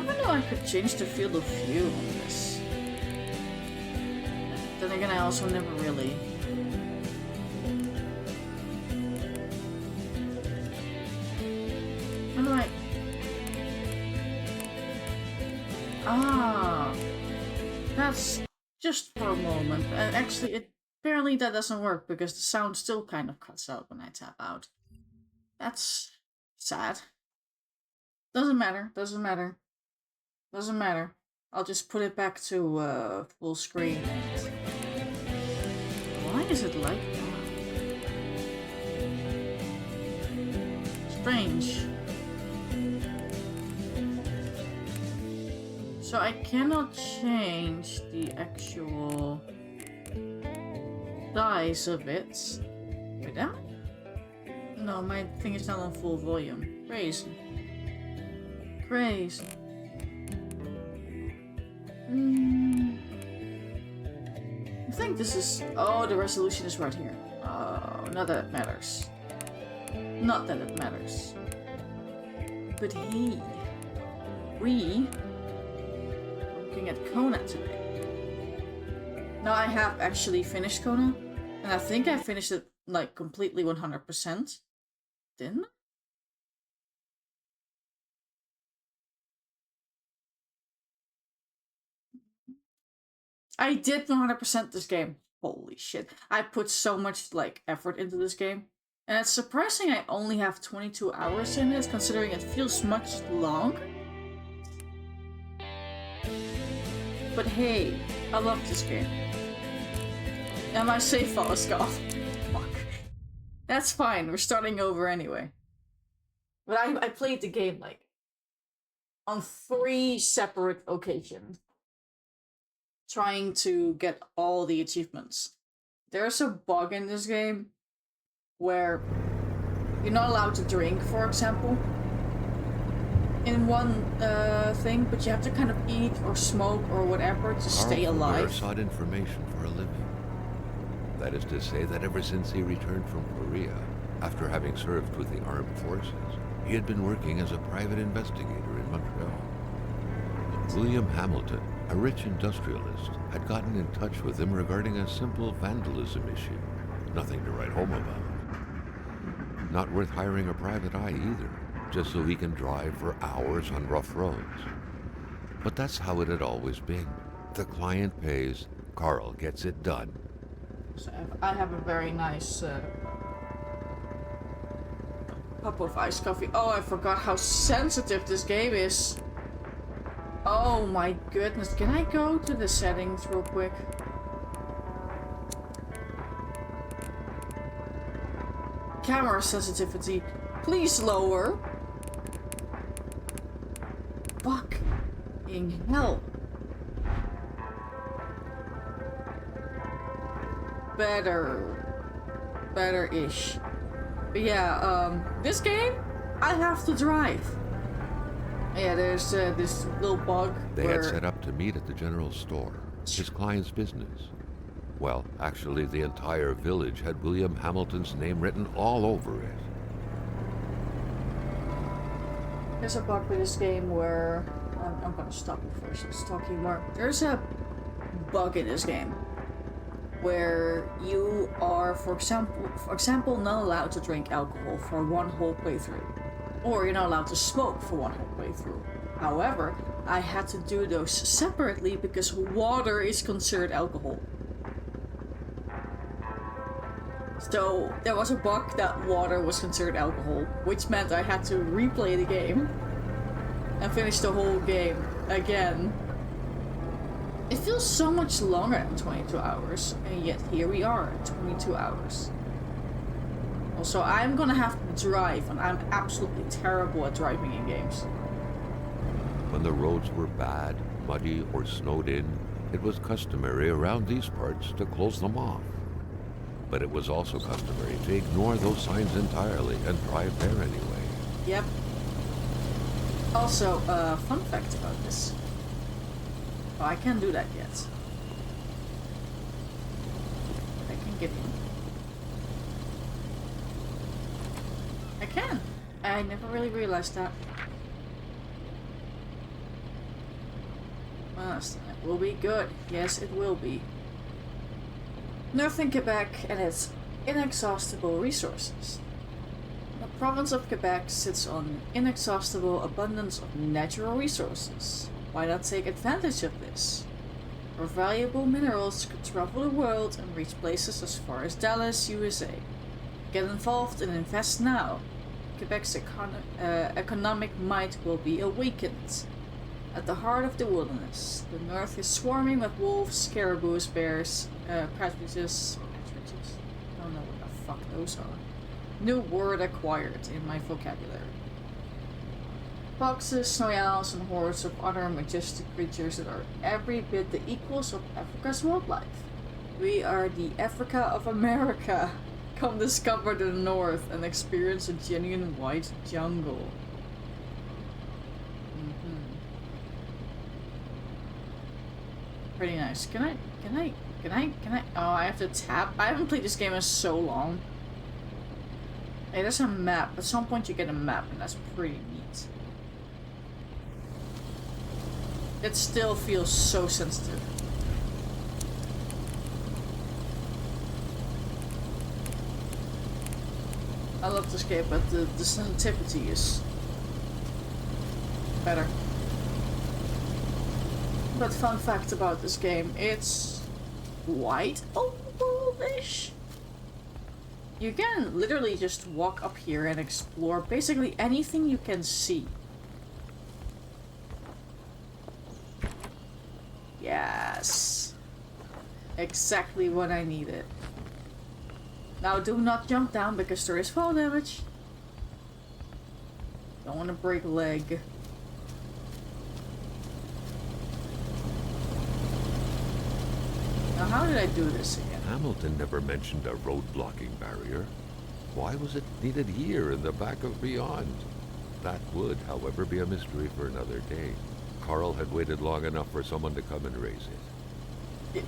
never know I could change the field of view on this. Then again, I also never really... How do I... Ah, that's just for a moment. And actually, apparently that doesn't work because the sound still kind of cuts out when I tap out. That's sad. Doesn't matter, doesn't matter. Doesn't matter. I'll just put it back to full screen. Why is it like that? Strange. So I cannot change the actual size of it. Wait, am I? No, my thing is not on full volume. Crazy. Crazy. I think this is... Oh, the resolution is right here. Oh, not that it matters. Not that it matters. But we looking at Kona today. Now I have actually finished Kona, and I think I finished it like completely 100%. Didn't I? I did 100% this game. Holy shit. I put so much like effort into this game. And it's surprising I only have 22 hours in it, considering it feels much longer. But hey, I love this game. And my save file is gone. Fuck. That's fine, we're starting over anyway. But I played the game like on 3 separate occasions, trying to get all the achievements. There's a bug in this game where you're not allowed to drink, for example, in one thing, but you have to kind of eat or smoke or whatever to stay alive. Sought information for a living. That is to say that ever since he returned from Korea, after having served with the armed forces, he had been working as a private investigator in Montreal. William Hamilton, a rich industrialist, had gotten in touch with him regarding a simple vandalism issue. Nothing to write home about. Not worth hiring a private eye either, just so he can drive for hours on rough roads. But that's how it had always been. The client pays, Carl gets it done. So I have a very nice cup of iced coffee. Oh, I forgot how sensitive this game is. Oh my goodness. Can I go to the settings real quick? Camera sensitivity. Please lower. Fucking hell. Better-ish. But yeah, this game, I have to drive. Yeah, there's this little bug They had set up to meet at the general store, his client's business. Well, actually, the entire village had William Hamilton's name written all over it. There's a bug with this game where... I'm gonna stop before she's talking more. There's a bug in this game where you are, for example, not allowed to drink alcohol for one whole playthrough. Or you're not allowed to smoke for one whole playthrough. However, I had to do those separately because water is considered alcohol. So there was a bug that water was considered alcohol, which meant I had to replay the game and finish the whole game again. It feels so much longer than 22 hours, and yet here we are at 22 hours. Also, I'm gonna have to drive, and I'm absolutely terrible at driving in games. When the roads were bad, muddy, or snowed in, it was customary around these parts to close them off. But it was also customary to ignore those signs entirely and drive there anyway. Yep. Also, fun fact about this. Oh, I can't do that yet. I can get in. I can! I never really realized that. Honestly, it will be good. Yes, it will be. Northern Quebec and its inexhaustible resources. The province of Quebec sits on an inexhaustible abundance of natural resources. Why not take advantage of this? Our valuable minerals could travel the world and reach places as far as Dallas, USA. Get involved and invest now. Quebec's economic might will be awakened. At the heart of the wilderness, the north is swarming with wolves, caribous, bears, partridges. I don't know what the fuck those are. New word acquired in my vocabulary. Foxes, snowy owls, and hordes of other majestic creatures that are every bit the equals of Africa's wildlife. We are the Africa of America. Come discover the north and experience a genuine white jungle. Pretty nice. Can I? Oh, I have to tap. I haven't played this game in so long. Hey, there's a map. At some point you get a map, and that's pretty neat. It still feels so sensitive. I love this game, but the sensitivity is better. But fun fact about this game, it's white oval-ish. You can literally just walk up here and explore basically anything you can see. Yes. Exactly what I needed. Now do not jump down because there is fall damage. Don't want to break a leg. Now how did I do this again? Hamilton never mentioned a road-blocking barrier. Why was it needed here in the back of Beyond? That would, however, be a mystery for another day. Carl had waited long enough for someone to come and raise it.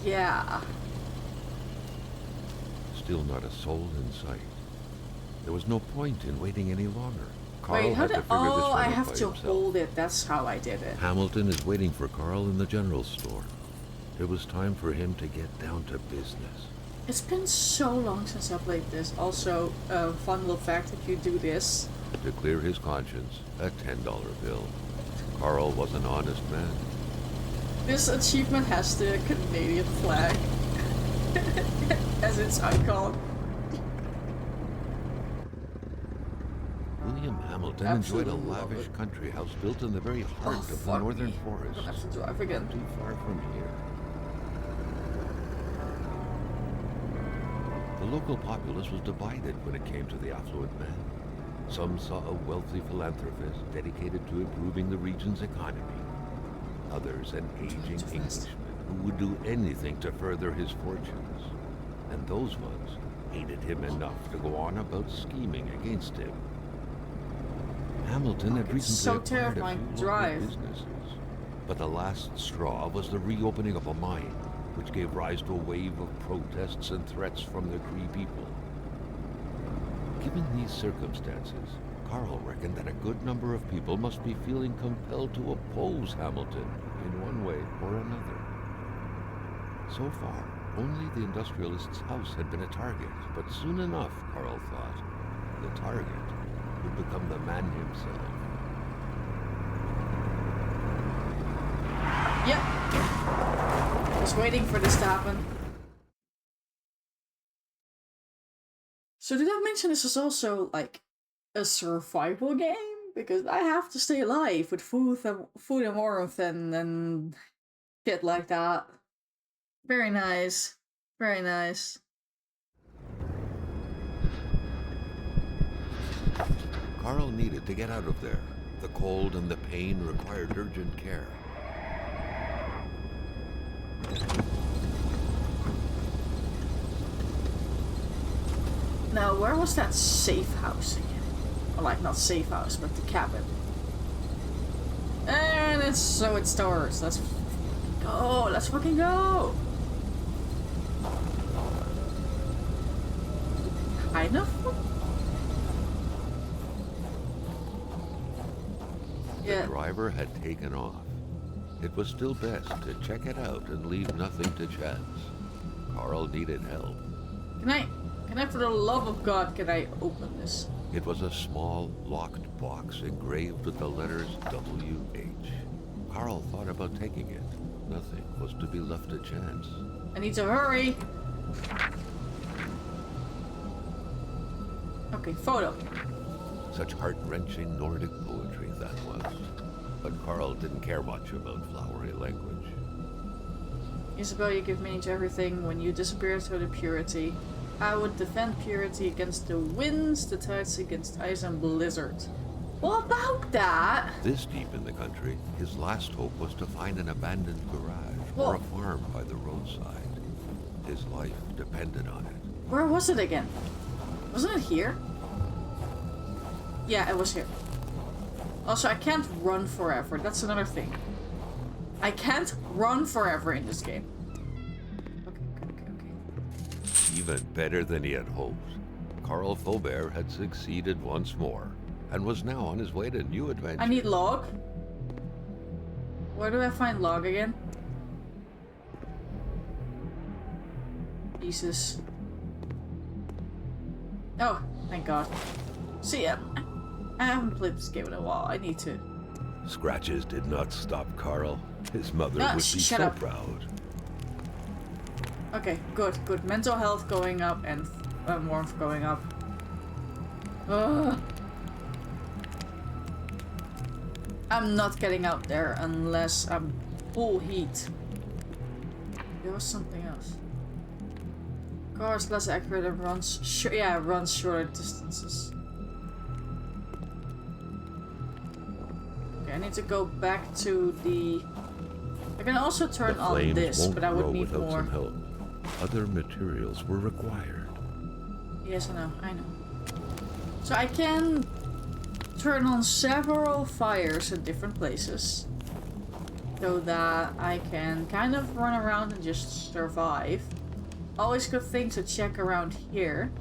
Yeah. Still not a soul in sight. There was no point in waiting any longer. Carl Wait, how had did? to figure this Oh, one I out have by to himself. hold it. That's how I did it. Hamilton is waiting for Carl in the general store. It was time for him to get down to business. It's been so long since I played this. Also, fun little fact: if you do this, To clear his conscience, a $10 bill. Carl was an honest man. this achievement has the Canadian flag as its icon. William Hamilton Absolutely enjoyed a love lavish it. country house built in the very heart of the fuck northern me. forest. I'm gonna have to drive again. Too far from here. The local populace was divided when it came to the affluent man. Some saw a wealthy philanthropist dedicated to improving the region's economy. Others an aging Englishman who would do anything to further his fortunes. And those ones hated him enough to go on about scheming against him. Hamilton had It's recently so acquired a terrifying few to local drive. businesses. But the last straw was the reopening of a mine, which gave rise to a wave of protests and threats from the Cree people. Given these circumstances, Carl reckoned that a good number of people must be feeling compelled to oppose Hamilton in one way or another. So far, only the industrialist's house had been a target, but soon enough, Carl thought, the target would become the man himself. Yep. Was waiting for this to happen. So did I mention this is also like a survival game? Because I have to stay alive with food and warmth and shit like that. Very nice. Very nice. Carl needed to get out of there. The cold and the pain required urgent care. Now, where was that safe house again? Or like, not safe house, but the cabin. And it's so it starts. Let's go. Let's fucking go. Kind of. The driver had taken off. it was still best to check it out and leave nothing to chance. Carl needed help. Can I, for the love of God, can I open this? It was a small, locked box engraved with the letters W.H. Carl thought about taking it. Nothing was to be left to chance. I need to hurry. Okay, photo. Such heart-wrenching Nordic poetry that was. But Carl didn't care much about flowery language. Isabel, you give meaning to everything. When you disappear through the purity, I would defend purity against the winds, the tides against ice and blizzard. What about that? This deep in the country, his last hope was to find an abandoned garage or a farm by the roadside. His life depended on it. Where was it again? Wasn't it here? Yeah, it was here. Also, I can't run forever. That's another thing. I can't run forever in this game. Okay. Even better than he had hoped. Carl Faubert had succeeded once more, and was now on his way to new adventures. I need log. Where do I find log again? Jesus. Oh, thank God. See, I haven't played this game in a while. I need to. Scratches did not stop Carl. His mother would be so proud. Okay, good. Mental health going up and warmth going up. Ugh. I'm not getting out there unless I'm full heat. There was something else. Cars less accurate and runs shorter distances. Okay, I need to go back to the. I can also turn on this, but I would need more. Some help. Other materials were required. Yes, I know. So I can turn on several fires in different places, so that I can kind of run around and just survive. Always good thing to check around here,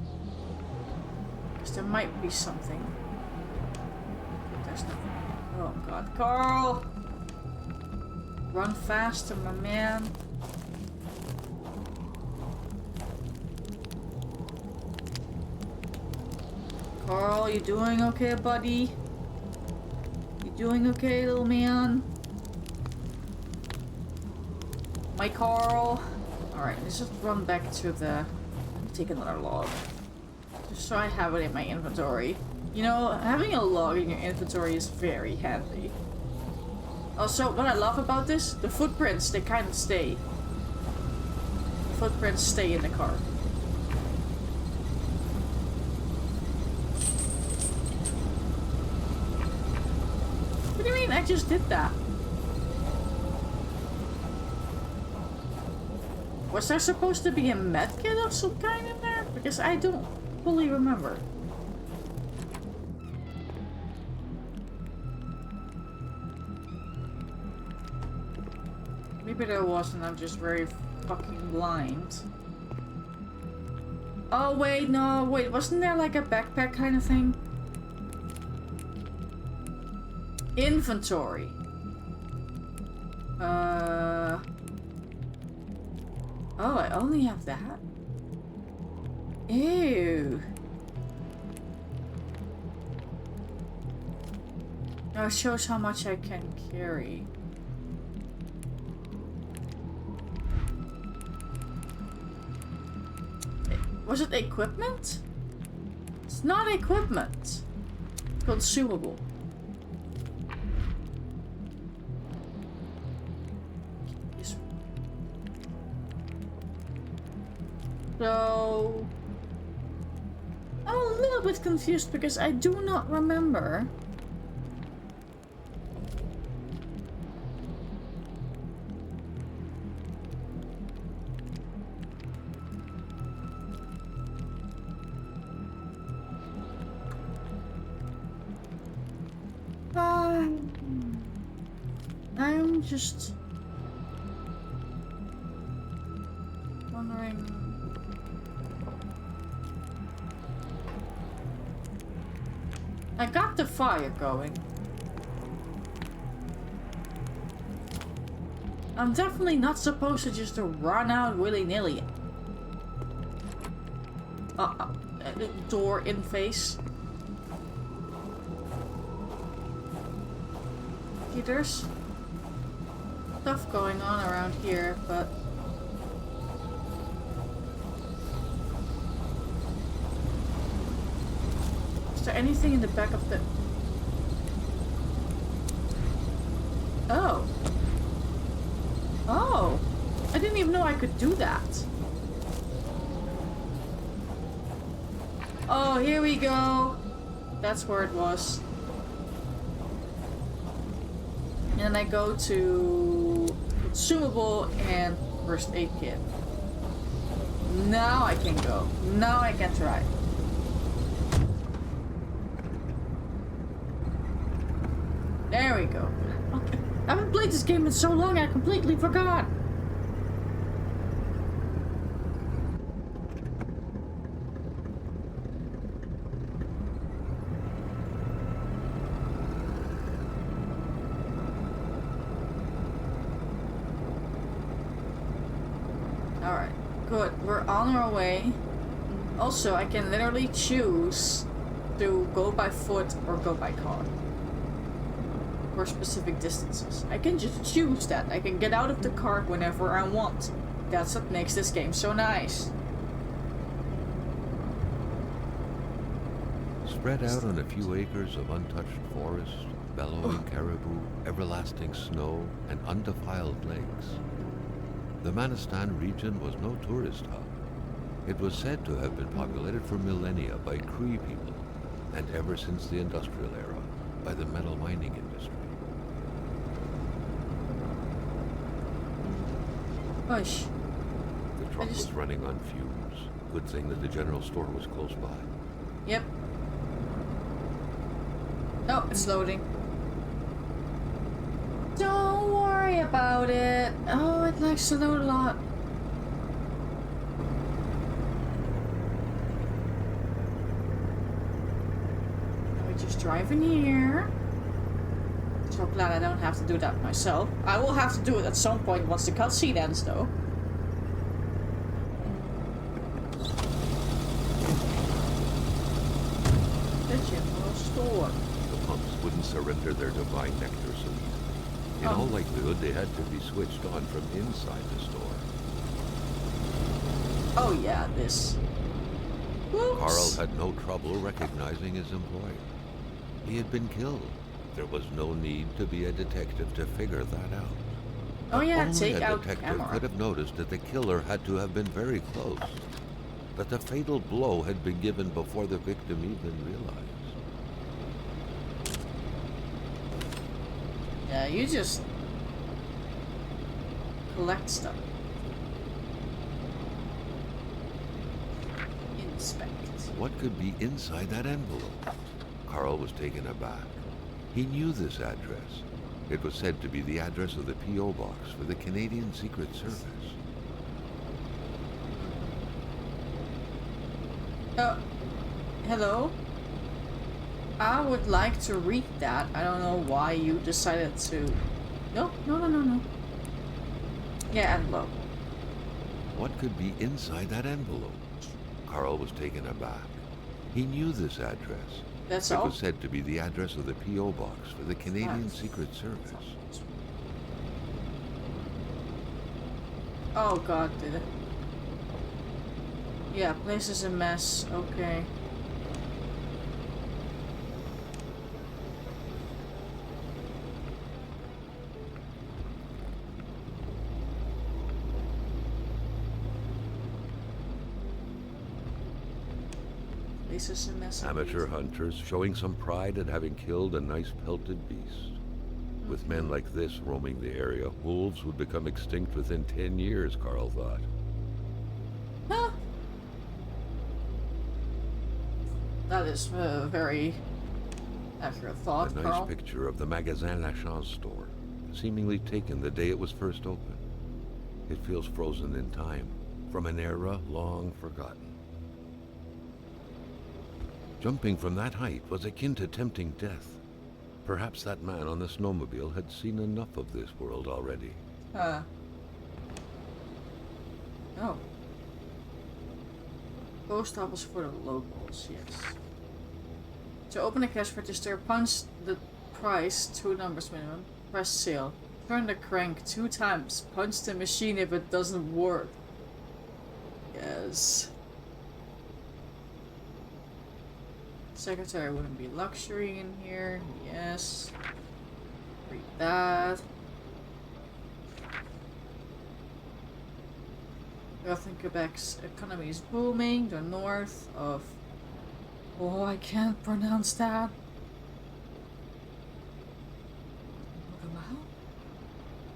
because there might be something. There's nothing. Oh God, Carl! Run faster, my man. Carl, you doing okay, buddy? You doing okay, little man? My Carl. Alright, let's just run back to the... Take another log. Just so I have it in my inventory. You know, having a log in your inventory is very handy. Also, what I love about this, the footprints, they kind of stay. The footprints stay in the car. What do you mean I just did that? Was there supposed to be a medkit of some kind in there? Because I don't fully remember. Maybe there wasn't, I'm just very fucking blind. Oh wait, no, wait, wasn't there like a backpack kind of thing? Inventory. Oh, I only have that? Ew. Now it shows how much I can carry. Was it equipment? It's not equipment. Consumable. So I'm a little bit confused because I do not remember. I'm just wondering. I got the fire going. I'm definitely not supposed to just run out willy-nilly. Door in face. Okay, there's stuff going on around here, but... Is there anything in the back of the... Oh. Oh. I didn't even know I could do that. Oh, here we go. That's where it was. And I go to consumable and first aid kit. Now I can go. Now I can try. There we go. Okay. I haven't played this game in so long I completely forgot. Alright, good. We're on our way. Also, I can literally choose to go by foot or go by car. For specific distances. I can just choose that. I can get out of the car whenever I want. That's what makes this game so nice. Spread out on a few acres of untouched forest, bellowing caribou, everlasting snow, and undefiled lakes. The Manistan region was no tourist hub. It was said to have been populated for millennia by Cree people, and ever since the industrial era, by the metal mining industry. Push. The truck was running on fumes. Good thing that the general store was close by. Yep. Oh, it's loading. Don't worry about it. Oh, it likes to load a lot. We're just driving here. So glad I don't have to do that myself. I will have to do it at some point once the cutscene ends, though. The general store. The pumps wouldn't surrender their divine nectar so easily. In all likelihood, they had to be switched on from inside the store. Oh yeah, this. Whoops. Carl had no trouble recognizing his employer. He had been killed. There was no need to be a detective to figure that out. Oh yeah, Only take a out detective camera. could have noticed that the killer had to have been very close. That the fatal blow had been given before the victim even realized. Yeah, you just collect stuff. Inspect. What could be inside that envelope? Carl was taken aback. He knew this address. It was said to be the address of the P.O. box for the Canadian Secret Service. Hello? I would like to read that. I don't know why you decided to... No. Yeah, envelope. What could be inside that envelope? Carl was taken aback. He knew this address. That's It all? was said to be the address of the P.O. box for the Canadian Secret Service. Oh god, did it? Yeah, place is a mess. Okay. Place is a mess. Amateur hunters showing some pride at having killed a nice pelted beast. With men like this roaming the area, wolves would become extinct within 10 years, Carl thought. Huh. That is a very accurate thought, A nice Carl. picture of the Magasin Lachance store, seemingly taken the day it was first opened. It feels frozen in time, from an era long forgotten. Jumping from that height was akin to tempting death. Perhaps that man on the snowmobile had seen enough of this world already. Oh. Post office for the locals, yes. To open a cash register, punch the price 2 numbers minimum. Press sale. Turn the crank 2 times. Punch the machine if it doesn't work. Yes. Secretary wouldn't be luxury in here. Yes. Read that. Earth and Quebec's economy is booming. The north of... Oh, I can't pronounce that.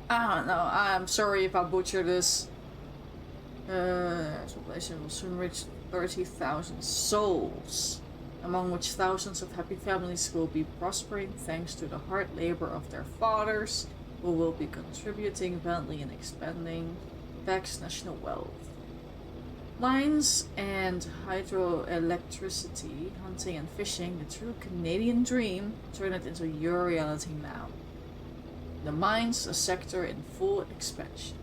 I don't know. I'm sorry if I butcher this. Population will soon reach 30,000 souls, among which thousands of happy families will be prospering thanks to the hard labor of their fathers, who will be contributing valiantly and expanding Quebec's national wealth. Mines and hydroelectricity, hunting and fishing, the true Canadian dream, turn it into your reality now. The mines, a sector in full expansion.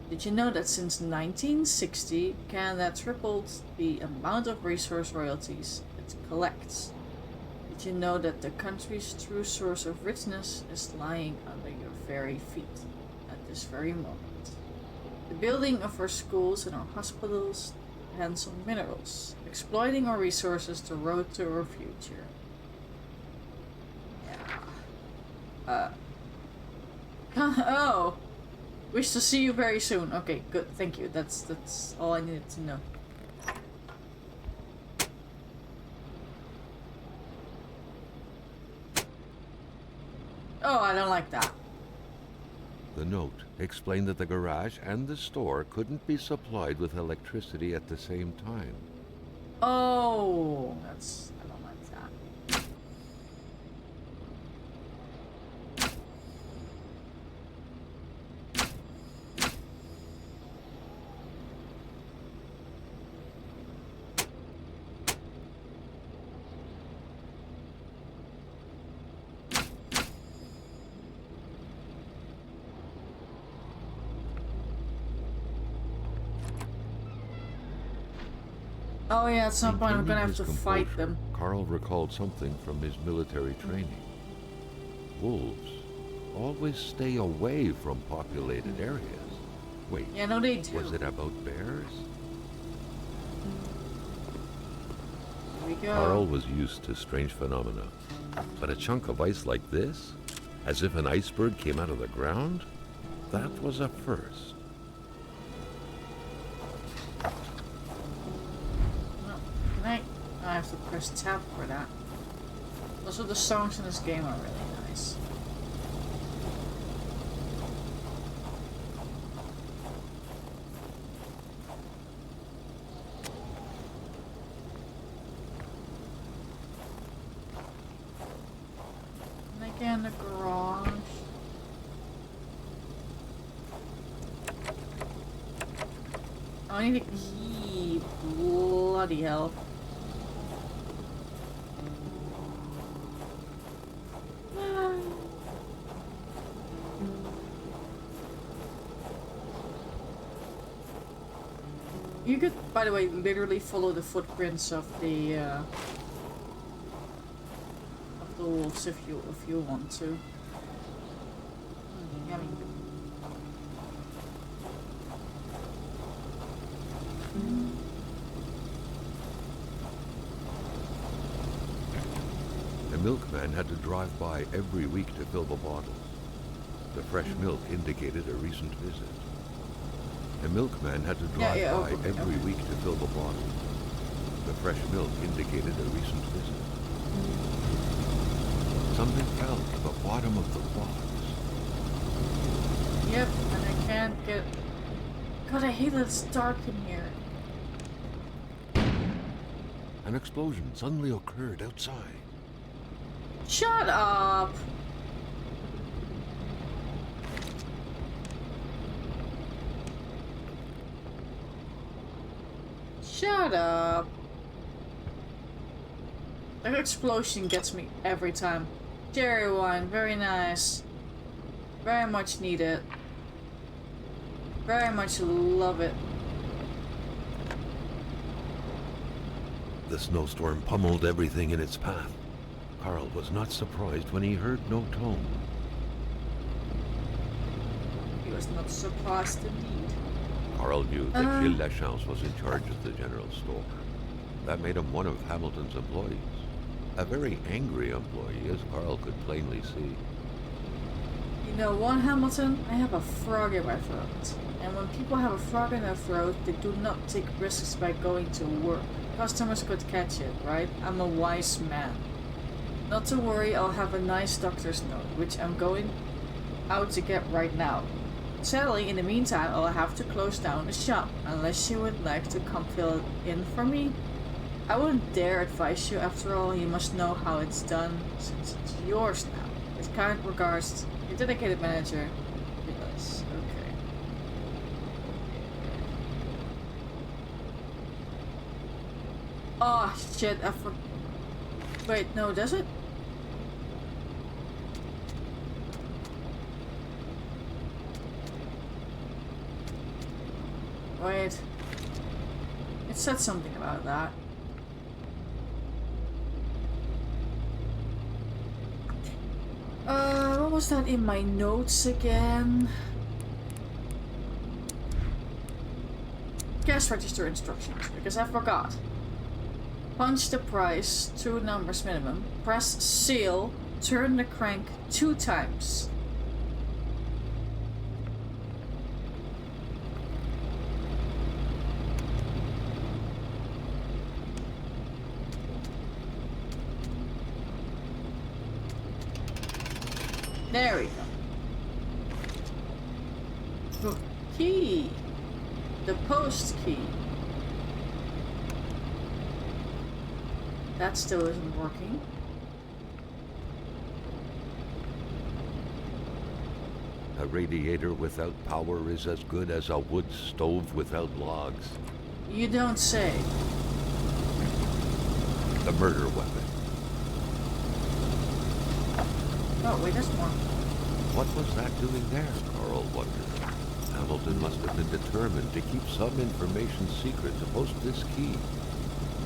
Did you know that since 1960, Canada tripled the amount of resource royalties it collects? Did you know that the country's true source of richness is lying under your very feet at this very moment? The building of our schools and our hospitals depends on minerals. Exploiting our resources, the road to our future. Yeah. Oh. Wish to see you very soon. Okay, good. Thank you. That's all I needed to know. Oh, I don't like that. The note explained that the garage and the store couldn't be supplied with electricity at the same time. Oh, that's... I don't like that. Oh yeah, at some point I'm gonna have to fight them. Carl recalled something from his military training. Wolves always stay away from populated areas. Wait, Yeah, no, they do. was it about bears? Here we go. Carl was used to strange phenomena, but a chunk of ice like this, as if an iceberg came out of the ground, that was a first. I have to press tab for that. Also, the songs in this game are really nice. And again, the garage. Oh, I need a key. Bloody hell. You could, by the way, literally follow the footprints of the wolves if you want to. Yummy. The milkman had to drive by every week to fill the bottles. The fresh milk indicated a recent visit. The milkman had to drive by every week to fill the bottles. The fresh milk indicated a recent visit. Something fell to the bottom of the box. Yep, and I can't get... God, I hate that it's dark in here. An explosion suddenly occurred outside. Shut up! Shut up! The explosion gets me every time. Cherry wine, very nice. Very much needed. Very much love it. The snowstorm pummeled everything in its path. Carl was not surprised when he heard no tone. He was not surprised indeed. Carl knew that Gilles Lachance was in charge of the general store. That made him one of Hamilton's employees. A very angry employee, as Carl could plainly see. You know what, Hamilton? I have a frog in my throat. And when people have a frog in their throat, they do not take risks by going to work. Customers could catch it, right? I'm a wise man. Not to worry, I'll have a nice doctor's note, which I'm going out to get right now. Sadly, in the meantime, I'll have to close down the shop, unless you would like to come fill it in for me. I wouldn't dare advise you, after all, you must know how it's done, since it's yours now. With kind regards, your dedicated manager. Yes, okay. Oh shit, I forgot. Wait, no, does it? Wait. It said something about that. What was that in my notes again? Cash register instructions, because I forgot. Punch the price, 2 numbers minimum. Press seal, turn the crank 2 times. There we go. The key. The post key. That still isn't working. A radiator without power is as good as a wood stove without logs. You don't say. The murder weapon. Oh, wait, there's more. What was that doing there, Carl wondered. Hamilton must have been determined to keep some information secret to post this key.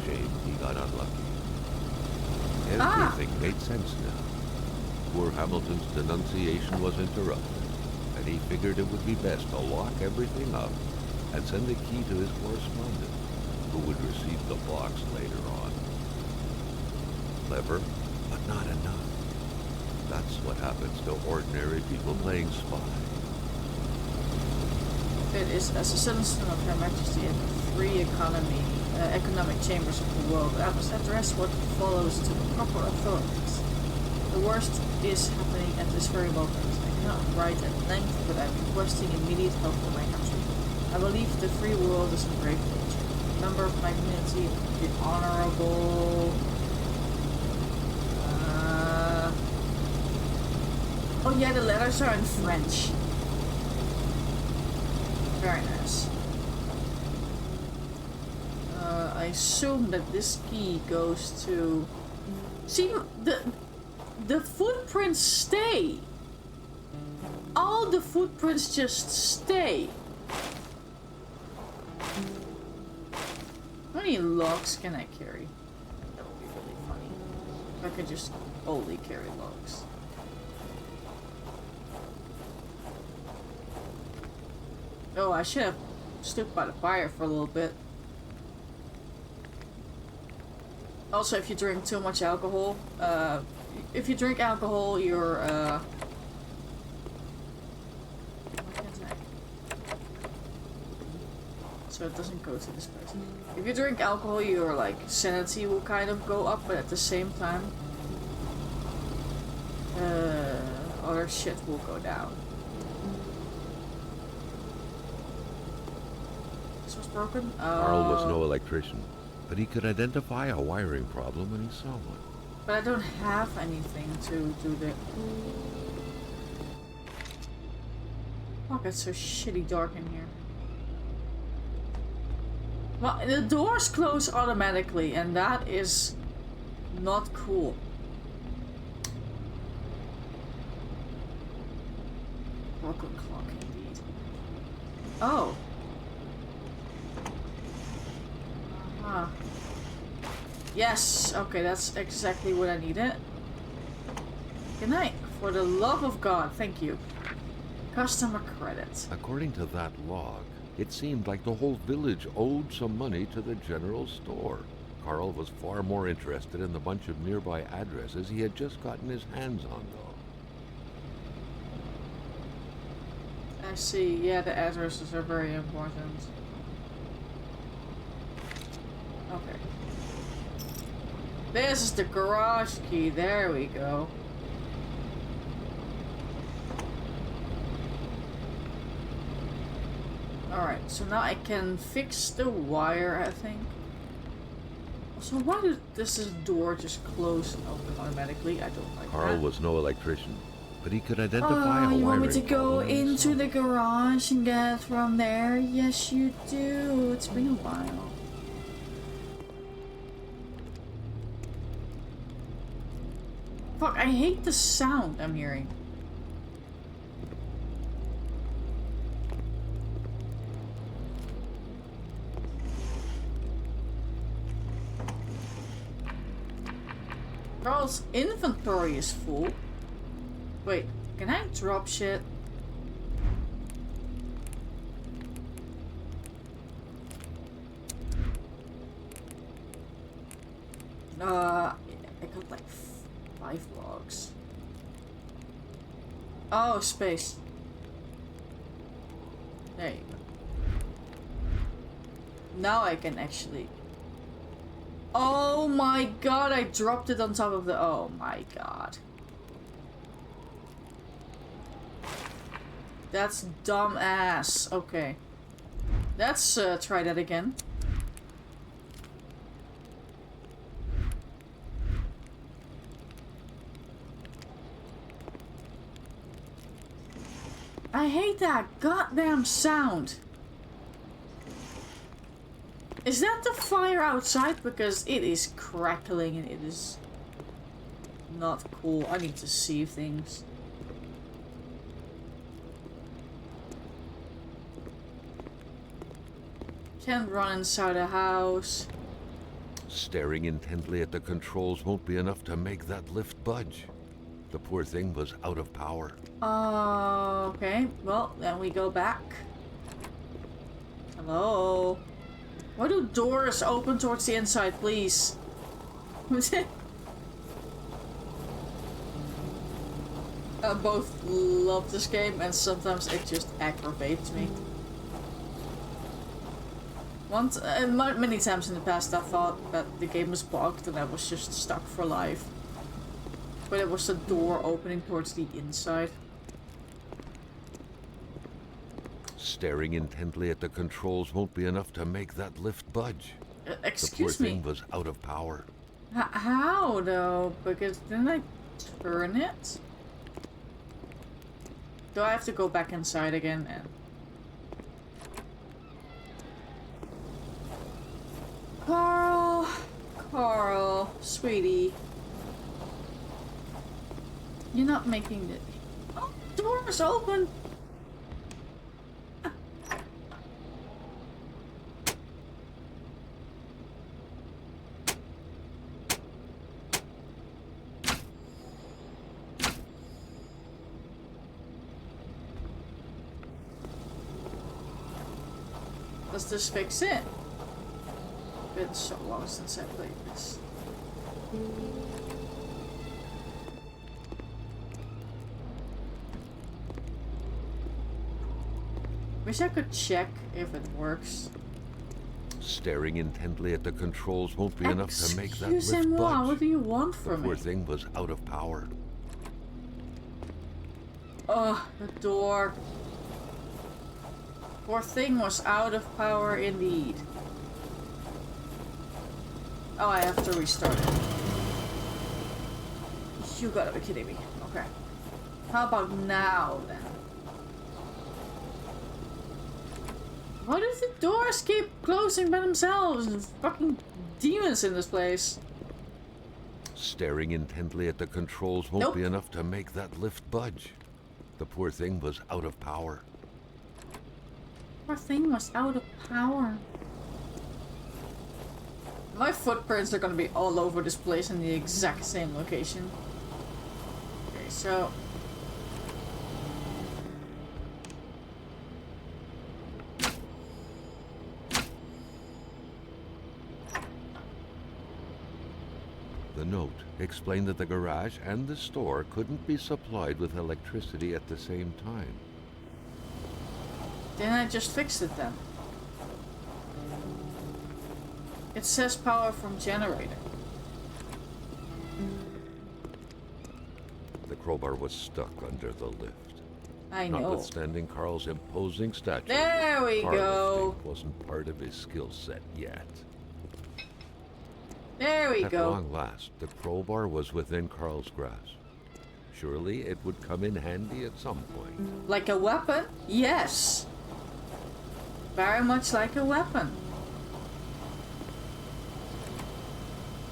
Shame he got unlucky. Everything made sense now. Poor Hamilton's denunciation was interrupted, and he figured it would be best to lock everything up and send the key to his correspondent, who would receive the box later on. Clever, but not enough. That's what happens to ordinary people playing spy. It is as a citizen of Her Majesty in the free economic chambers of the world, I must address what follows to the proper authorities. The worst is happening at this very moment. I cannot write at length, but I'm requesting immediate help for my country. I believe the free world is in grave danger. A member of my community, the Honorable... Oh yeah, the letters are in French. Very nice. I assume that this key goes to... See, the footprints stay. All the footprints just stay. How many logs can I carry? That would be really funny. If I could just only carry logs. Oh, I should have stood by the fire for a little bit. Also, if you drink too much alcohol, if you drink alcohol, you're, what can I say? So it doesn't go to this person. If you drink alcohol, your, like, sanity will kind of go up, but at the same time, other shit will go down. Broken? Carl was no electrician, but he could identify a wiring problem when he saw one. But I don't have anything to do the... Fuck, it's so shitty dark in here. Well, the doors close automatically, and that is not cool. Broken clock, indeed. Oh. Yes, okay, that's exactly what I needed. Good night. For the love of God, thank you. Customer credit. According to that log, it seemed like the whole village owed some money to the general store. Carl was far more interested in the bunch of nearby addresses he had just gotten his hands on, though. I see. Yeah, the addresses are very important. Okay. This is the garage key. There we go. Alright, so now I can fix the wire, I think. So why does this door just close and open automatically? I don't like Carl that. was no electrician, but he could identify a you want me wiring to go problem into himself. the garage and get from there? Yes, you do. It's been a while. Fuck, I hate the sound I'm hearing. Carl's inventory is full. Wait, can I drop shit? I got like 5 logs. Oh, space. There you go. Now I can actually... Oh my god, I dropped it on top of the... Oh my god. That's dumb ass. Okay. Let's try that again. I hate that goddamn sound. Is that the fire outside? Because it is crackling and it is not cool. I need to see things. Can't run inside a house. Staring intently at the controls won't be enough to make that lift budge. The poor thing was out of power. Okay. Well, then we go back. Hello? Why do doors open towards the inside, please? I both love this game and sometimes it just aggravates me. Once, many times in the past I thought that the game was bugged and I was just stuck for life. But it was the door opening towards the inside. Staring intently at the controls won't be enough to make that lift budge. Excuse the poor me. thing was out of power. How though? Because didn't I turn it? Do I have to go back inside again and... Carl, sweetie. You're not making the... Oh, door is open! Does this fix it? Been so long since I played this. Wish I could check if it works. Staring intently at the controls won't be enough to make that lift Excusez-moi, budge. what do you want The from poor me? thing was out of power. Ugh, the door. Poor thing was out of power indeed. Oh, I have to restart it. You gotta be kidding me. Okay. How about now, then? Why do the doors keep closing by themselves? There's fucking demons in this place. Staring intently at the controls won't be enough to make that lift budge. The poor thing was out of power. Poor thing was out of power. My footprints are gonna be all over this place in the exact same location. Okay, so... The note explained that the garage and the store couldn't be supplied with electricity at the same time. Then I just fixed it then. It says power from generator. The crowbar was stuck under the lift. I know. Notwithstanding Carl's imposing stature, There we go. powerlifting wasn't part of his skill set yet. There we At go. long last, the crowbar was within Carl's grasp. Surely it would come in handy at some point. Like a weapon? Yes. Very much like a weapon.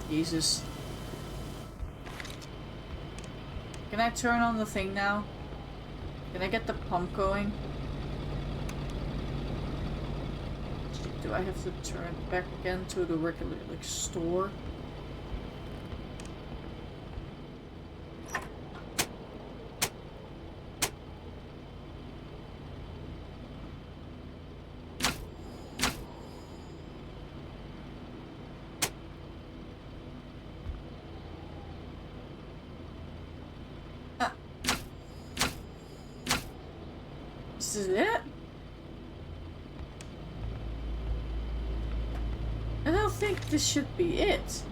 Jesus. Can I turn on the thing now? Can I get the pump going? Do I have to turn back again to the regular, like, store? This is it? I don't think this should be it.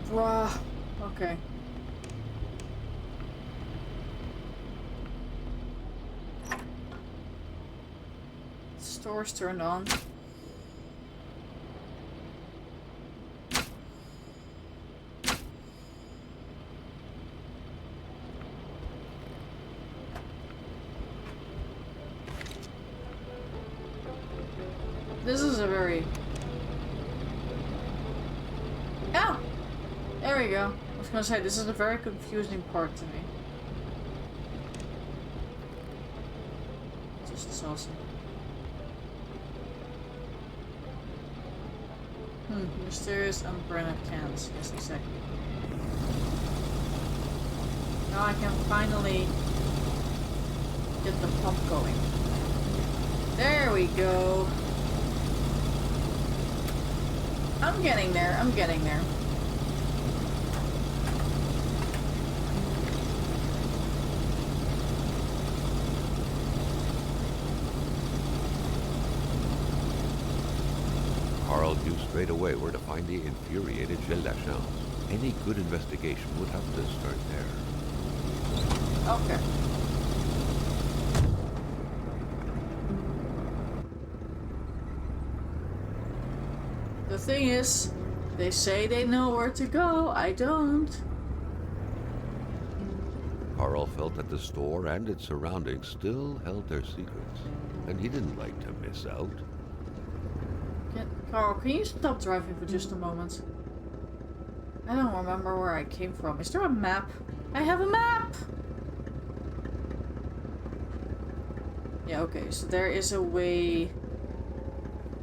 Bruh. Okay. Store's turned on. This is a very... Oh! There we go. I was gonna say, this is a very confusing part to me. Just is awesome. Mysterious unbranded cans. Yes, exactly. Now I can finally get the pump going. There we go. I'm getting there, I'm getting there. Carl knew straight away where to find the infuriated Gilles Lachance. Any good investigation would have to start there. Okay. The thing is, they say they know where to go. I don't. Carl felt that the store and its surroundings still held their secrets, and he didn't like to miss out. Carl, can you stop driving for just a moment? I don't remember where I came from. Is there a map? I have a map! Yeah, okay, so there is a way...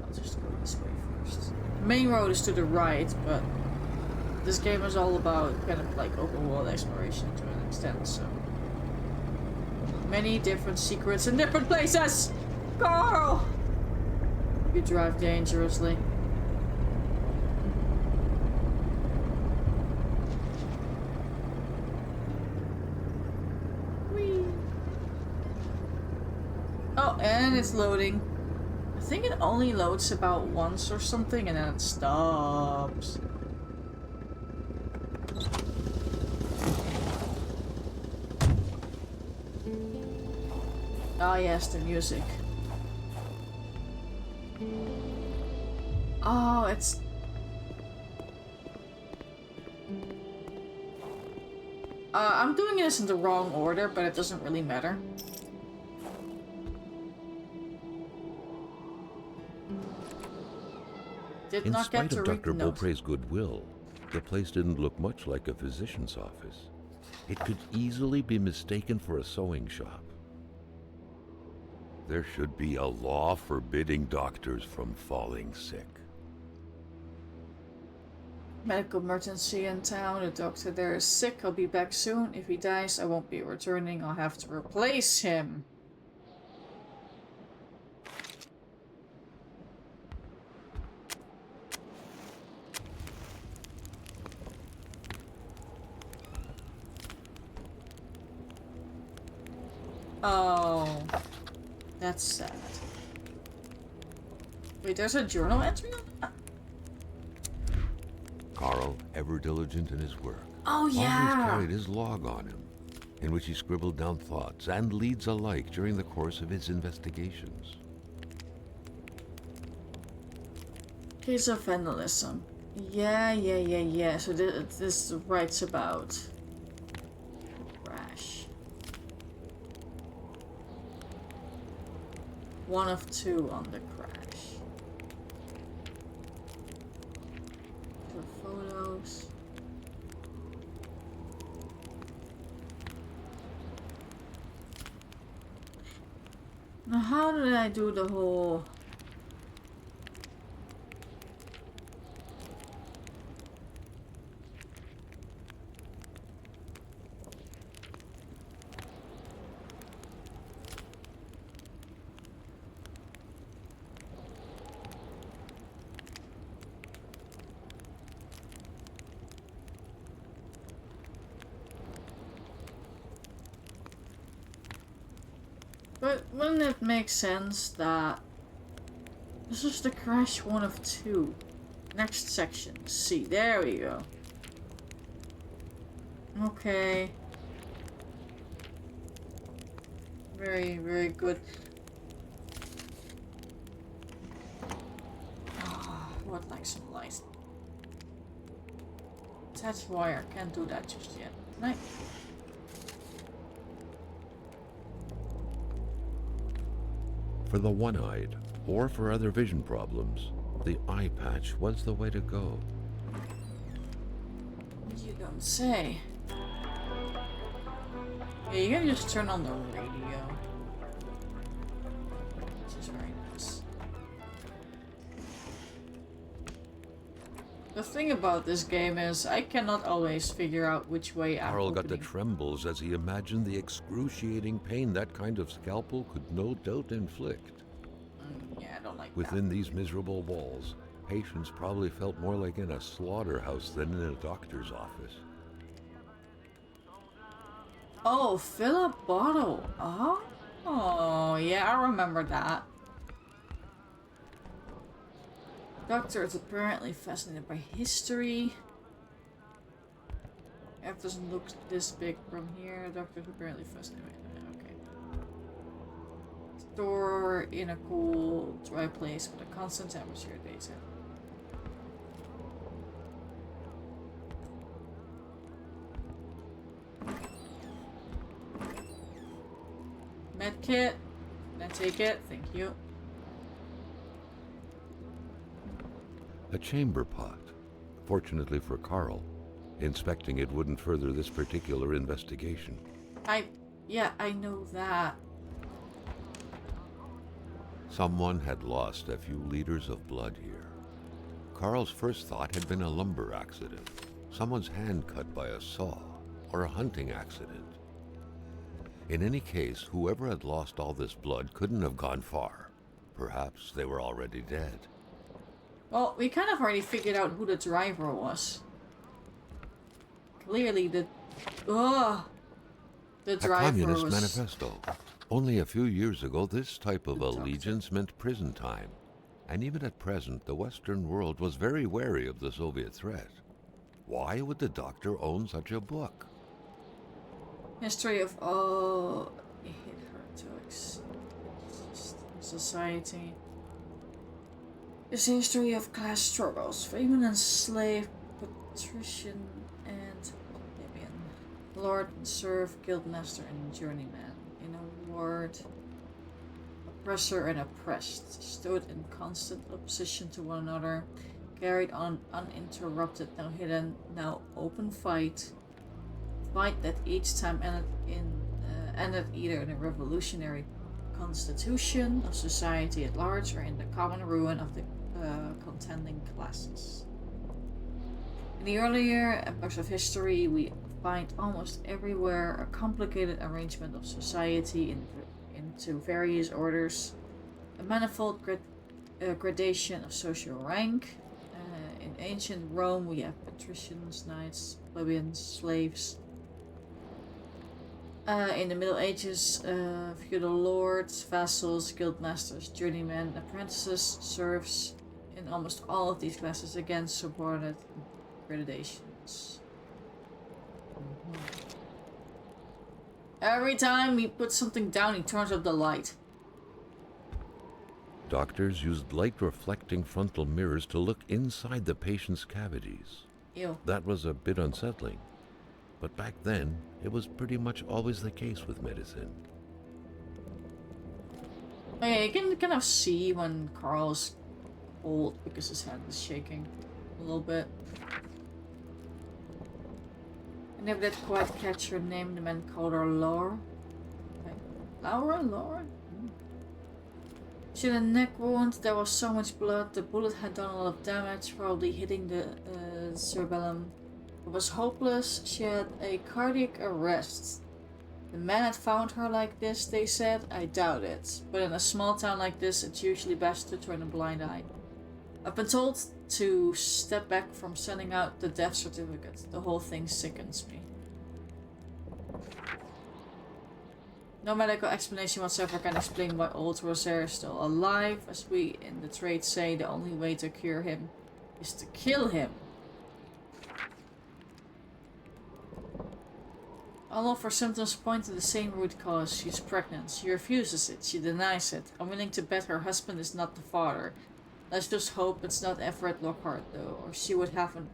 I'll just go this way first. The main road is to the right, but this game is all about kind of like open world exploration to an extent, so... Many different secrets in different places! Carl! You drive dangerously. Whee! Oh, and it's loading. I think it only loads about once or something and then it stops. Ah, yes, the music. Oh, it's... I'm doing this in the wrong order, but it doesn't really matter. Did In not get spite to of read Dr. the note. Beaupre's goodwill, the place didn't look much like a physician's office. It could easily be mistaken for a sewing shop. There should be a law forbidding doctors from falling sick. Medical emergency in town. The doctor there is sick. I'll be back soon. If he dies, I won't be returning. I'll have to replace him. Oh, that's sad. Wait, there's a journal entry on that? Carl, ever diligent in his work, Oh, yeah. always carried his log on him, in which he scribbled down thoughts and leads alike during the course of his investigations. Case of vandalism. Yeah. So this writes about crash. 1 of 2 on the crash. The photos. Now, how did I do the whole? But wouldn't it make sense that this is the crash 1 of 2? Next section, C. There we go. Okay. Very good. Ah, I would like some light. That's why I can't do that just yet. Right? For the one-eyed, or for other vision problems, the eye patch was the way to go. You don't say. Yeah, you can just turn on the radio. Which is very nice. The thing about this game is I cannot always figure out which way I'm Carl got the opening. trembles as he imagined the excruciating pain that kind of scalpel could no doubt inflict. Yeah, I don't like Within these miserable walls, patients probably felt more like in a slaughterhouse than in a doctor's office. that. Oh, fill a bottle. Oh, yeah, I remember that. Doctor is apparently fascinated by history. It doesn't look this big from here. Doctor is apparently fascinated by okay. Store in a cool, dry place with a constant temperature, they said. Medkit. Can I take it? Thank you. A chamber pot. Fortunately for Carl, inspecting it wouldn't further this particular investigation. Yeah, I know that. Someone had lost a few liters of blood here. Carl's first thought had been a lumber accident, someone's hand cut by a saw, or a hunting accident. In any case, whoever had lost all this blood couldn't have gone far. Perhaps they were already dead. Well, we kind of already figured out who the driver was. Clearly the driver a communist was... manifesto. Only a few years ago, this type of allegiance meant prison time. And even at present, the Western world was very wary of the Soviet threat. Why would the doctor own such a book? History of all... It hit her to exist. Society. It's the history of class struggles. Freeman and slave, patrician and plebeian. Lord and serf, guildmaster and journeyman. In a word, oppressor and oppressed stood in constant opposition to one another, carried on uninterrupted, now hidden, now open fight fight that each time ended either in a revolutionary constitution of society at large or in the common ruin of the contending classes. In the earlier epochs of history, we find almost everywhere a complicated arrangement of society into various orders, a manifold gradation of social rank. In ancient Rome, we have patricians, knights, plebeians, slaves. In the Middle Ages, feudal lords, vassals, guildmasters, journeymen, apprentices, serfs. In almost all of these classes, again, subordinate gradations. Every time he puts something down, he turns up the light. Doctors used light-reflecting frontal mirrors to look inside the patient's cavities. Ew. That was a bit unsettling. But back then, it was pretty much always the case with medicine. Okay, you can kind of see when Carl's old because his hand is shaking a little bit. I never did quite catch her name. The man called her Laura. Okay. Laura? She had a neck wound. There was so much blood. The bullet had done a lot of damage, probably hitting the cerebellum. It was hopeless. She had a cardiac arrest. The man had found her like this, they said. I doubt it. But in a small town like this, it's usually best to turn a blind eye. I've been told to step back from sending out the death certificate. The whole thing sickens me. No medical explanation whatsoever can explain why old Rosaire is still alive. As we in the trade say, the only way to cure him is to kill him. All of her symptoms point to the same root cause. She's pregnant. She refuses it. She denies it. I'm willing to bet her husband is not the father. Let's just hope it's not Everett Lockhart, though, or she would have an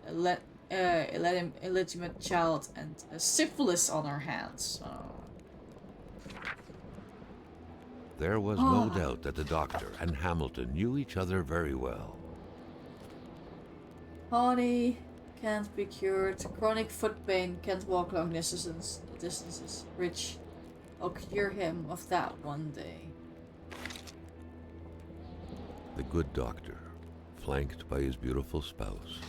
illegitimate child and a syphilis on her hands. There was no doubt that the doctor and Hamilton knew each other very well. Haughty, can't be cured. Chronic foot pain, can't walk long distances. Rich, I'll cure him of that one day. The good doctor, flanked by his beautiful spouse.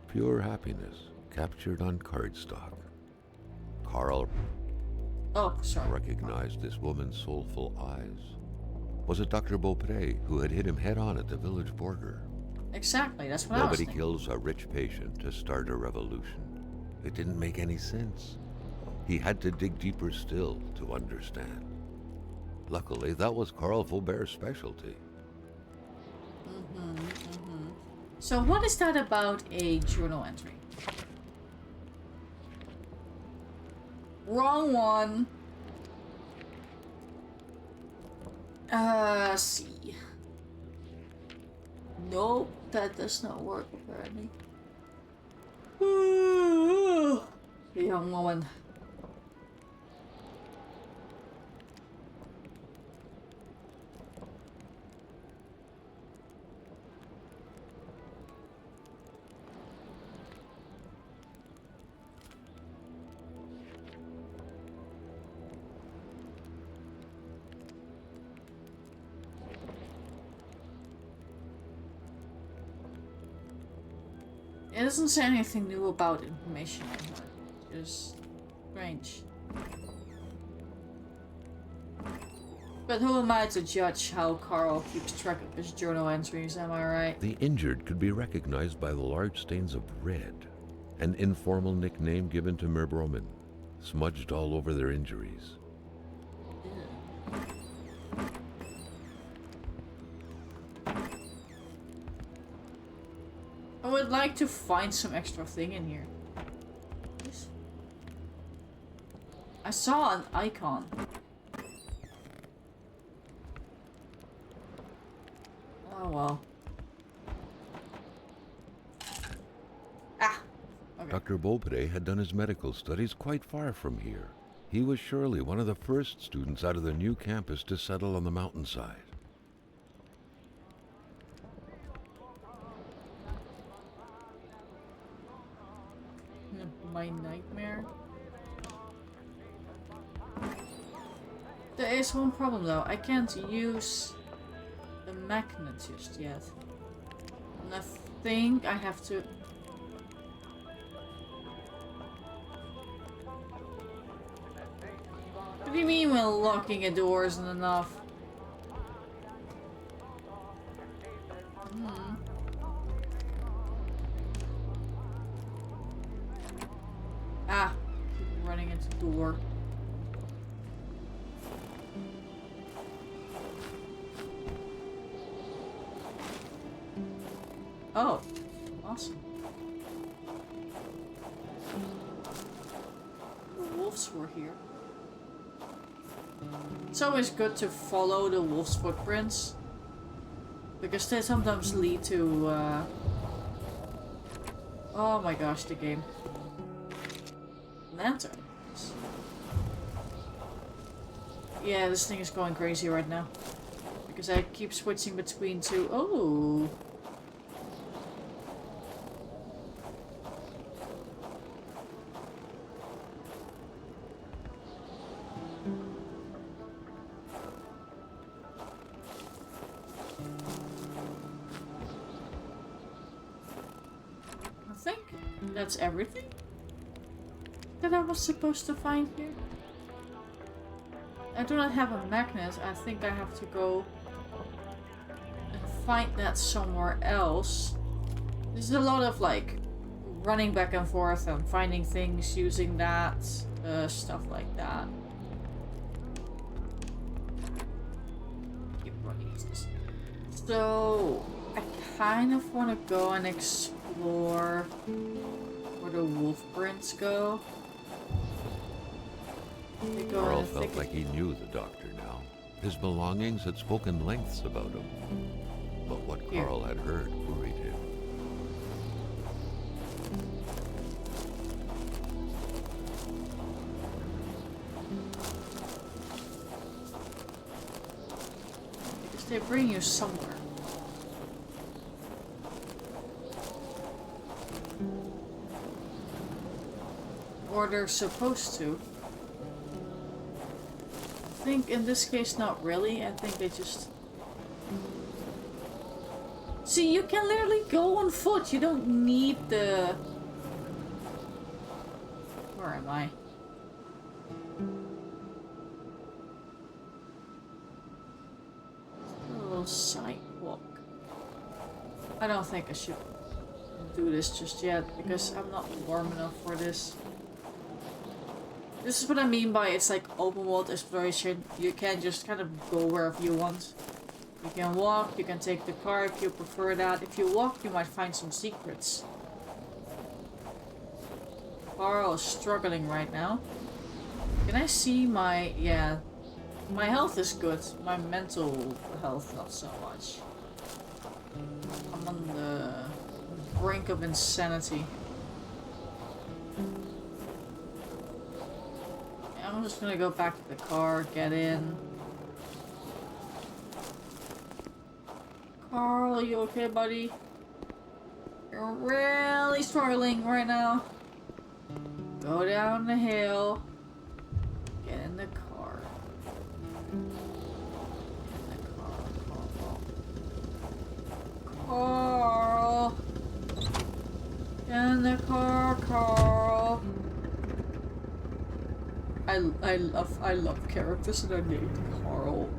Pure happiness, captured on cardstock. Carl recognized this woman's soulful eyes. Was it Dr. Beaupré who had hit him head-on at the village border? Exactly, that's what I was thinking. Nobody kills a rich patient to start a revolution. It didn't make any sense. He had to dig deeper still to understand. Luckily, that was Carl Faubert's specialty. So what is that about a journal entry? Wrong one. See. Nope, that does not work apparently. The young woman. It doesn't say anything new about information on her. Just strange. But who am I to judge how Carl keeps track of his journal entries, am I right? The injured could be recognized by the large stains of red, an informal nickname given to Merbromen, smudged all over their injuries. I would like to find some extra thing in here. I saw an icon. Oh well. Okay. Dr. Beaupré had done his medical studies quite far from here. He was surely one of the first students out of the new campus to settle on the mountainside. My nightmare. There is one problem though. I can't use the magnet just yet. And I think I have to... What do you mean when locking a door isn't enough? Ah, keep running into the door. Oh, awesome. The wolves were here. It's always good to follow the wolves' footprints, because they sometimes lead to, oh my gosh, the game. Lanterns. Yeah, this thing is going crazy right now. Because I keep switching between two. Oh! I think that's everything that I was supposed to find here. I do not have a magnet. I think I have to go and find that somewhere else. There's a lot of like running back and forth and finding things using that, stuff like that. Keep running. So I kind of want to go and explore where the wolf prints go. Carl felt like he knew the doctor now. His belongings had spoken lengths about him. But what Carl had heard worried him. Because they bring you somewhere. Or they're supposed to. I think in this case not really. I think they just... See, you can literally go on foot. You don't need the... Where am I? A little sidewalk. I don't think I should do this just yet because I'm not warm enough for this. This is what I mean by it's like open world exploration. You can just kind of go wherever you want. You can walk, you can take the car if you prefer that. If you walk, you might find some secrets. Carl is struggling right now. Can I see my... Yeah. My health is good. My mental health not so much. I'm on the brink of insanity. I'm just gonna go back to the car, get in. Carl, are you okay, buddy? You're really struggling right now. Go down the hill. Get in the car. Get in the car, Carl. Get in the car, Carl. I love characters that are named Carl.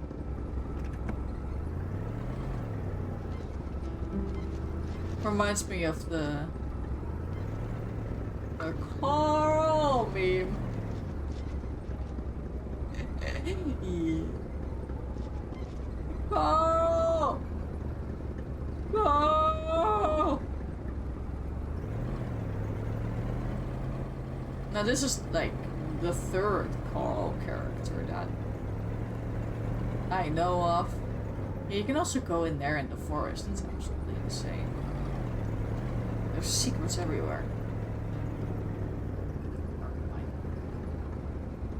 Reminds me of the Carl meme. Yeah. Carl! Carl! Now this is like the third Carl character that I know of. Yeah, you can also go in there in the forest. It's absolutely insane. There's secrets everywhere.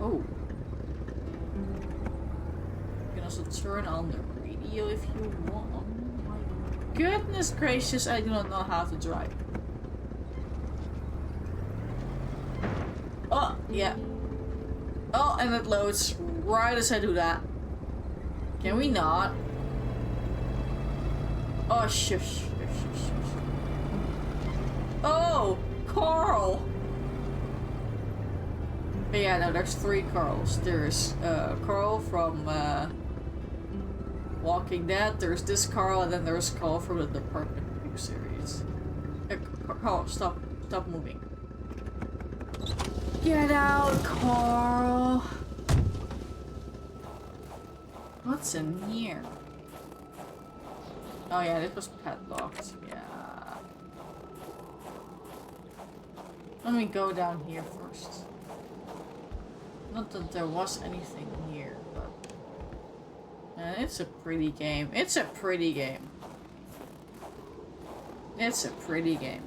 Oh. You can also turn on the radio if you want. Oh my goodness gracious, I do not know how to drive. Oh, yeah. Oh, and it loads right as I do that. Can we not? Oh, shush. Oh, Carl! But yeah, no, there's 3 Carls. There's Carl from Walking Dead, there's this Carl, and then there's Carl from the Department View series. Carl, stop moving. Get out, Carl! What's in here? Oh yeah, this was padlocked. Yeah. Let me go down here first. Not that there was anything here, but... it's a pretty game. It's a pretty game. It's a pretty game.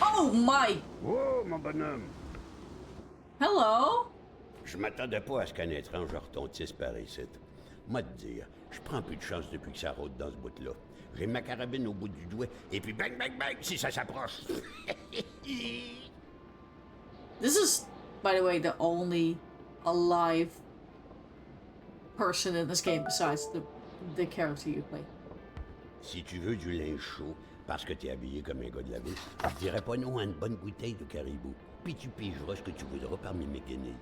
Oh my! Oh, mon bonhomme! Hello? Je m'attendais pas à ce qu'un étrange retentisse par ici. Moi te dire, je prends plus de chance depuis que ça rôde dans ce bout-là. J'ai ma carabine au bout du doigt, et puis bang, bang, bang, si ça s'approche. This is, by the way, the only alive person in this game besides the character you play. Si tu veux du linge chaud, parce que t'es habillé comme un gars de la ville, je dirais pas non à une bonne bouteille de caribou. Puis tu pigeras ce que tu voudras parmi mes guenilles.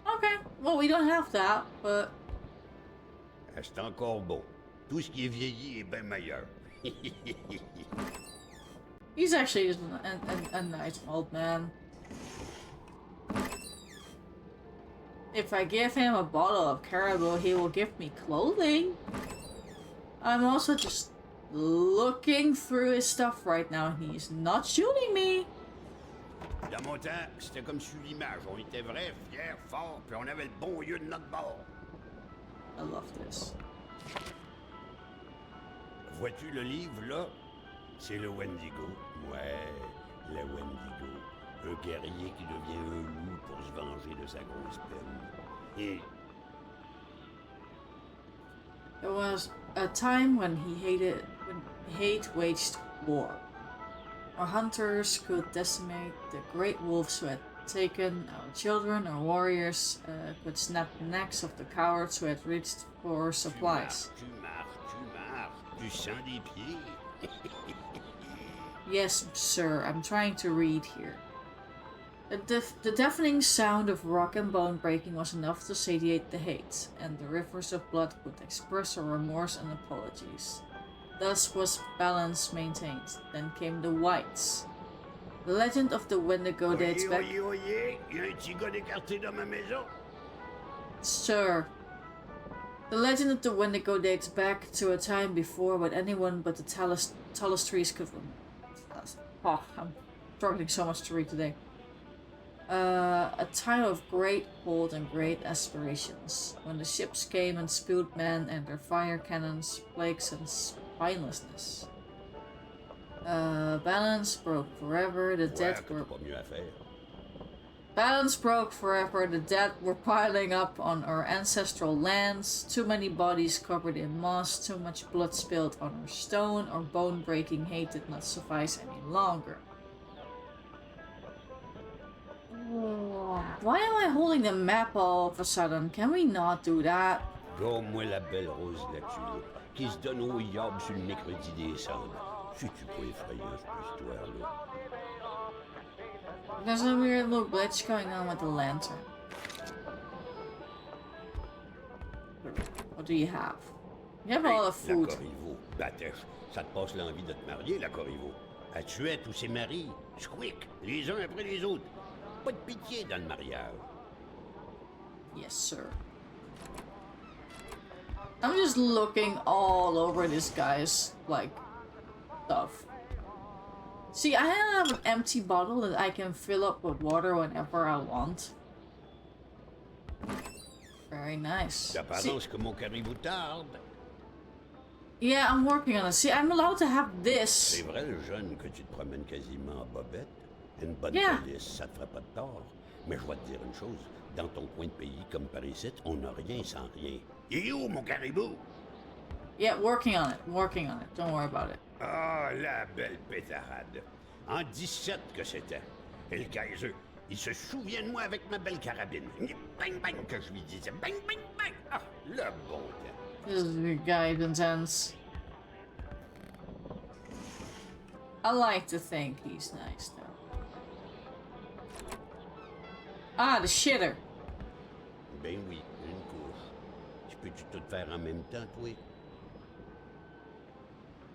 Okay, well we don't have that, but... C'est encore bon. Tout ce qui est vieilli est bien meilleur. He's actually a nice old man. If I give him a bottle of caribou, he will give me clothing. I'm also just looking through his stuff right now, and he's not shooting me. Dans mon temps, c'était comme sur l'image. On était vrais, fiers, forts, puis on avait le bon lieu de notre bord. I love this. Vois-tu le livre, là? C'est le Wendigo. Ouais, le Wendigo. Un guerrier qui devient un loup pour se venger de sa grosse peine. Et... There was a time when hate waged war. Our hunters could decimate the great wolves who had taken our children. Our warriors could snap the necks of the cowards who had reached for supplies. Tu marches. Tu sens des pieds. Yes, sir, I'm trying to read here. The deafening sound of rock and bone breaking was enough to satiate the hate, and the rivers of blood would express our remorse and apologies. Thus was balance maintained. Then came the whites. The legend of the Wendigo dates back... Oyez, y a un petit gars d'écarté dans ma maison. Sir. The legend of the Wendigo dates back to a time before when anyone but the tallest trees could... Oh, I'm struggling so much to read today. A time of great hold and great aspirations, when the ships came and spewed men and their fire cannons, plagues and spinelessness. Balance broke forever, the dead were... Balance broke forever, the dead were piling up on our ancestral lands, too many bodies covered in moss, too much blood spilled on our stone, our bone-breaking hate did not suffice any longer. Why am I holding the map all of a sudden? Can we not do that? Gomme-moi la belle rose de la tulipe, qui se donne au yob sur le mercredi des cendres. C'est-tu pas effrayant, cette histoire-là? There's a weird little glitch going on with the lantern. What do you have? You have a lot of food. La Corriveau, Batèche, ça te passe l'envie de te marier, la Corriveau. Elle tuait tous ses maris, squick, les uns après les autres. Pas de pitié dans le mariage. Yes, sir. I'm just looking all over this guy's, like, stuff. See, I have an empty bottle that I can fill up with water whenever I want. Very nice. D'apparence que mon caribou tarde. Yeah, I'm working on it. See, I'm allowed to have this. C'est vrai, le jeune, que tu te promènes quasiment en bobette. Une bonne police, ça te ferait pas de tort. Mais je vais te dire une chose. Dans ton coin de pays, comme par ici, on n'a rien sans rien. Il est où, mon caribou? Yeah, working on it. Working on it. Don't worry about it. Ah, la belle pétarade. En 17 que c'était. Et le Kaiser, il se souvient de moi avec ma belle carabine. Bang bang que je lui disais. Bang bang bang. Ah, le bon temps. This guy is intense. I like to think he's nice though. Ah, the shitter. Ben oui, une couche. Tu peux-tu tout faire en même temps, toi?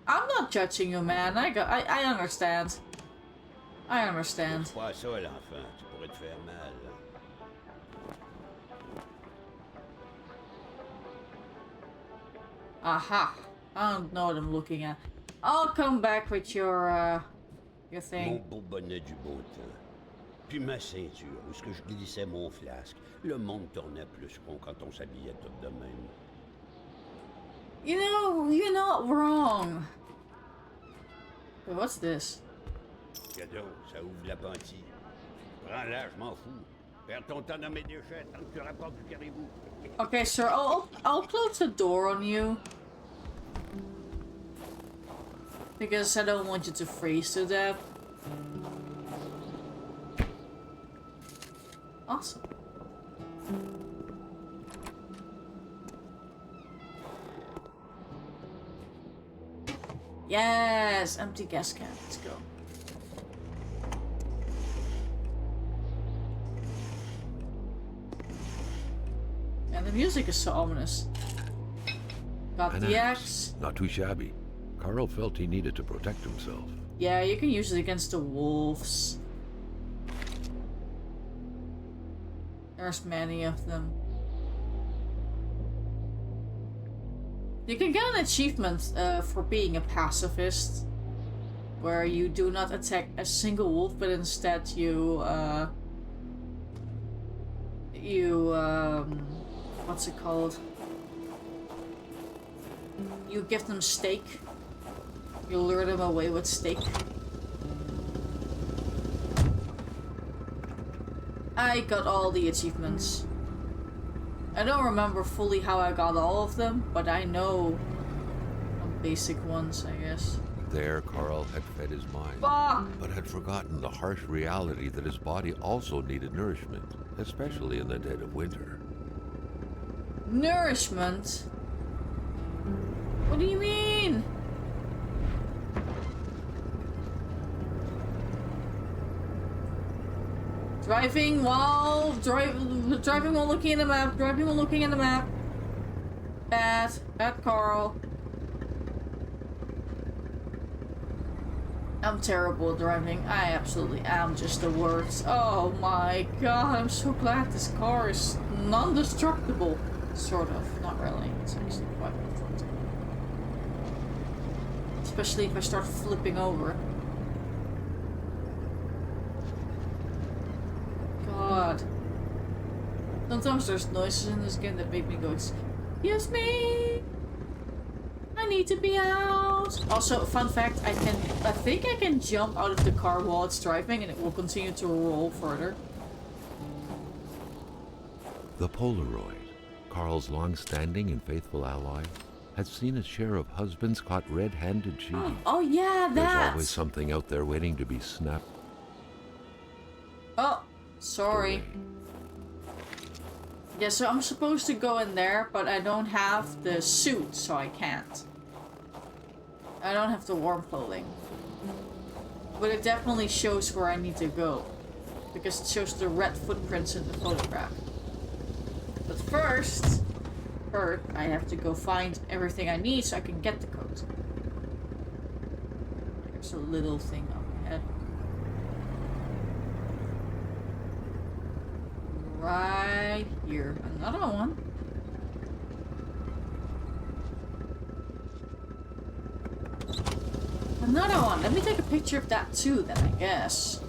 I'm not judging you, man. I understand. I understand. Fais pas ça, l'enfant. Tu pourrais te faire mal. Aha. I don't know what I'm looking at. I'll come back with your Mon thing. beau bonnet du beau temps. Puis ma ceinture, où est-ce que je glissais mon flasque. Le monde tournait plus rond quand on s'habillait tout de même. You know, you're not wrong. Wait, what's this? Cadeau, ça ouvre l'appentis. Prends-la, je m'en fous. Perds ton temps dans mes déchets tant que tu rapportes du caribou. Okay, sir, I'll close the door on you. Because I don't want you to freeze to death. Awesome. Yes, empty gas can. Let's go. And the music is so ominous. Got An the axe. axe. Not too shabby. Carl felt he needed to protect himself. Yeah, you can use it against the wolves. There's many of them. You can get an achievement for being a pacifist, where you do not attack a single wolf, but instead you what's it called? You give them steak. You lure them away with steak. I got all the achievements. I don't remember fully how I got all of them, but I know some basic ones, I guess. There, Carl had fed his mind, Fuck! but had forgotten the harsh reality that his body also needed nourishment, especially in the dead of winter. Nourishment? What do you mean? Driving while looking at the map. Driving while looking at the map. Bad Carl. I'm terrible at driving. I absolutely am just the worst. Oh my god, I'm so glad this car is non-destructible. Sort of. Not really. It's actually quite difficult. Especially if I start flipping over. God. Sometimes there's noises in this game that make me go, excuse me! I need to be out! Also, fun fact, I think I can jump out of the car while it's driving and it will continue to roll further. The Polaroid, Carl's long-standing and faithful ally, had seen its share of husbands caught red-handed cheating. Oh yeah, There's that! always something out there waiting to be snapped. Oh, sorry. away. Yeah, so I'm supposed to go in there, but I don't have the suit, so I can't. I don't have the warm clothing. But it definitely shows where I need to go. Because it shows the red footprints in the photograph. But first, I have to go find everything I need so I can get the coat. There's a little thing up ahead. Right here. Another one. Another one. Let me take a picture of that too, then, I guess.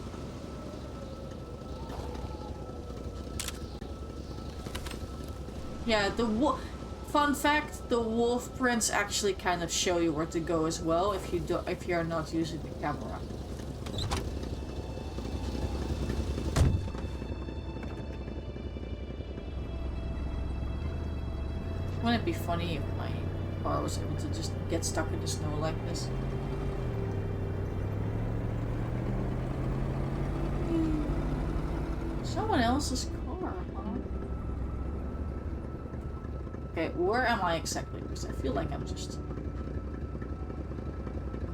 Yeah, fun fact, the wolf prints actually kind of show you where to go as well if you're not using the camera. Wouldn't it be funny if my car was able to just get stuck in the snow like this? Someone else's car, huh? Okay, where am I exactly? Because I feel like I'm just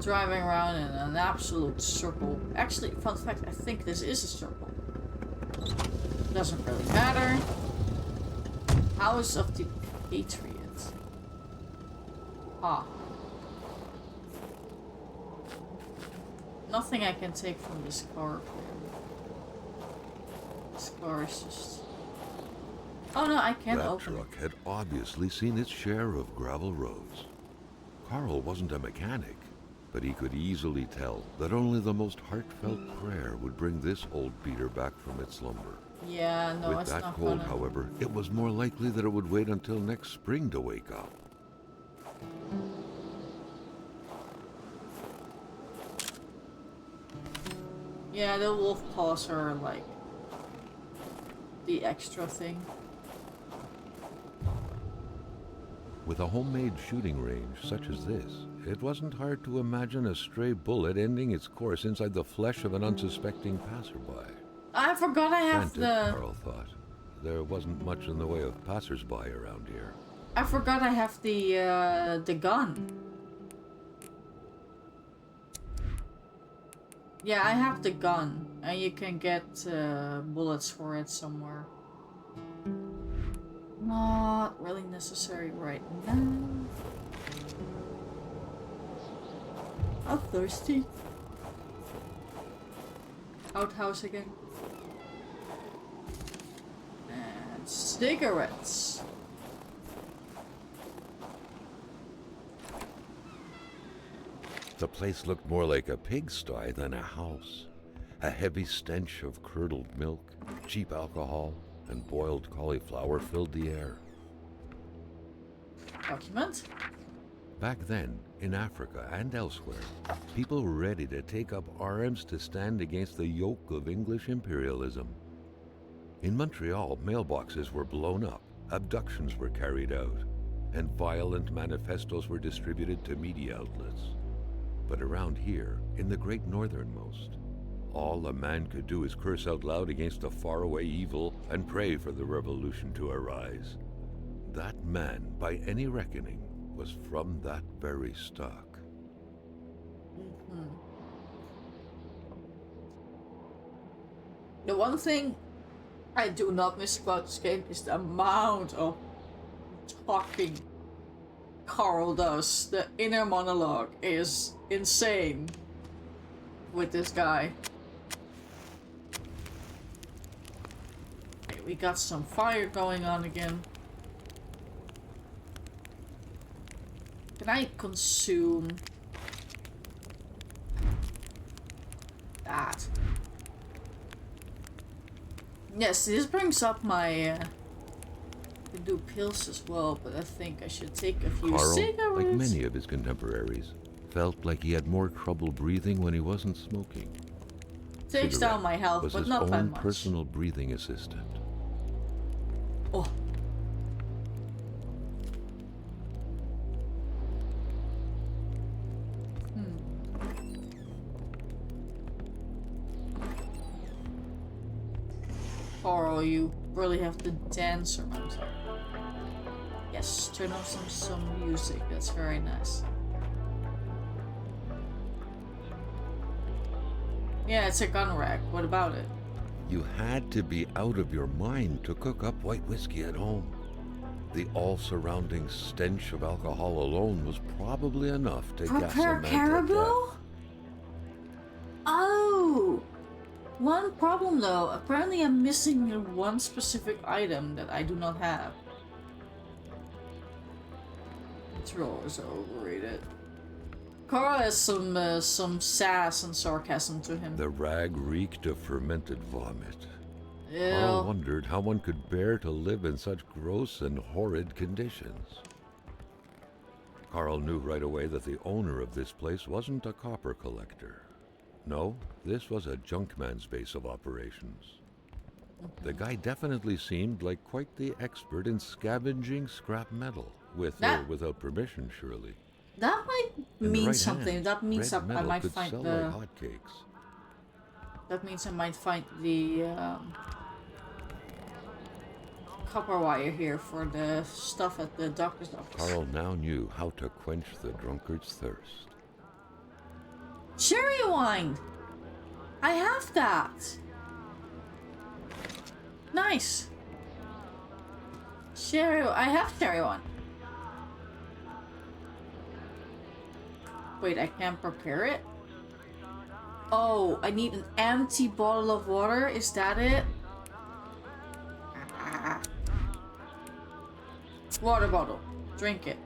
driving around in an absolute circle. Actually, fun fact, I think this is a circle. Doesn't really matter. House of the Patriots. Ah. Nothing I can take from this car. This car is just... Oh no, I can't open it. That truck had obviously seen its share of gravel roads. Carl wasn't a mechanic, but he could easily tell that only the most heartfelt prayer would bring this old beater back from its slumber. Yeah, no, With it's that not cold, gonna... however, it was more likely that it would wait until next spring to wake up. Yeah, the wolf paws are like the extra thing. With a homemade shooting range such as this, it wasn't hard to imagine a stray bullet ending its course inside the flesh of an unsuspecting passerby. I forgot I have Granted, Carl thought, there wasn't much in the way of passersby around here. I forgot I have the gun. Yeah, I have the gun, and you can get bullets for it somewhere. Not really necessary right now. I'm thirsty. Outhouse again. And cigarettes. The place looked more like a pigsty than a house. A heavy stench of curdled milk, cheap alcohol, and boiled cauliflower filled the air. Document? Back then, in Africa and elsewhere, people were ready to take up arms to stand against the yoke of English imperialism. In Montreal, mailboxes were blown up, abductions were carried out, and violent manifestos were distributed to media outlets. But around here, in the great northernmost, all a man could do is curse out loud against a faraway evil and pray for the revolution to arise. That man, by any reckoning, was from that very stock. The one thing I do not miss about this game is the amount of talking Carl does. The inner monologue is insane with this guy. Okay, we got some fire going on again. Can I consume that? Yes, this brings up my I can do pills as well, but I think I should take a few Carl, cigarettes. like many of his contemporaries, felt like he had more trouble breathing when he wasn't smoking. Takes down my health, was but his not by own much. personal breathing assistant. Oh. Carl, you really have to dance around here. Yes, turn on some music. That's very nice. Yeah, it's a gun rack. What about it? You had to be out of your mind to cook up white whiskey at home. The all-surrounding stench of alcohol alone was probably enough to gas a Prepare man caribou? to death. Oh! One problem though, apparently I'm missing one specific item that I do not have. Control is overrated. Carl has some sass and sarcasm to him. The rag reeked of fermented vomit. Ew. Carl wondered how one could bear to live in such gross and horrid conditions. Carl knew right away that the owner of this place wasn't a copper collector. No, this was a junkman's base of operations. The guy definitely seemed like quite the expert in scavenging scrap metal, with or without permission, surely. That might In the mean right something. hands, That means red I metal might could find sell the. like hotcakes. That means I might find the copper wire here for the stuff at the doctor's office. Carl now knew how to quench the drunkard's thirst. Cherry wine! I have that! Nice! I have cherry wine. Wait, I can't prepare it? Oh, I need an empty bottle of water? Is that it? Ah. Water bottle. Drink it.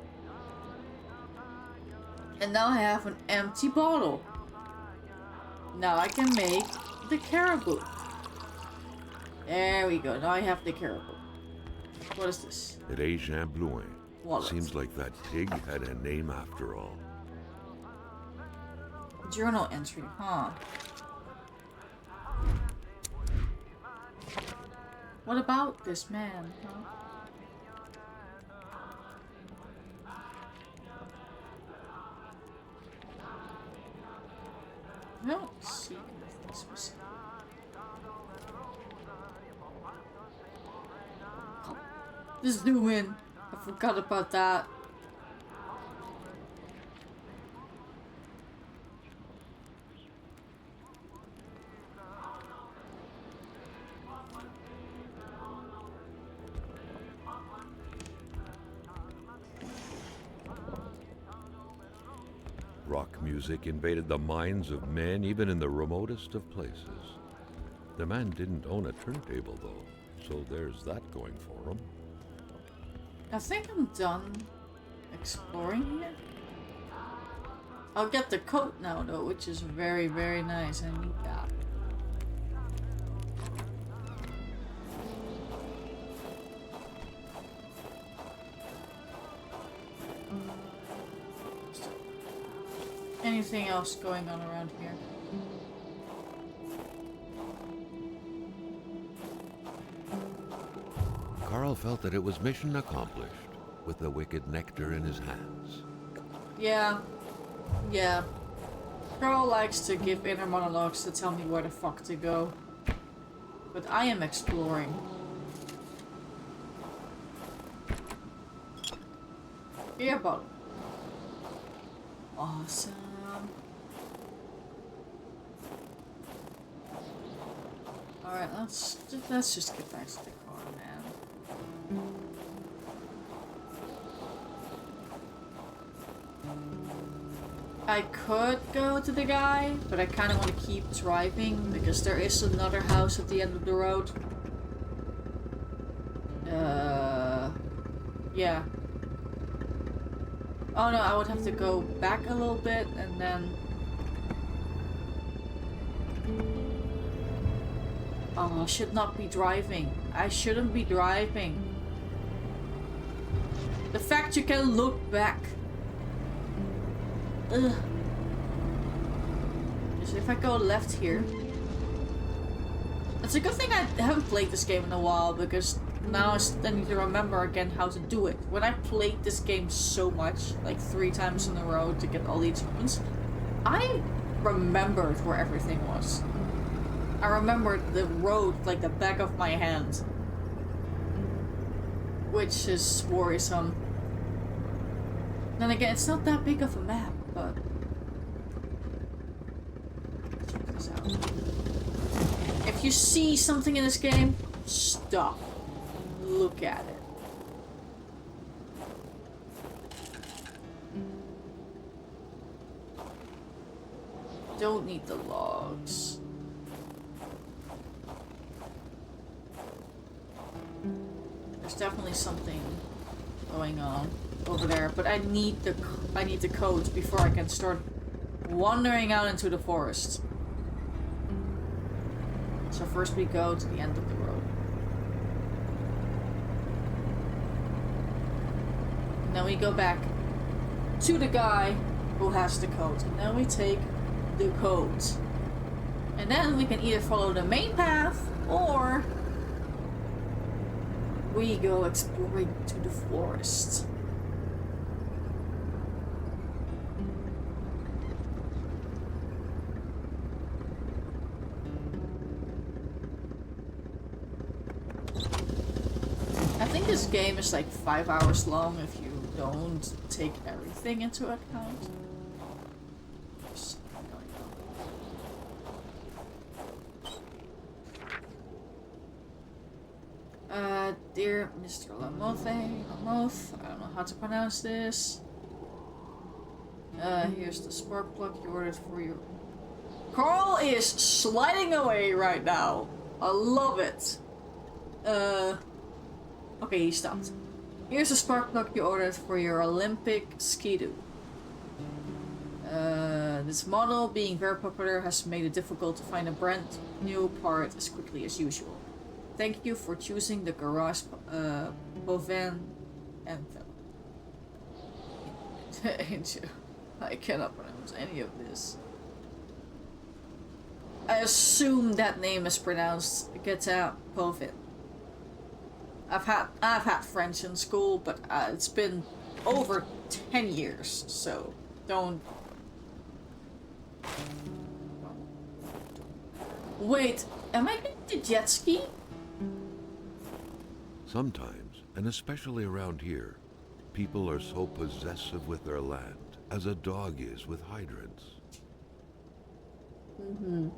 And now I have an empty bottle. Now I can make the caribou. There we go. Now I have the caribou. What is this? It est Jean Blouin. Wallet. Seems like that pig had a name after all. Journal entry, huh? What about this man, huh? I don't see anything specific. Oh, just zoom in. I forgot about that. Rock music invaded the minds of men even in the remotest of places. The man didn't own a turntable though, so there's that going for him. I think I'm done exploring here. I'll get the coat now though, which is very, very nice. I need that. Anything else going on around here? Carl felt that it was mission accomplished, with the wicked nectar in his hands. Yeah. Carl likes to give inner monologues to tell me where the fuck to go. But I am exploring. Beer bottle. Awesome. Alright, let's just get back to the car, man. I could go to the guy, but I kind of want to keep driving because there is another house at the end of the road. Yeah. Oh no, I would have to go back a little bit and then... Oh, I should not be driving. I shouldn't be driving. The fact you can look back. Ugh. So if I go left here... It's a good thing I haven't played this game in a while because now I need to remember again how to do it. When I played this game so much, like 3 times in a row to get all the achievements, I remembered where everything was. I remembered the road like the back of my hand. Which is worrisome. Then again, it's not that big of a map, but... Check this out. If you see something in this game, stop. Look at it. Don't need the logs. There's definitely something going on over there, but I need the codes before I can start wandering out into the forest. So first we go to the end of the road. And then we go back to the guy who has the code. And then we take the codes. And then we can either follow the main path or we go exploring to the forest. this game is like 5 hours long if you don't take everything into account. Dear Mr. Lamoth, I don't know how to pronounce this. Here's the spark plug you ordered for you. Carl is sliding away right now. I love it. Okay, he stopped. Here's the spark plug you ordered for your Olympic Ski-Doo. This model, being very popular, has made it difficult to find a brand new part as quickly as usual. Thank you for choosing the Garage Bovin Anthem. I cannot pronounce any of this. I assume that name is pronounced Geta Bovin. I've had French in school, but it's been over 10 years, so don't. Wait, am I going to jet ski? Sometimes, and especially around here, people are so possessive with their land, as a dog is with hydrants. Mm-hmm.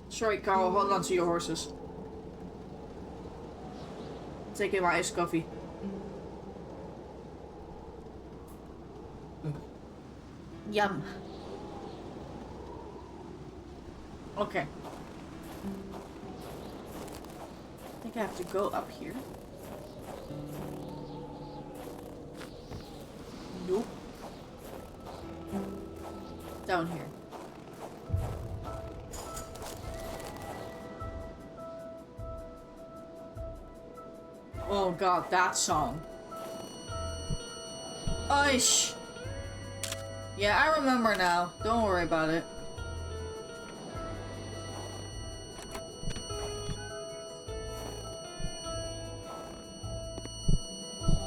Sorry, Carl, hold on to your horses. Taking my iced coffee. Yum. Okay. I think I have to go up here. Nope. Down here. Oh god, that song. Oish! Yeah, I remember now. Don't worry about it.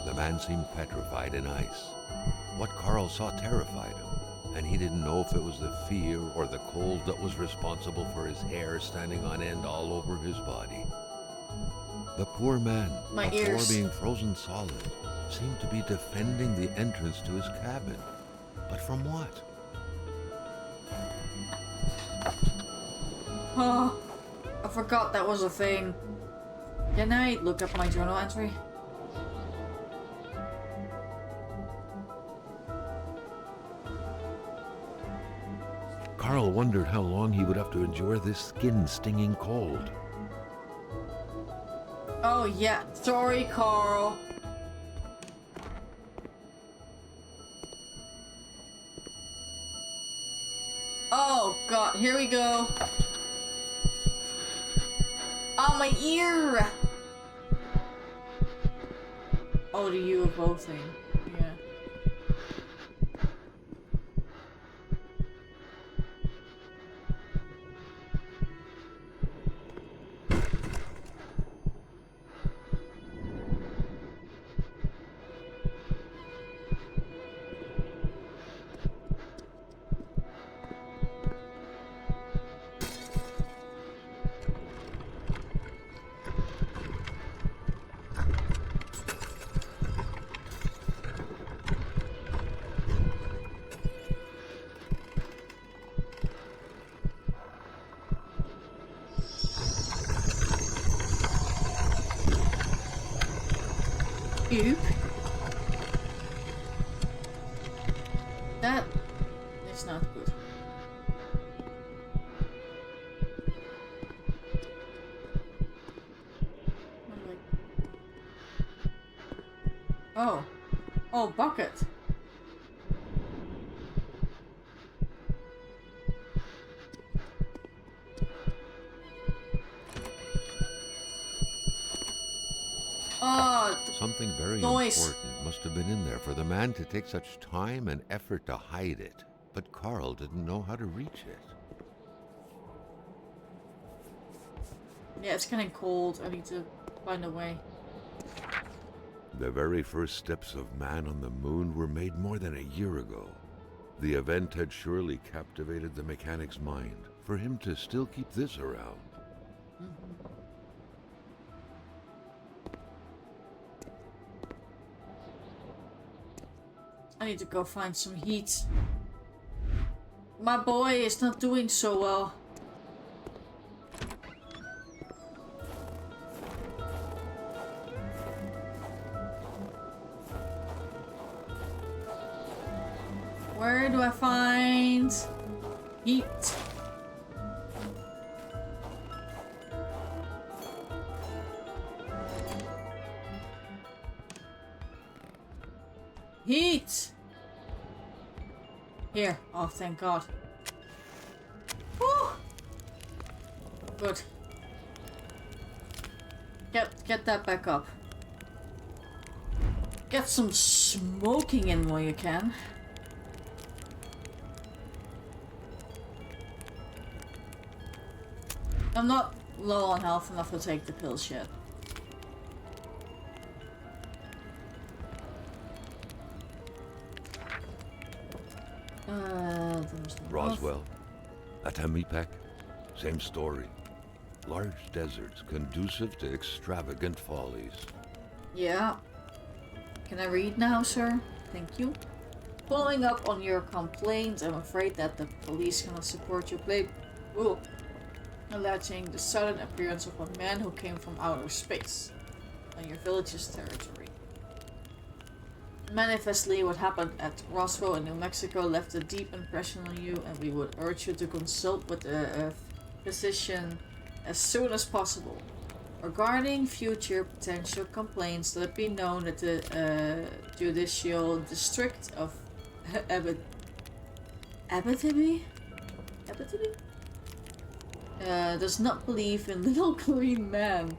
The man seemed petrified in ice. What Carl saw terrified him, and he didn't know if it was the fear or the cold that was responsible for his hair standing on end all over his body. The poor man, before being frozen solid, seemed to be defending the entrance to his cabin. But from what? Oh, I forgot that was a thing. Can I look up my journal entry? Carl wondered how long he would have to endure this skin-stinging cold. Oh yeah, sorry, Carl. Oh god, here we go. Oh, my ear! Oh, the UFO thing. Yeah. Oop. That is not good. Oh. Oh, bucket. Something very important must have been in there for the man to take such time and effort to hide it. But Carl didn't know how to reach it. Yeah, it's getting cold. I need to find a way. The very first steps of man on the moon were made more than a year ago. The event had surely captivated the mechanic's mind for him to still keep this around. I need to go find some heat. My boy is not doing so well. Where do I find heat? Heat! Here. Oh, thank God. Whew. Good. Get that back up. Get some smoking in while you can. I'm not low on health enough to take the pills yet. Roswell, Atamipek, same story. Large deserts conducive to extravagant follies. Yeah. Can I read now, sir? Thank you. Following up on your complaint, I'm afraid that the police cannot support your claim. Ooh. Alleging the sudden appearance of a man who came from outer space on your village's territory. Manifestly, what happened at Roswell in New Mexico left a deep impression on you, and we would urge you to consult with a physician as soon as possible. Regarding future potential complaints, let it be known that the judicial district of Abitibi does not believe in little green man.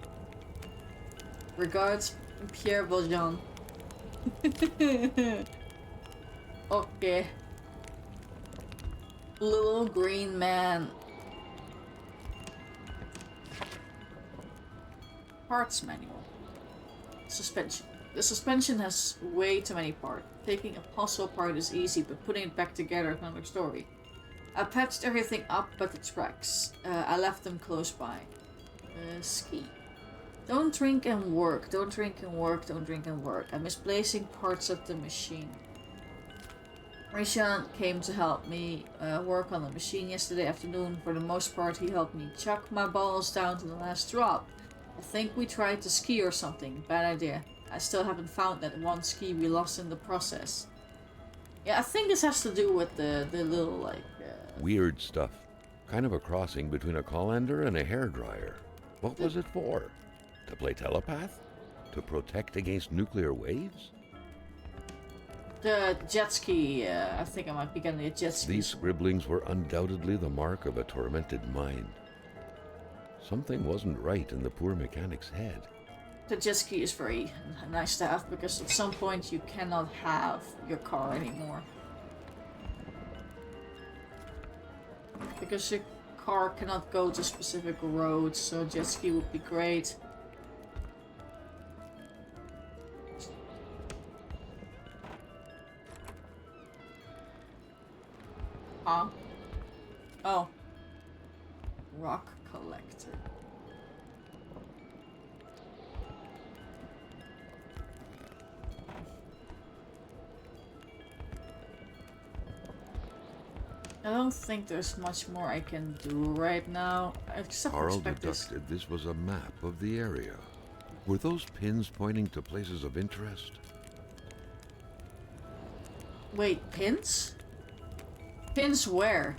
Regards, Pierre Valjean. Okay. Little green man. Parts manual. Suspension. The suspension has way too many parts. Taking a puzzle apart is easy, but putting it back together is another story. I patched everything up but the tracks. I left them close by. Ski. Don't drink and work. Don't drink and work. Don't drink and work. I'm misplacing parts of the machine. Rishan came to help me work on the machine yesterday afternoon. For the most part, he helped me chuck my balls down to the last drop. I think we tried to ski or something. Bad idea. I still haven't found that one ski we lost in the process. Yeah, I think this has to do with the little, like... Weird stuff. Kind of a crossing between a colander and a hairdryer. What was it for? To play telepath? To protect against nuclear waves? The jet ski, I think I might be getting a jet ski. These scribblings were undoubtedly the mark of a tormented mind. Something wasn't right in the poor mechanic's head. The jet ski is very nice to have, because at some point you cannot have your car anymore. Because your car cannot go to specific roads, so jet ski would be great. Huh? Oh. Rock collector. I don't think there's much more I can do right now, except for Carl inspect this. deducted this was a map of the area. Were those pins pointing to places of interest? Wait, pins? Pins where?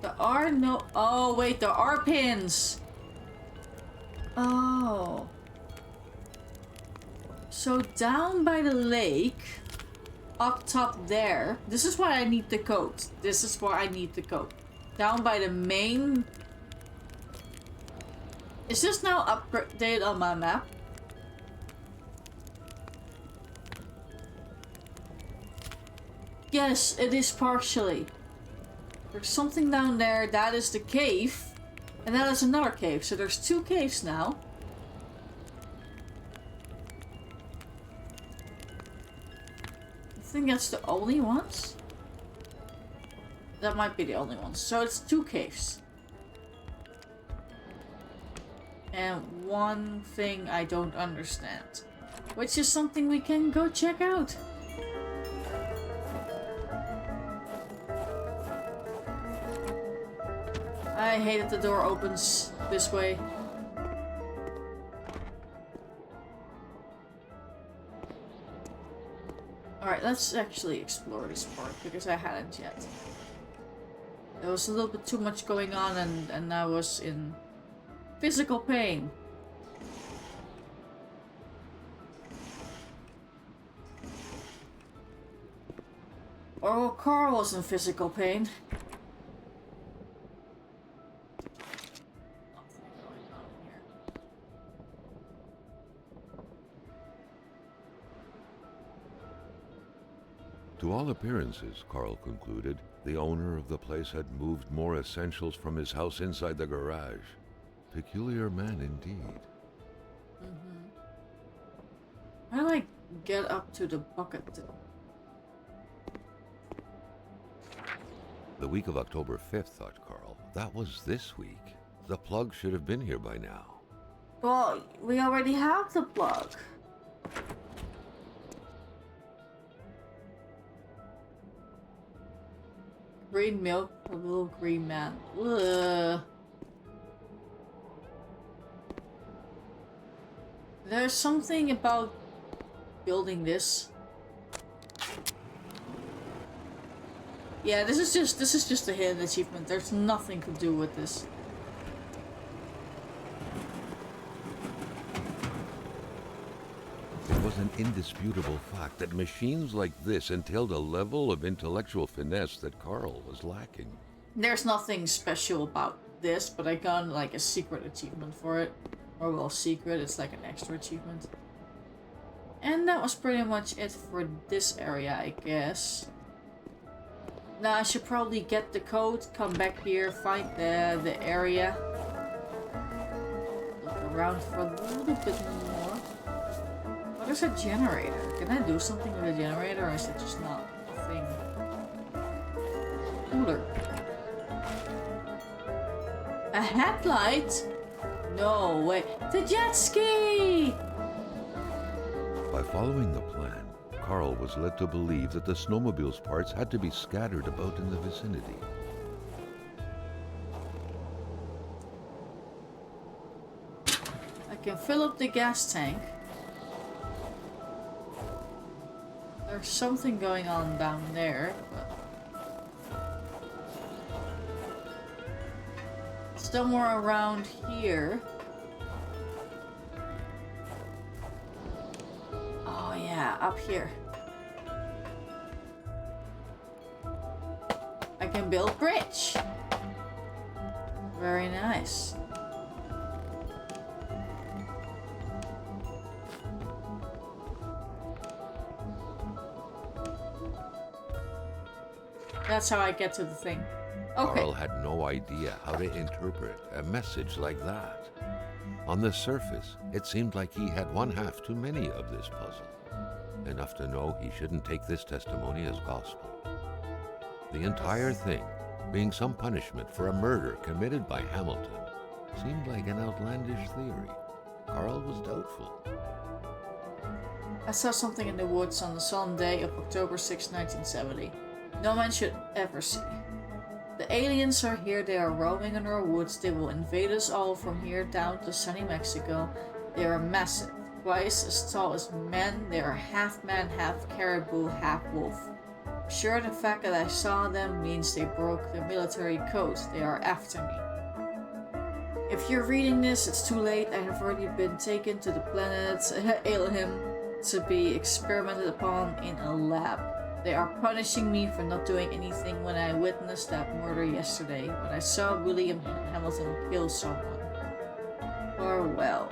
There are no... Oh, wait, there are pins! Oh. So down by the lake, up top there, this is why I need the code. This is why I need the code. Down by the main... Is this now updated on my map? Yes, it is partially. There's something down there, that is the cave. And that is another cave, so there's two caves now. I think that's the only ones? That might be the only ones. So it's 2 caves. And one thing I don't understand. Which is something we can go check out. I hate that the door opens this way. Alright, let's actually explore this part, because I hadn't yet. There was a little bit too much going on and I was in physical pain. Or Carl was in physical pain. To all appearances, Carl concluded, the owner of the place had moved more essentials from his house inside the garage. Peculiar man indeed. How do I get up to the bucket? The week of October 5th, thought Carl. That was this week. The plug should have been here by now. Well, we already have the plug. Green milk, a little green man. Ugh. There's something about building this. Yeah, this is just a hidden achievement. There's nothing to do with this. It was an indisputable fact that machines like this entailed a level of intellectual finesse that Carl was lacking. There's nothing special about this, but I got like a secret achievement for it. Or well, secret, it's like an extra achievement. And that was pretty much it for this area, I guess. Now I should probably get the code, come back here, find the area. Look around for a little bit more. What is a generator? Can I do something with a generator, or is it just not a thing? Cooler. A headlight? No way. The jet ski! By following the plan, Carl was led to believe that the snowmobile's parts had to be scattered about in the vicinity. I can fill up the gas tank. There's something going on down there, but somewhere around here. Oh yeah, up here. I can build bridge. Very nice. That's how I get to the thing. Okay. Carl had no idea how to interpret a message like that. On the surface, it seemed like he had one half too many of this puzzle. Enough to know he shouldn't take this testimony as gospel. The entire thing, being some punishment for a murder committed by Hamilton, seemed like an outlandish theory. Carl was doubtful. I saw something in the woods on the solemn day of October 6, 1970. No man should ever see. The aliens are here, they are roaming in our woods, they will invade us all from here down to sunny Mexico. They are massive, twice as tall as men, they are half man, half caribou, half wolf. Sure, the fact that I saw them means they broke the military code, they are after me. If you're reading this, it's too late, I have already been taken to the planet Elohim to be experimented upon in a lab. They are punishing me for not doing anything when I witnessed that murder yesterday, when I saw William Hamilton kill someone. Farewell.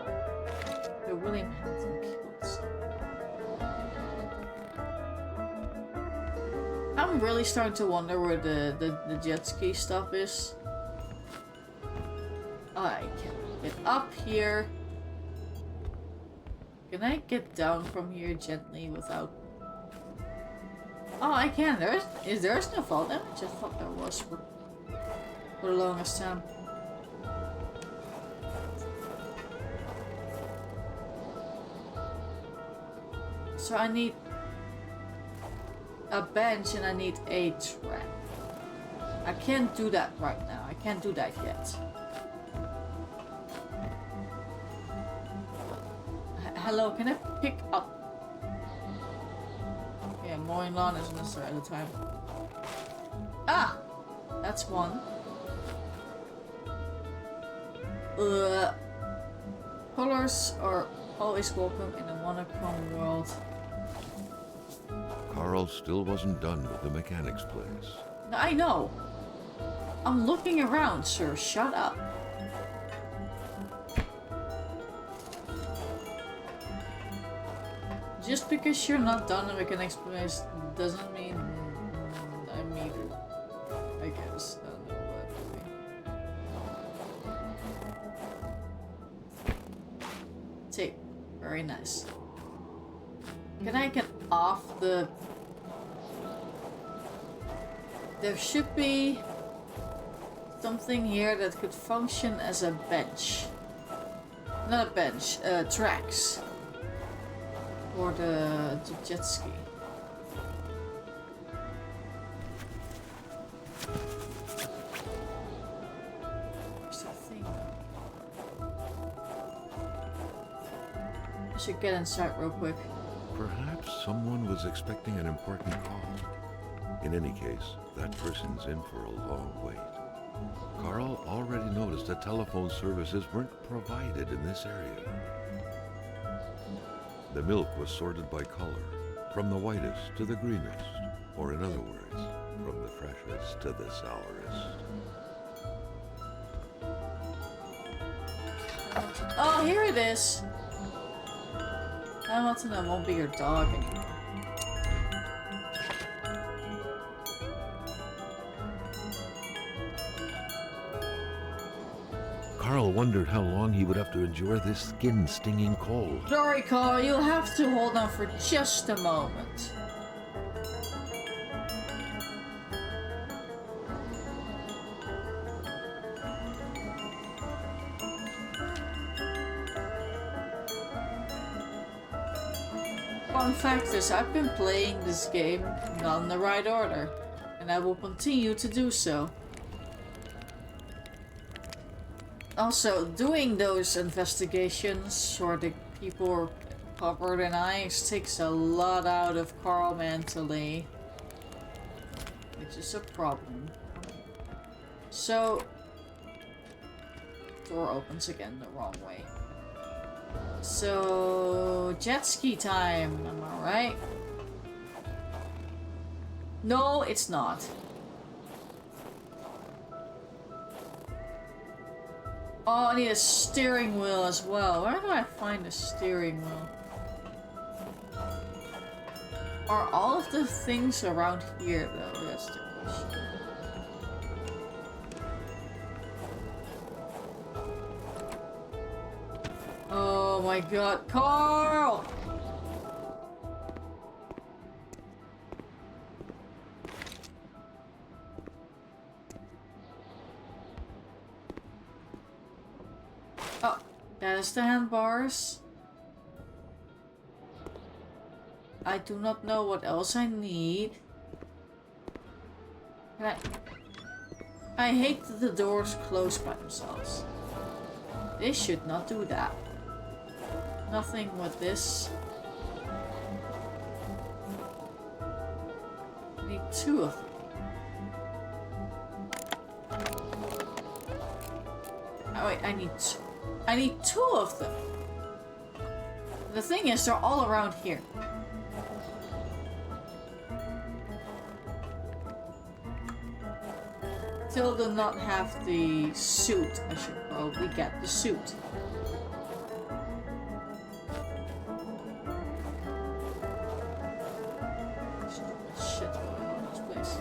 The William Hamilton killed someone. I'm really starting to wonder where the jet ski stuff is. I can get up here. Can I get down from here gently without... Oh, I can. There's no fall damage? I thought there was for the longest time. So I need a bench and I need a trap. I can't do that right now. I can't do that yet. Hello, can I pick up? Yeah, mowing lawn isn't necessary at the time. Ah! That's one. Colors are always welcome in a monochrome world. Carl still wasn't done with the mechanic's place. I know. I'm looking around, sir. Shut up. Just because you're not done with an explanation doesn't mean I'm either. I guess. I don't know what. Tape. Very nice. Can I get off the... There should be something here that could function as a bench. Not a bench, tracks. For the jet ski. Where's that thing? I should get inside real quick. Perhaps someone was expecting an important call. In any case, that person's in for a long wait. Carl already noticed that telephone services weren't provided in this area. The milk was sorted by color, from the whitest to the greenest, or in other words, from the freshest to the sourest. Oh, here it is! I want to know, won't be your dog anymore. Carl wondered how long he would have to endure this skin-stinging cold. Sorry, Carl, you'll have to hold on for just a moment. Fun fact is, I've been playing this game not in the right order, and I will continue to do so. Also, doing those investigations or the people covered in ice takes a lot out of Carl mentally, which is a problem. So, door opens again the wrong way. So, jet ski time, am I right? No, it's not. Oh, I need a steering wheel as well. Where do I find a steering wheel? Are all of the things around here, though? That's the question. Oh my god, Carl! Oh, that is the handbars. I do not know what else I need. Can I hate that the doors close by themselves. They should not do that. Nothing with this. I need two of them. Oh wait, I need two of them. The thing is, they're all around here. Still do not have the suit. I should probably get the suit. Shit going on in this place.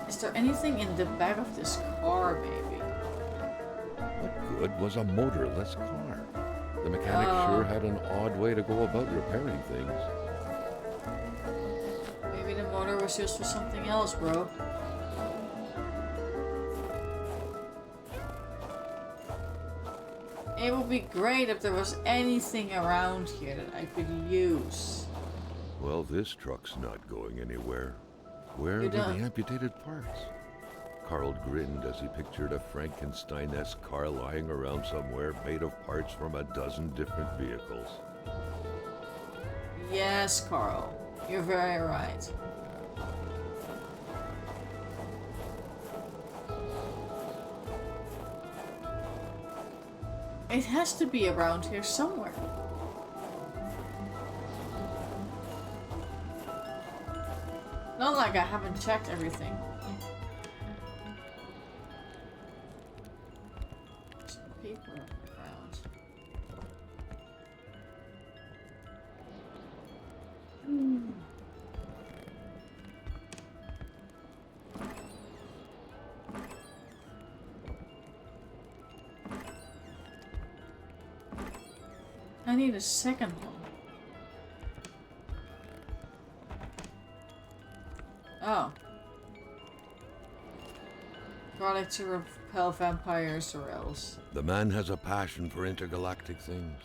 Is there anything in the back of this car, maybe? What good was a motorless car? The mechanic sure had an odd way to go about repairing things. Maybe the motor was used for something else, bro. It would be great if there was anything around here that I could use. Well, this truck's not going anywhere. Where are the amputated parts? Carl grinned as he pictured a Frankenstein-esque car lying around somewhere made of parts from a dozen different vehicles. Yes, Carl. You're very right. It has to be around here somewhere. Not like I haven't checked everything. Some paper around. I need a second one. Oh. Product to repel vampires or else. The man has a passion for intergalactic things.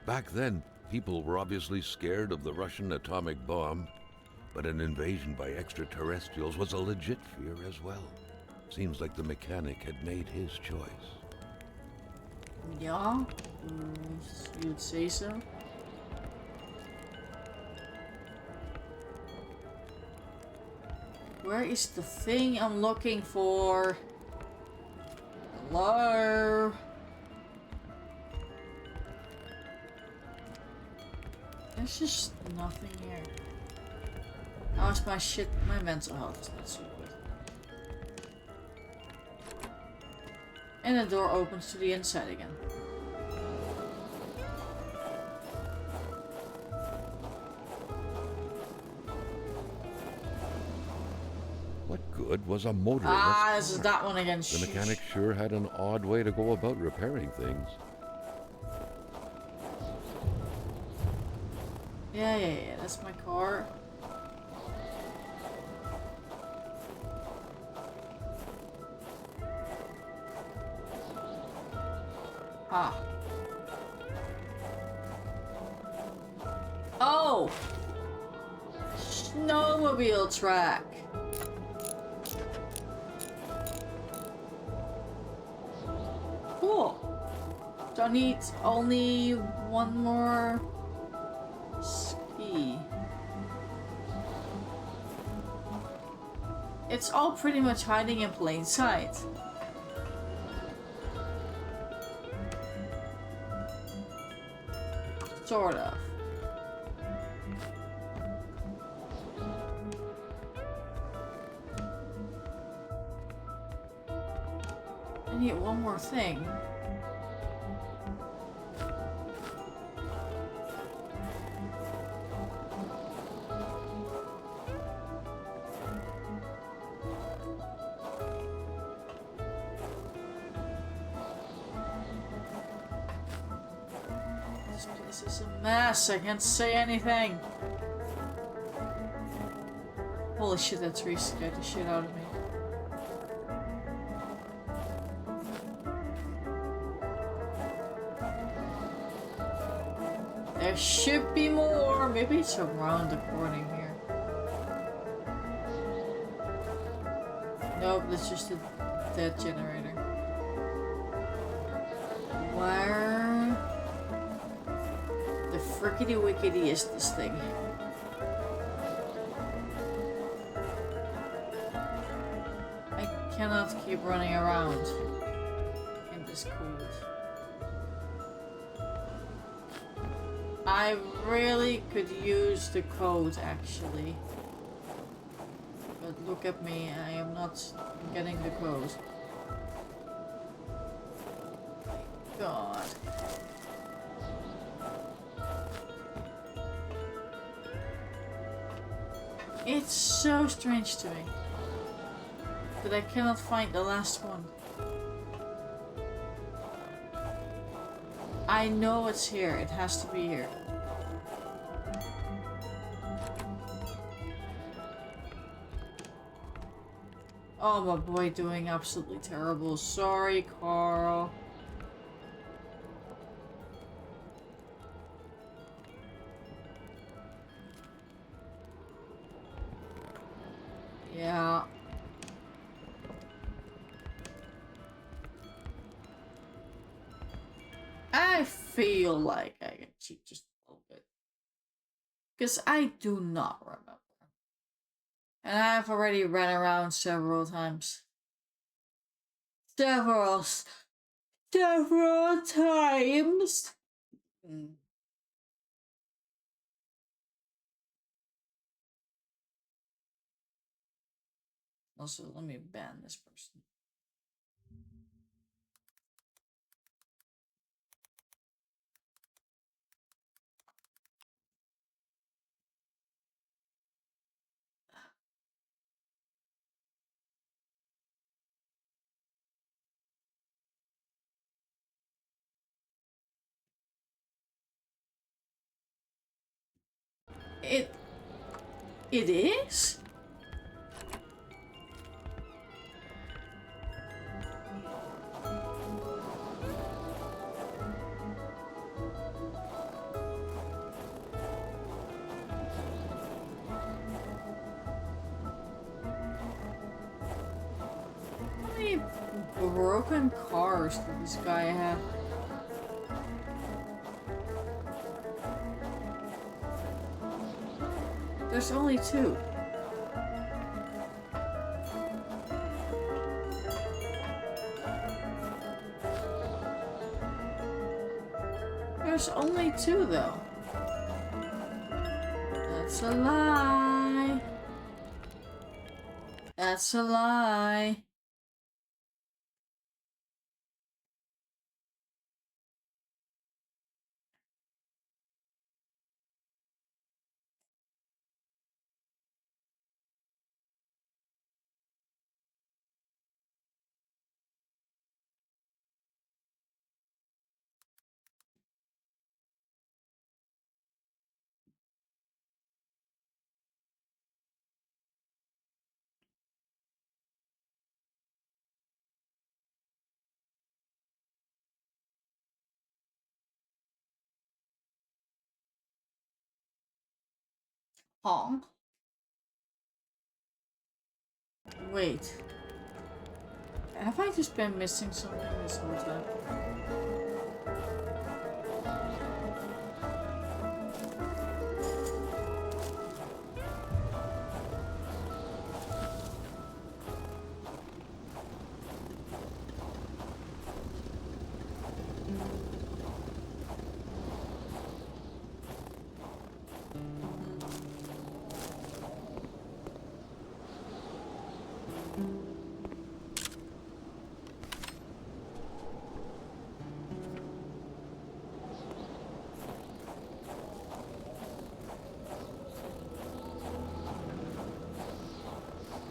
Back then, people were obviously scared of the Russian atomic bomb, but an invasion by extraterrestrials was a legit fear as well. Seems like the mechanic had made his choice. Yeah, you'd say so. Where is the thing I'm looking for? Hello? There's just nothing here. How's my shit? My mental health is not so good. And the door opens to the inside again. What good was a motor? Ah, this is that one again. The mechanic sure had an odd way to go about repairing things. Yeah, that's my car. Ah. Oh! Snowmobile track. Cool. So I need only one more ski. It's all pretty much hiding in plain sight. Sort of. I need one more thing. This is a mess. I can't say anything. Holy shit, that tree scared the shit out of me. There should be more. Maybe it's around the corner here. Nope, that's just a dead generator. Where the frickety wickety is this thing? I cannot keep running around in this cold. I really could use the code actually. But look at me, I am not getting the code. God. It's so strange to me that I cannot find the last one. I know it's here. It has to be here. Oh, my boy doing absolutely terrible. Sorry, Carl. Yeah. I feel like I can cheat just a little bit. Because I do not remember. And I've already ran around several times. Several times. Also, let me ban this person. It is? How many broken cars does this guy have? There's only 2. There's only 2 though. That's a lie. That's a lie. Honk. Wait. Have I just been missing something this whole time?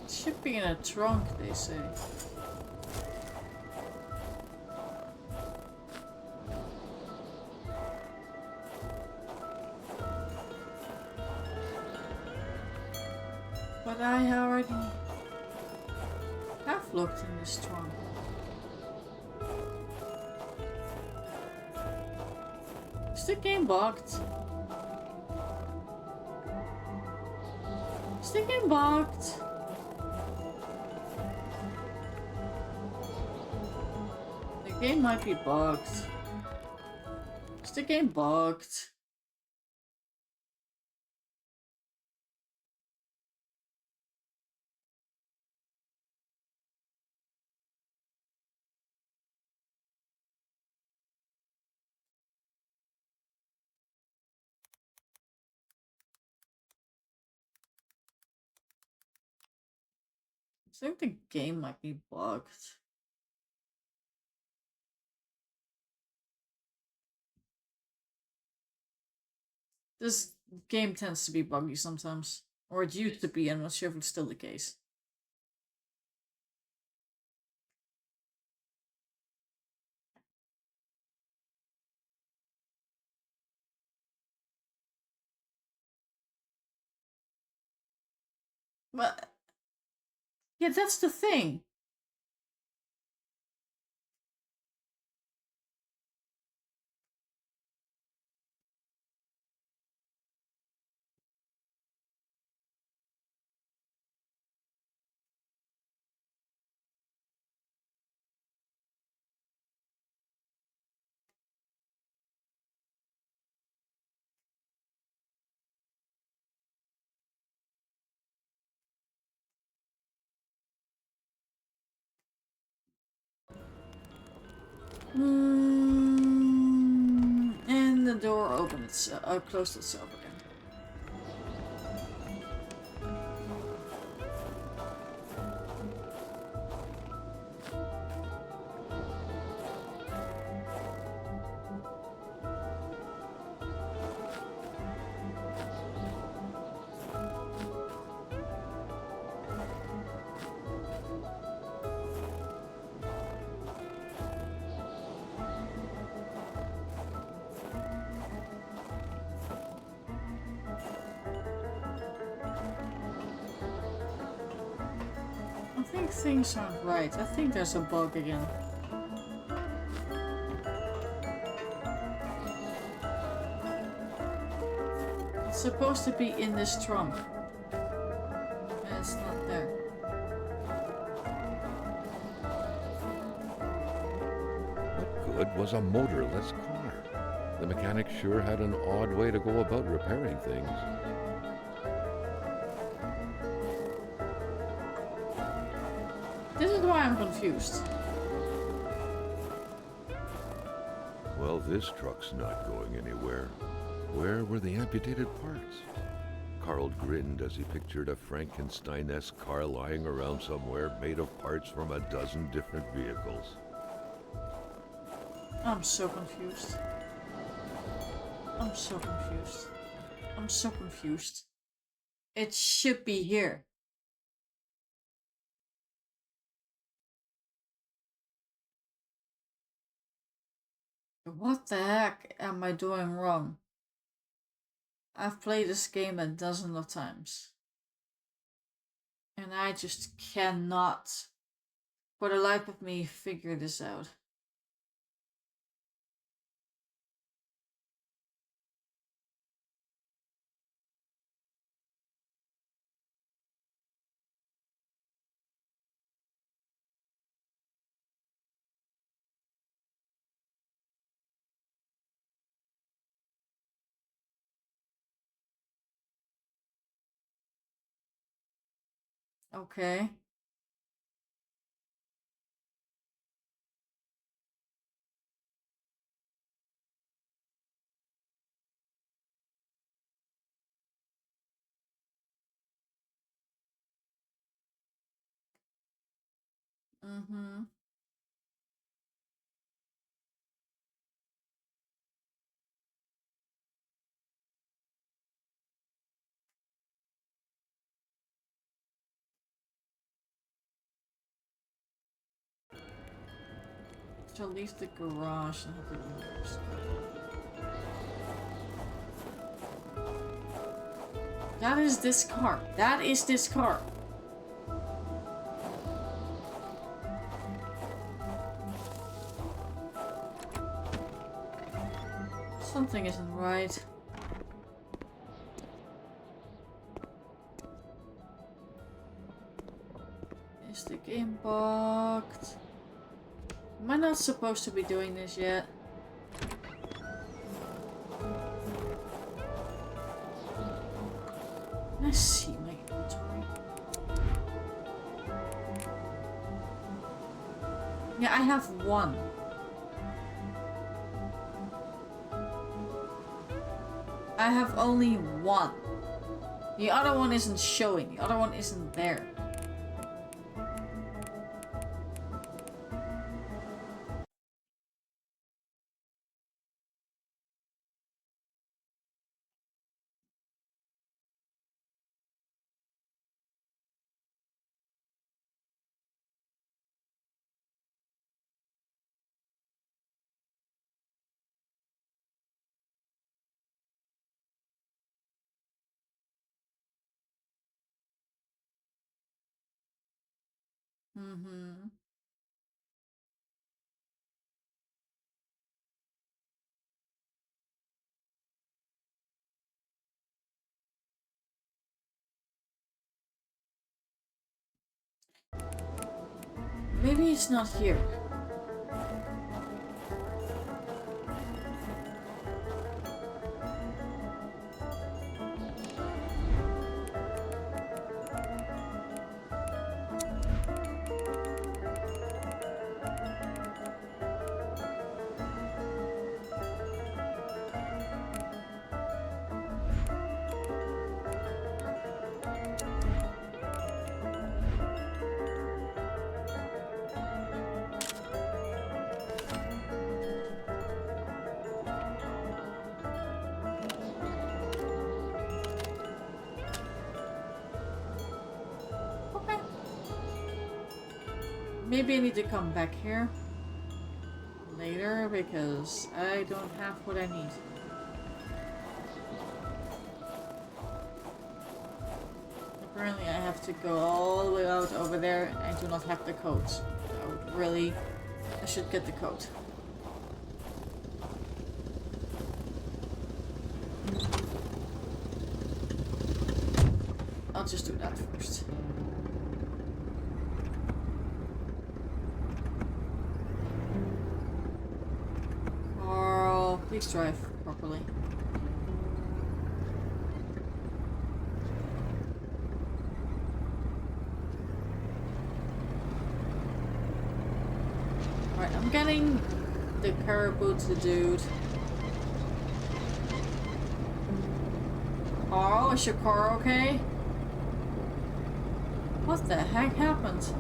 Should be in a trunk, they say. But I already have looked in this trunk. Is the game bugged? Is the game bugged? The game might be bugged. Is the game bugged? I think the game might be bugged. This game tends to be buggy sometimes. Or it used to be, I'm not sure if it's still the case. But yeah, that's the thing. And the door opened itself, closed itself again. I think things aren't right. I think there's a bug again. It's supposed to be in this trunk. And it's not there. What good was a motorless car? The mechanic sure had an odd way to go about repairing things. This is why I'm confused. Well, this truck's not going anywhere. Where were the amputated parts? Carl grinned as he pictured a Frankenstein-esque car lying around somewhere made of parts from a dozen different vehicles. I'm so confused. I'm so confused. I'm so confused. It should be here. What the heck am I doing wrong? I've played this game a dozen of times. And I just cannot, for the life of me, figure this out. Okay. Mm-hmm. So leave the garage and have the windows. That is this car. That is this car. Something isn't right. Is the game bugged? Am I not supposed to be doing this yet? Let's see my inventory. Yeah, I have one. I have only one. The other one isn't showing. The other one isn't there. Mm-hmm. Maybe it's not here. Okay. Maybe I need to come back here later because I don't have what I need. Apparently I have to go all the way out over there. I do not have the code. I should get the code. I'll just do that first. Carl, please drive properly. Alright, I'm getting the caribou to the dude. Carl, is your car okay? What the heck happened?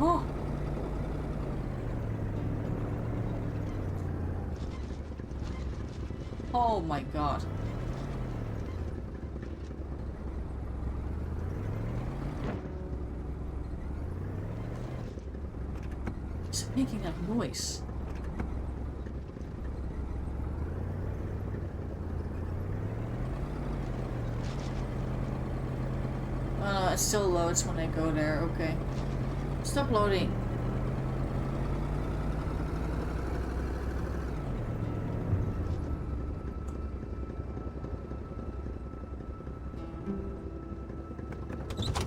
Oh! Oh my god. It's making that noise. It still loads when I go there. Okay. Stop loading.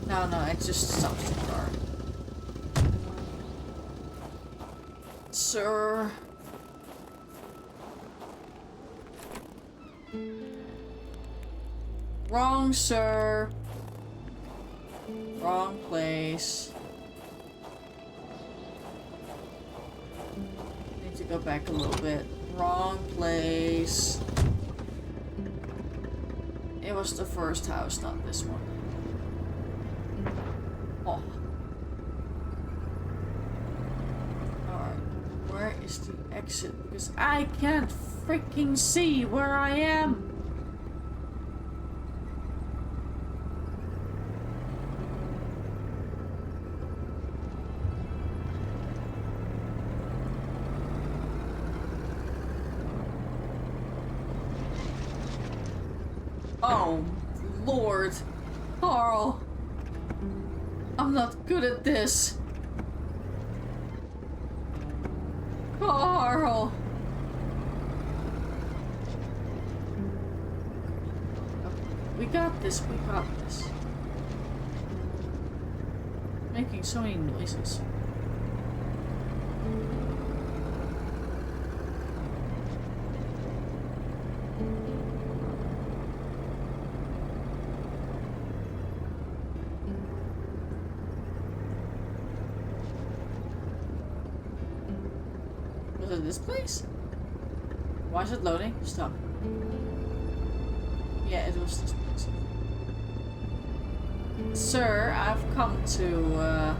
No, it just stops the car. Sir. Wrong, sir. Wrong place. Need to go back a little bit. Wrong place. It was the first house, not this one. Oh. Alright. Where is the exit? Because I can't freaking see where I am. Oh, Lord. Carl. I'm not good at this. Carl. We got this, we got this. Making so many noises. Was it this place? Why is it loading? Stop. Yeah, it was this place. Sir, I've come to,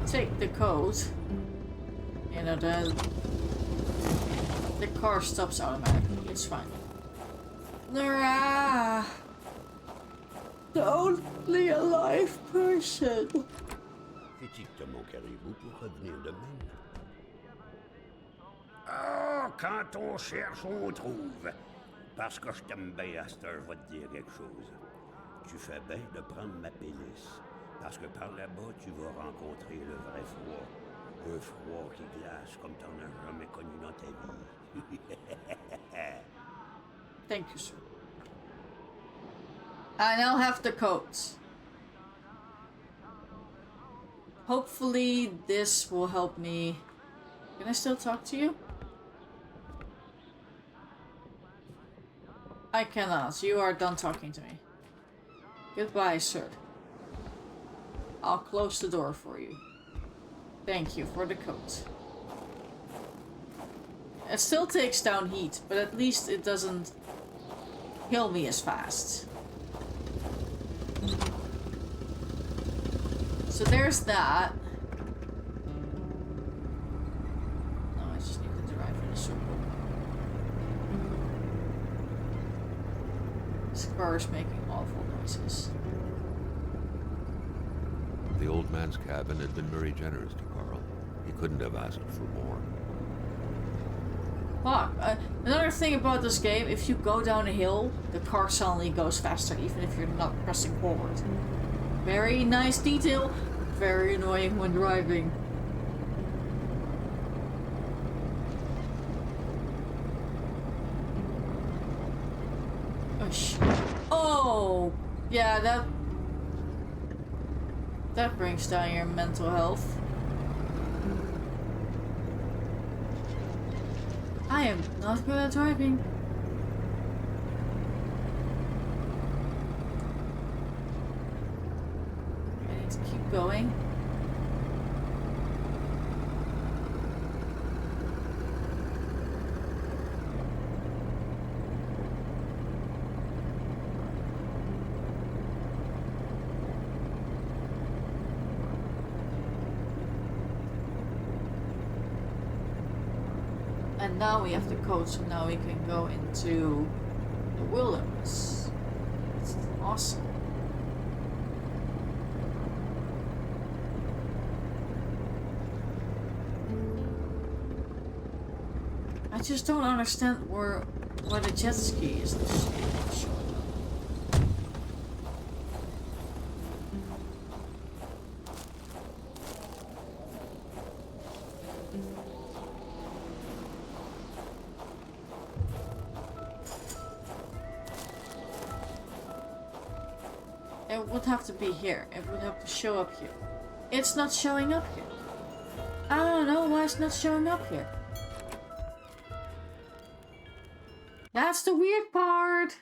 take the code. You know, the car stops automatically. It's fine. Nora! The only alive person. Fais-tu que t'as mon caribou pour revenir demain? Ah, quand on cherche, on trouve. Parce que je t'aime bien, à cette heure, je vais te dire quelque chose. Tu fais bien de prendre ma pénice. Parce que par là-bas, tu vas rencontrer le vrai froid. Un froid qui glace comme t'en as jamais connu dans ta vie. Thank you, sir. I now have the codes. Hopefully this will help me. Can I still talk to you? I cannot. You are done talking to me. Goodbye, sir. I'll close the door for you. Thank you for the coat. It still takes down heat, but at least it doesn't kill me as fast. So there's that. No, I just need to drive in a circle. This car is making awful noises. The old man's cabin had been very generous to Carl. He couldn't have asked for more. Fuck. Another thing about this game, if you go down a hill, the car suddenly goes faster, even if you're not pressing forward. Very nice detail. Very annoying when driving. Oh, yeah, that brings down your mental health. I am not good at driving. I need to keep going. And now we have the code, so now we can go into the wilderness. It's awesome. I just don't understand where the jet ski is. It would have to be here. It would have to show up here. It's not showing up here. I don't know why it's not showing up here. That's the weird part.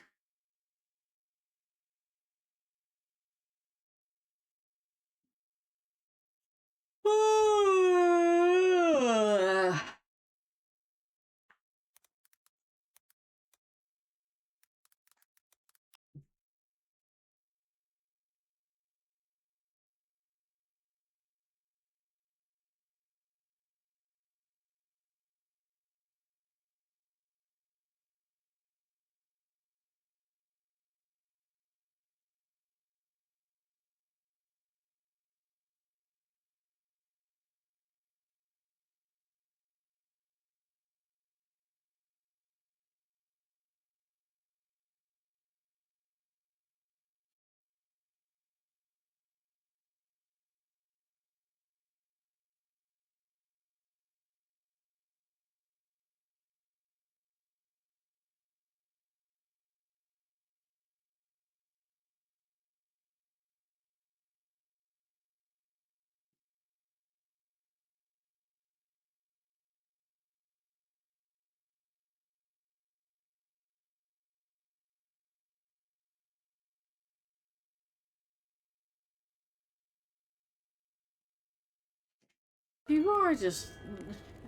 People are just...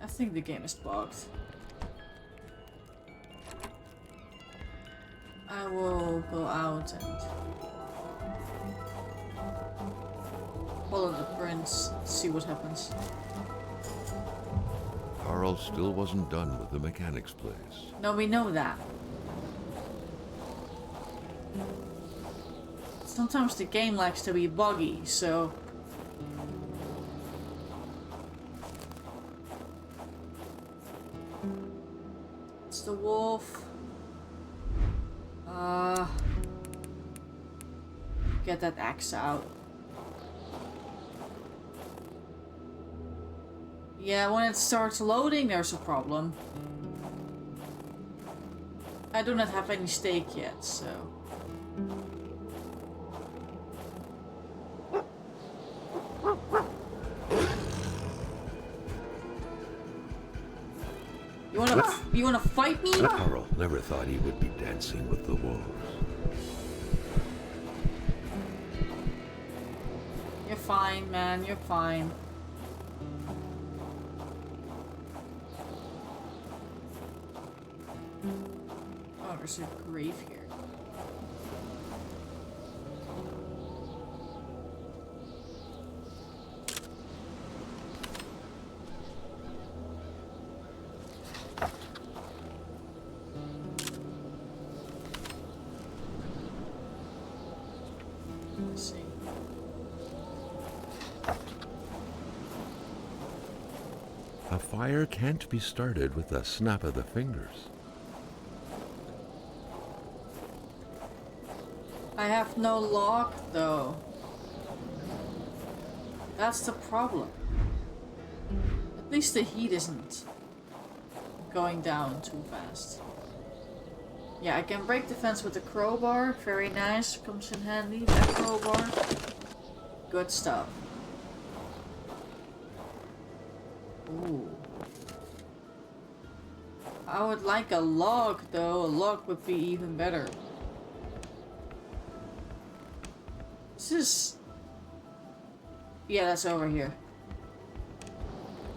I think the game is bugged. I will go out and follow the prince, see what happens. Carl still wasn't done with the mechanic's place. No, we know that. Sometimes the game likes to be buggy, so... That's the wolf. Get that axe out. Yeah, when it starts loading, there's a problem. I do not have any steak yet, so... You wanna fight me? Carl never thought he would be dancing with the wolves. You're fine, man. You're fine. Oh, there's a grave here. Let's see. A fire can't be started with a snap of the fingers. I have no log, though. That's the problem. At least the heat isn't going down too fast. Yeah, I can break the fence with the crowbar. Very nice. Comes in handy, that crowbar. Good stuff. Ooh. I would like a log, though. A log would be even better. This is... Yeah, that's over here.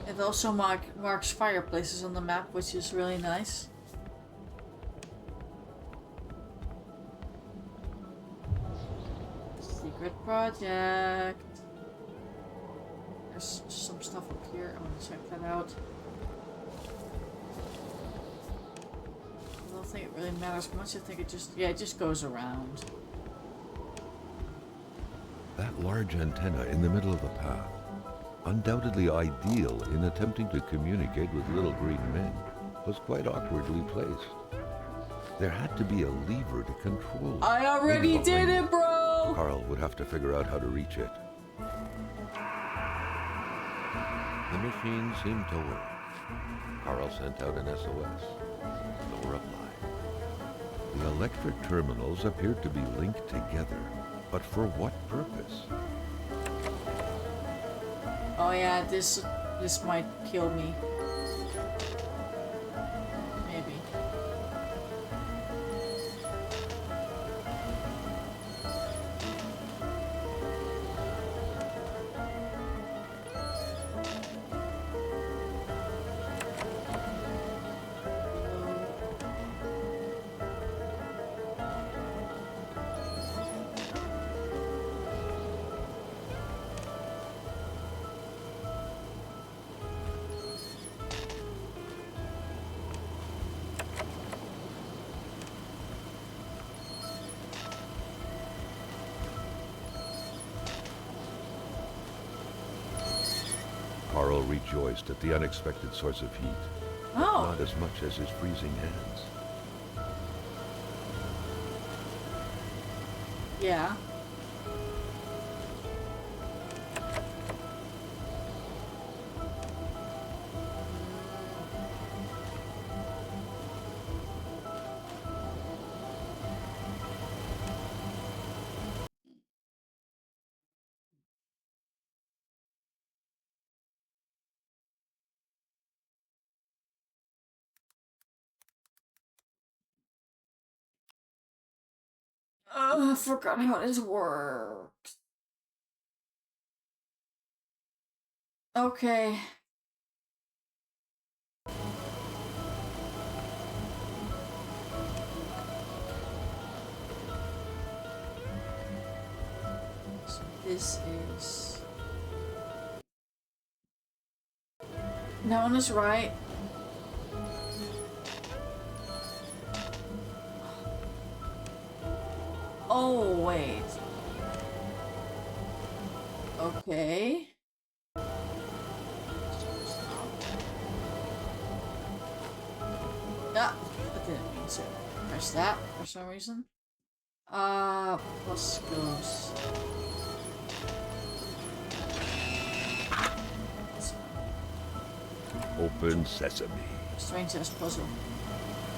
It also marks fireplaces on the map, which is really nice. Secret project. There's some stuff up here. I want to check that out. I don't think it really matters much. I think it just... Yeah, it just goes around. That large antenna in the middle of the path, undoubtedly ideal in attempting to communicate with little green men, was quite awkwardly placed. There had to be a lever to control it. I already did it, bro! Carl would have to figure out how to reach it. The machine seemed to work. Carl sent out an SOS. No reply. The electric terminals appeared to be linked together. But for what purpose? Oh yeah, this might kill me. Maybe. Carl rejoiced at the unexpected source of heat. Oh. Not as much as his freezing hands. Yeah. I forgot how this works. Okay. So this is... That one is right. Oh, wait. Okay. Ah, I didn't mean to press that for some reason. Plus goes. Open sesame. Strangest puzzle.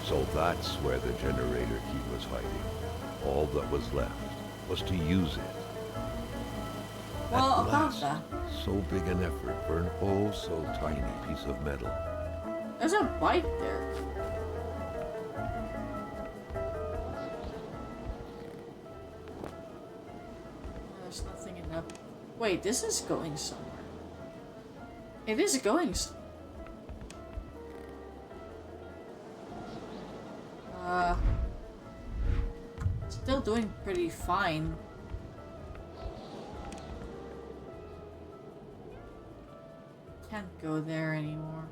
So that's where the generator key was hiding. All that was left was to use it. Well, At about last, that. so big an effort for an oh so tiny piece of metal. There's a bike there. There's nothing in that. Wait, this is going somewhere. It is going somewhere. Still doing pretty fine. Can't go there anymore.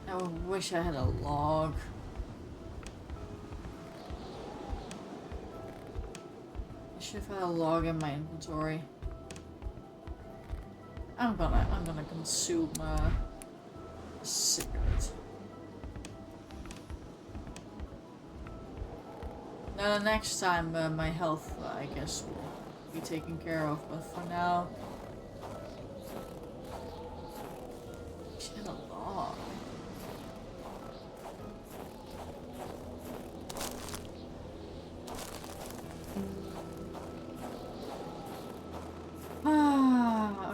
I wish I had a log. I should have had a log in my inventory. I'm gonna consume a cigarette. Now the next time my health, I guess, will be taken care of. But for now, I should have a log.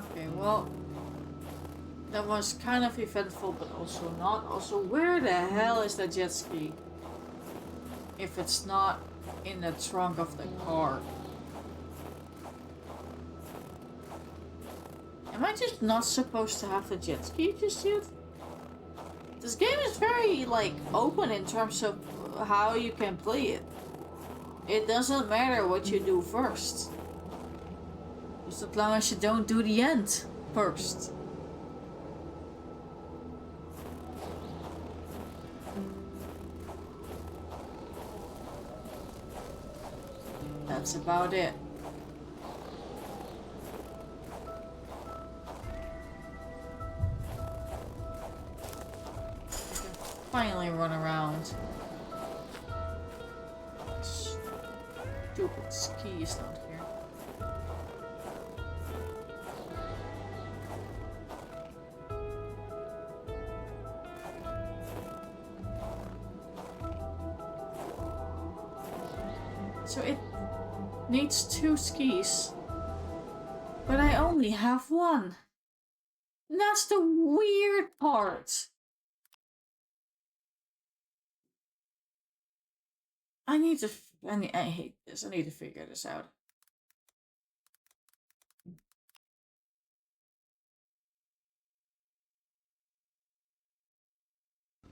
Okay, well, that was kind of eventful, but also not. Also, where the hell is the jet ski? If it's not in the trunk of the car. Am I just not supposed to have the jet ski just yet? This game is very, like, open in terms of how you can play it. It doesn't matter what you do first. Just as long as you don't do the end first. That's about it. Finally run around. Stupid ski is not here. So it needs 2 skis, but I only have 1. And that's the weird part. I hate this. I need to figure this out.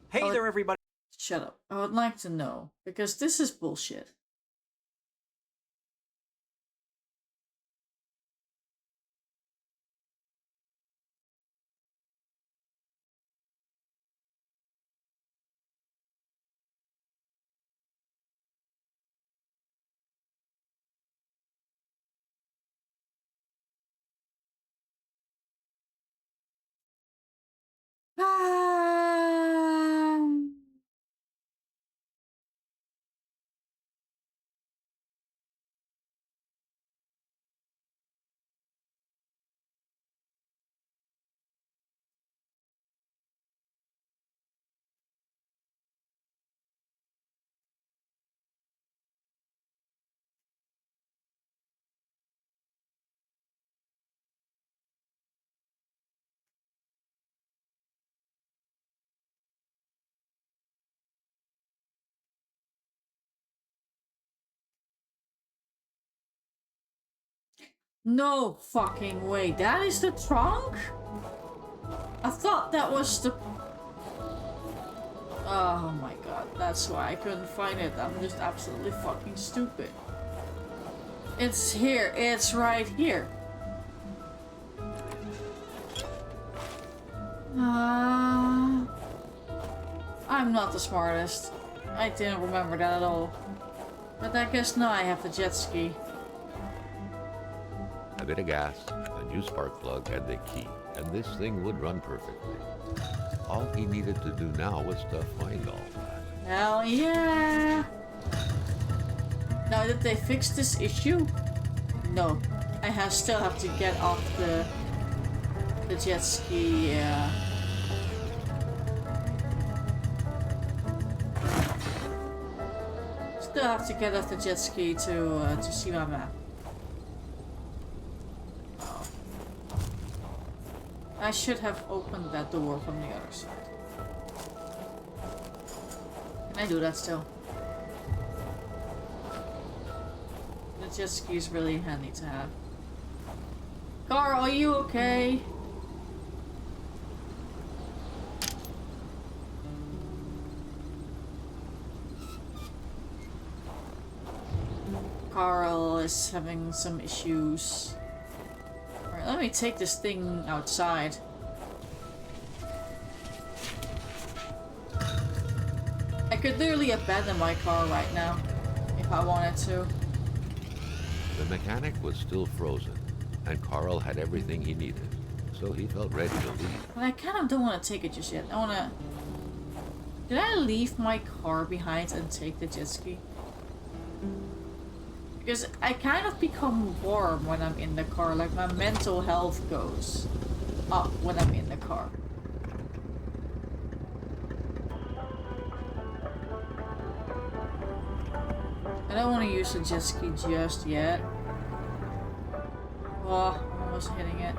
Hey there, everybody. Shut up. I would like to know, because this is bullshit. No fucking way. That is the trunk? I thought that was the... Oh my god. That's why I couldn't find it. I'm just absolutely fucking stupid. It's here. It's right here. I'm not the smartest. I didn't remember that at all. But I guess now I have the jet ski. A bit of gas, a new spark plug, and the key, and this thing would run perfectly. All he needed to do now was to find all that. Hell yeah! Now, did they fix this issue? No. I still have to get off the jet ski, yeah. Still have to get off the jet ski to see my map. Oh. I should have opened that door from the other side. Can I do that still? The jet ski is really handy to have. Carl, are you okay? Carl is having some issues. Alright, let me take this thing outside. I could literally abandon my car right now, if I wanted to. The mechanic was still frozen, and Carl had everything he needed, so he felt ready to leave. But I kind of don't want to take it just yet. I want to... Did I leave my car behind and take the jet ski? Because I kind of become warm when I'm in the car, like my mental health goes up when I'm in the car. I don't want to use the jet ski just yet. Oh, I'm almost hitting it.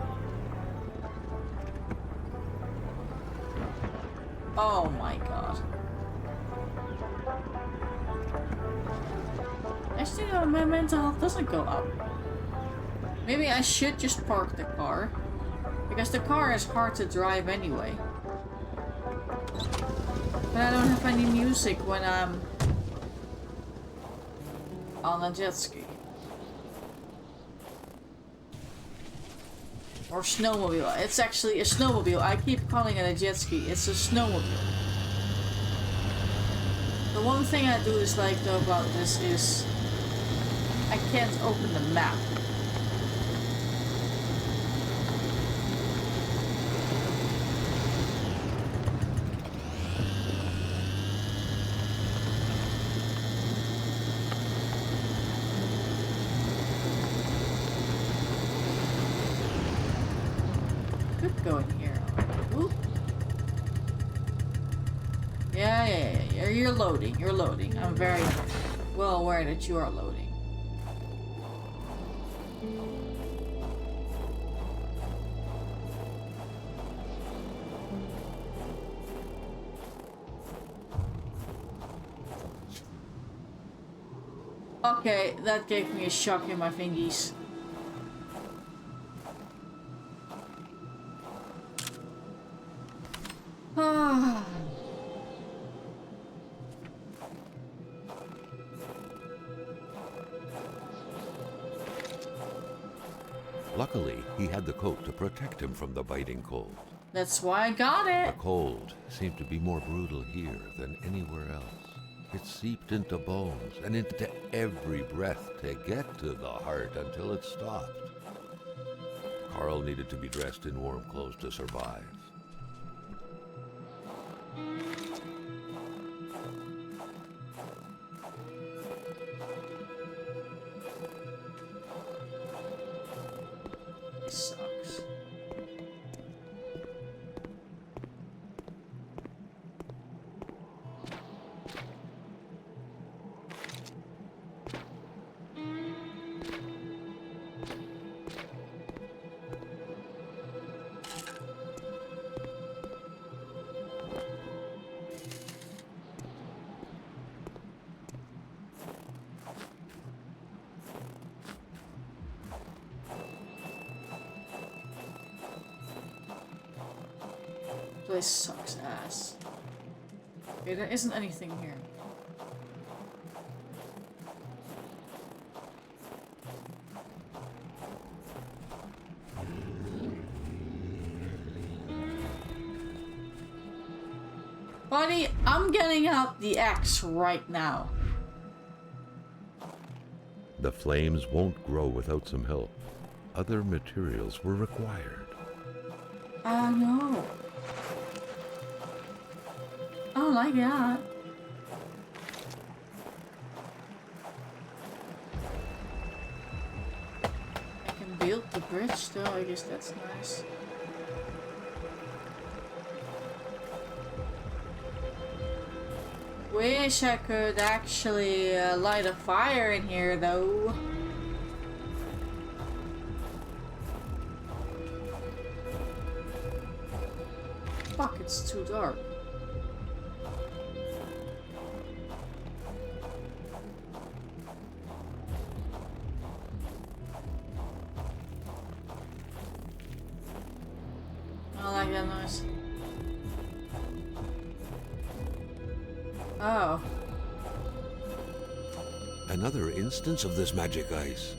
Oh my god. Actually, no, my mental health doesn't go up. Maybe I should just park the car. Because the car is hard to drive anyway. But I don't have any music when I'm on a jet ski. Or snowmobile. It's actually a snowmobile. I keep calling it a jet ski. It's a snowmobile. The one thing I do dislike though about this is I can't open the map. Could go in here. Oop. Yeah. You're loading. You're loading. I'm very well aware that you are loading. Okay, that gave me a shock in my fingies. Ah. Luckily, he had the coat to protect him from the biting cold. That's why I got it. The cold seemed to be more brutal here than anywhere else. It seeped into bones and into every breath to get to the heart until it stopped. Carl needed to be dressed in warm clothes to survive. This sucks. Place sucks ass. Okay, there isn't anything here. Buddy, I'm getting out the axe right now. The flames won't grow without some help. Other materials were required. No. I don't like that. I can build the bridge though, I guess that's nice. Wish I could actually light a fire in here though. Fuck, it's too dark. I don't like that noise. Oh. Another instance of this magic ice.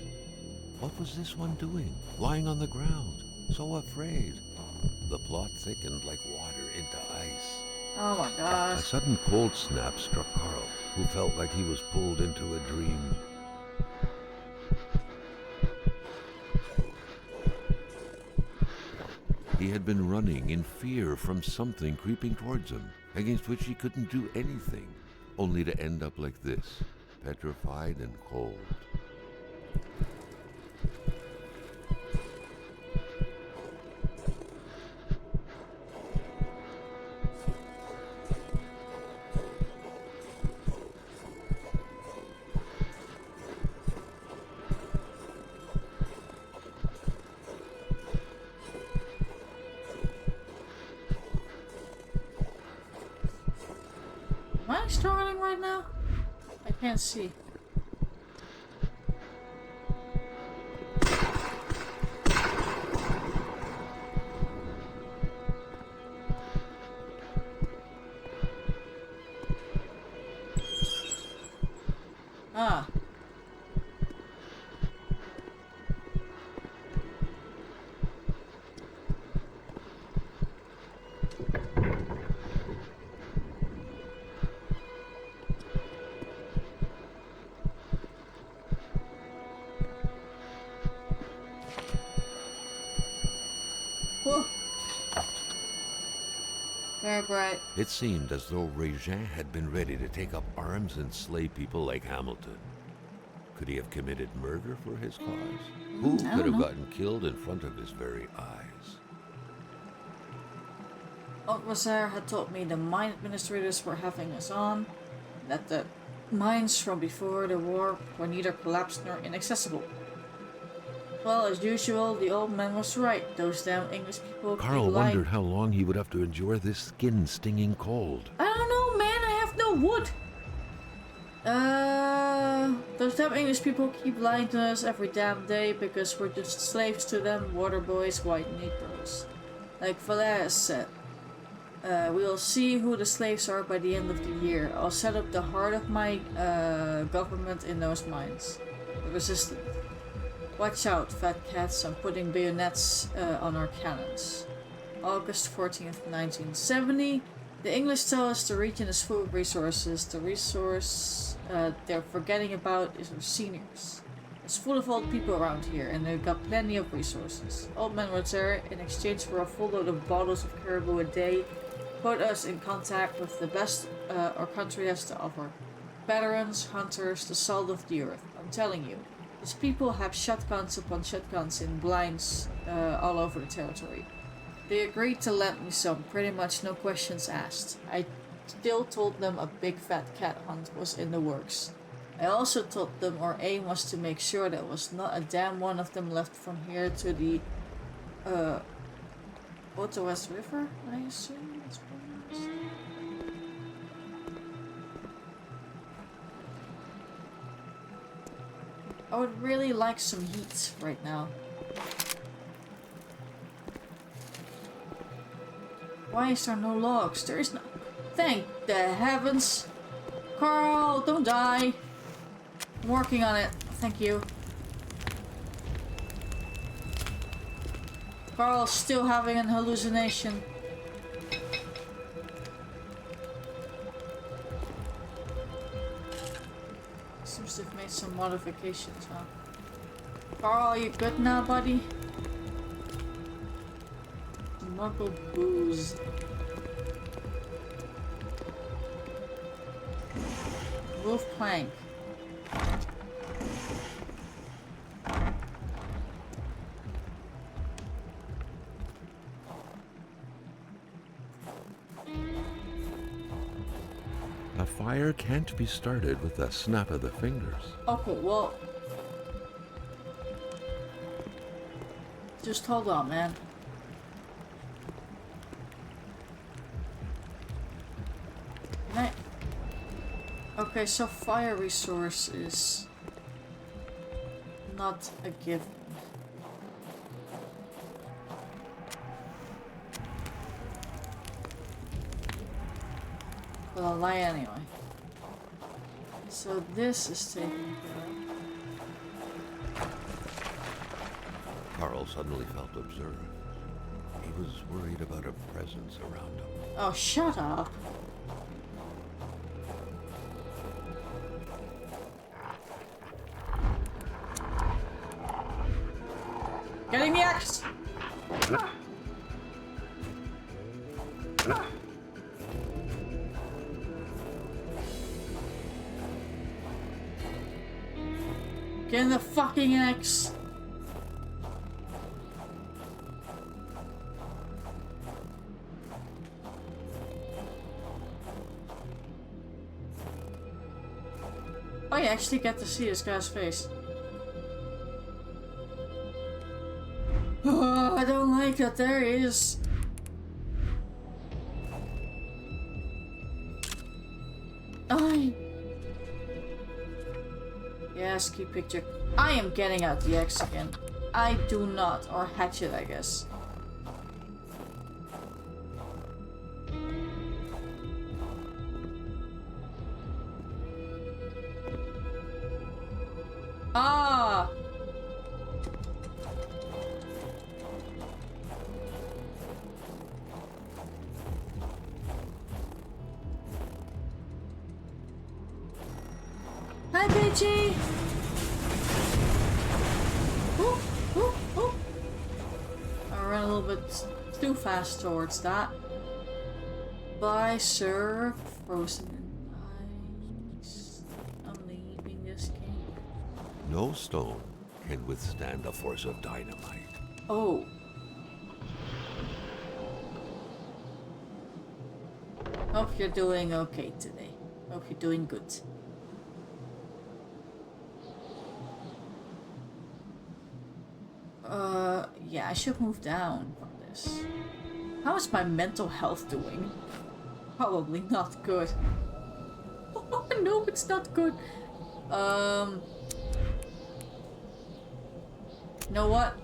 What was this one doing? Lying on the ground, so afraid. The plot thickened like water into ice. Oh my A gosh. sudden cold snap struck Carl, who felt like he was pulled into a dream. He had been running in fear from something creeping towards him, against which he couldn't do anything, only to end up like this, petrified and cold. Am I struggling right now? I can't see. Ah. Whoa. Very bright. It seemed as though Regin had been ready to take up arms and slay people like Hamilton. Could he have committed murder for his cause? Who I could don't have know. gotten killed in front of his very eyes? Otwazar had told me the mine administrators were having us on, that the mines from before the war were neither collapsed nor inaccessible. Well, as usual, the old man was right. Those damn English people keep Carl lying. wondered how long he would have to endure this skin-stinging cold. I don't know, man. I have no wood. Those damn English people keep lying to us every damn day because we're just slaves to them, water boys, white negroes. Like Valère said, we'll see who the slaves are by the end of the year. I'll set up the heart of my government in those mines. The resistance. Watch out, fat cats, I'm putting bayonets on our cannons. August 14th, 1970. The English tell us the region is full of resources. The resource they're forgetting about is our seniors. It's full of old people around here, and they've got plenty of resources. Old man Roger, in exchange for a full load of bottles of caribou a day, put us in contact with the best our country has to offer. Veterans, hunters, the salt of the earth. I'm telling you. These people have shotguns upon shotguns in blinds all over the territory. They agreed to lend me some, pretty much no questions asked. I still told them a big fat cat hunt was in the works. I also told them our aim was to make sure there was not a damn one of them left from here to the Ottawas River, I assume that's pronounced. I would really like some heat right now. Why is there no logs? There is no... Thank the heavens! Carl, don't die! I'm working on it. Thank you. Carl's still having an hallucination. Made some modifications, huh? Carl, are you good now, buddy? Muggle booze. Wolf plank. A fire can't be started with a snap of the fingers. Okay, well... Just hold on, man. Can I... Okay, so fire resource is... not a given. But I'll lie anyway. So this is taken care of. Carl suddenly felt observed. He was worried about a presence around him. Oh, shut up. Getting the axe! Get the fucking axe! Oh, you actually get to see this guy's face. Oh, I don't like that. There he is. I. Yes, keep picture. I am getting out the axe again. I do not, or hatchet, I guess. Ah. Hi, Peachy! Ooh, ooh, ooh. I ran a little bit too fast towards that. Bye, sir. Frozen in ice. I'm leaving this game. No stone can withstand the force of dynamite. Oh. Hope you're doing okay today. Hope you're doing good. Yeah, I should move down from this. How is my mental health doing? Probably not good. Oh, no, it's not good. You know what?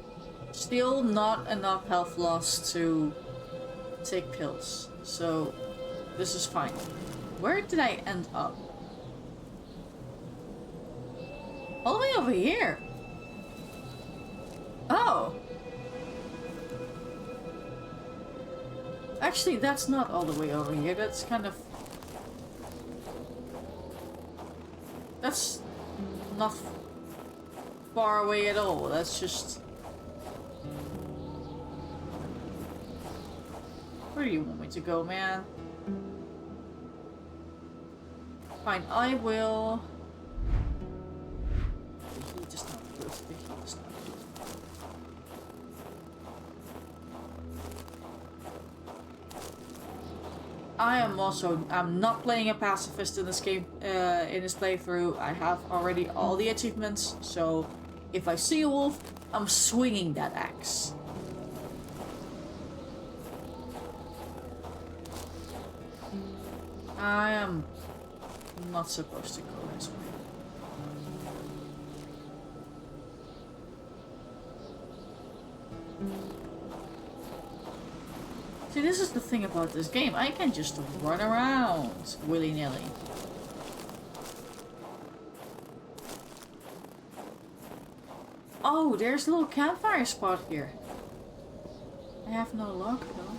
Still not enough health loss to take pills. So, this is fine. Where did I end up? All the way over here. Oh. Actually, that's not all the way over here. That's kind of... That's not far away at all. That's just... Where do you want me to go, man? Fine, I will... He just not good. He just not good. I'm not playing a pacifist in this game, in this playthrough. I have already all the achievements, so if I see a wolf, I'm swinging that axe. I am not supposed to go this way. See, this is the thing about this game. I can just run around willy-nilly. Oh, there's a little campfire spot here. I have no luck, though.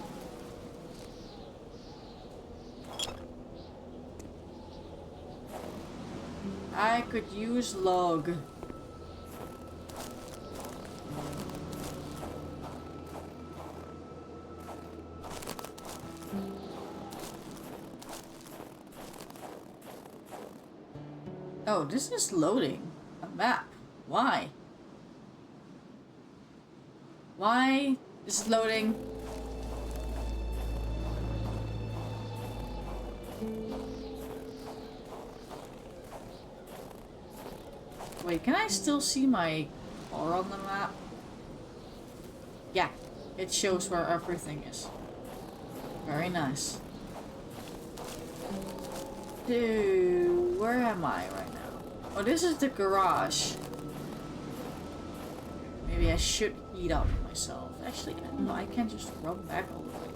I could use log. Oh, this is loading a map. Why? Why is it loading? Wait, can I still see my car on the map? Yeah, it shows where everything is. Very nice. Dude, where am I right now? Oh, this is the garage. Maybe I should heat up myself. Actually, I don't know, I can just run back all the way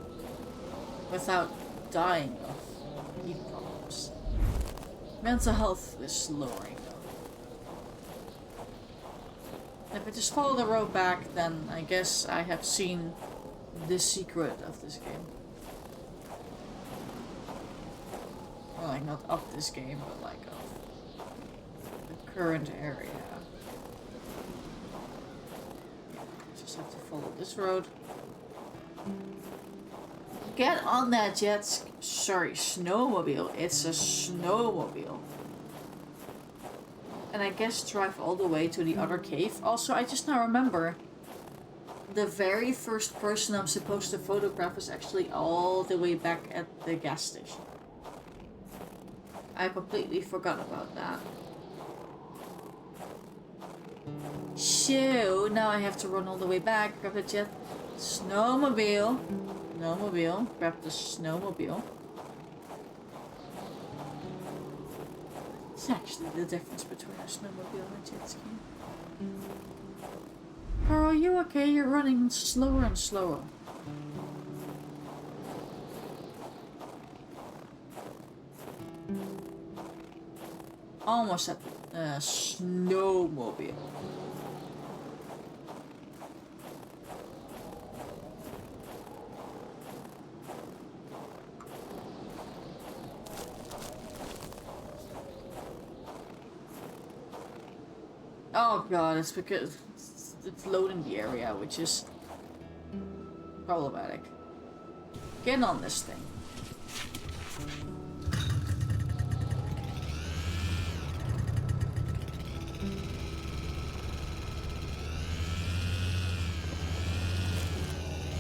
without dying of heat problems. Mental health is lowering though. If I just follow the road back, then I guess I have seen the secret of this game. Well, like not of this game, but like of the current area. Yeah, just have to follow this road. Get on that snowmobile. It's a snowmobile. And I guess drive all the way to the other cave. Also, I just now remember the very first person I'm supposed to photograph is actually all the way back at the gas station. I completely forgot about that. So, now I have to run all the way back, grab the jet. Snowmobile. Snowmobile. Grab the snowmobile. It's actually the difference between a snowmobile and a jet ski. Carl, are you okay? You're running slower and slower. Almost at the snowmobile. Oh god, it's because it's loading the area, which is problematic. Get on this thing.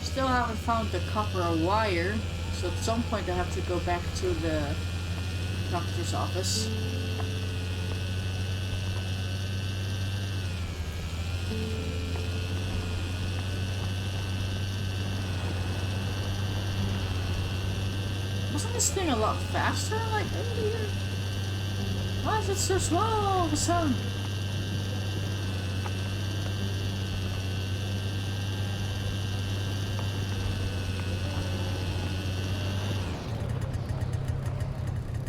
Still haven't found the copper wire, so at some point I have to go back to the doctor's office. Wasn't this thing a lot faster like earlier? Why is it so slow all of a sudden?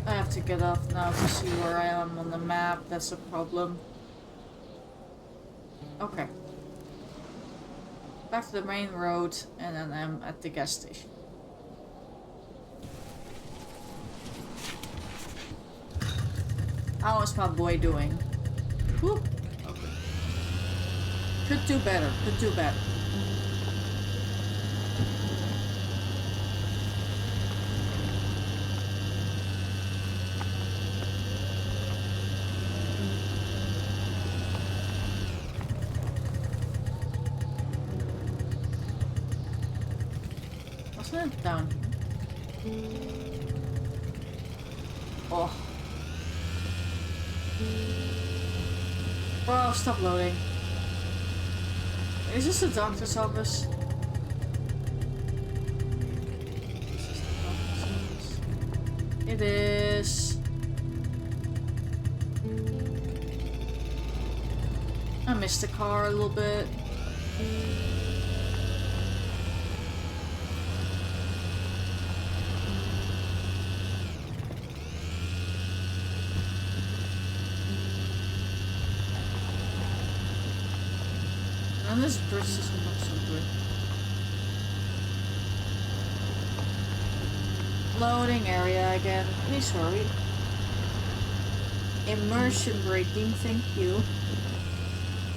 I have to get off now to see where I am on the map. That's a problem. Okay. Back to the main road, and then I'm at the gas station. How is my boy doing? Whew. Okay. Could do better. Could do better. Wasn't it down here? Oh. Bro, stop loading. Is this the doctor's office? It is. I missed the car a little bit. And this bridge doesn't look so good. Loading area again. Please hurry. Immersion breaking, thank you.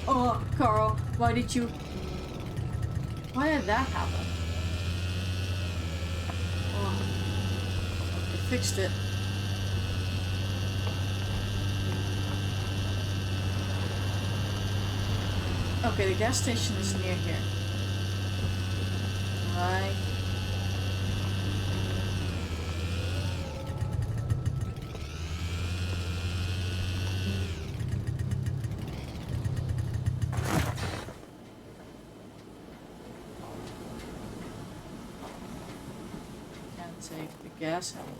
Oh, Carl, why did that happen? Oh, I fixed it. Okay, the gas station is near here. Right. Can't take the gas anymore.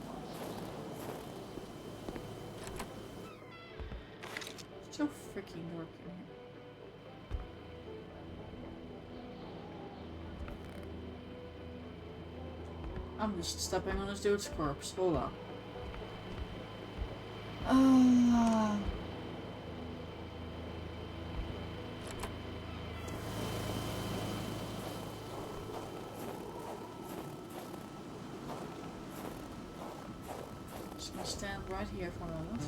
It's so freaking dark in here. I'm just stepping on this dude's corpse. Hold on. Just gonna stand right here for a moment.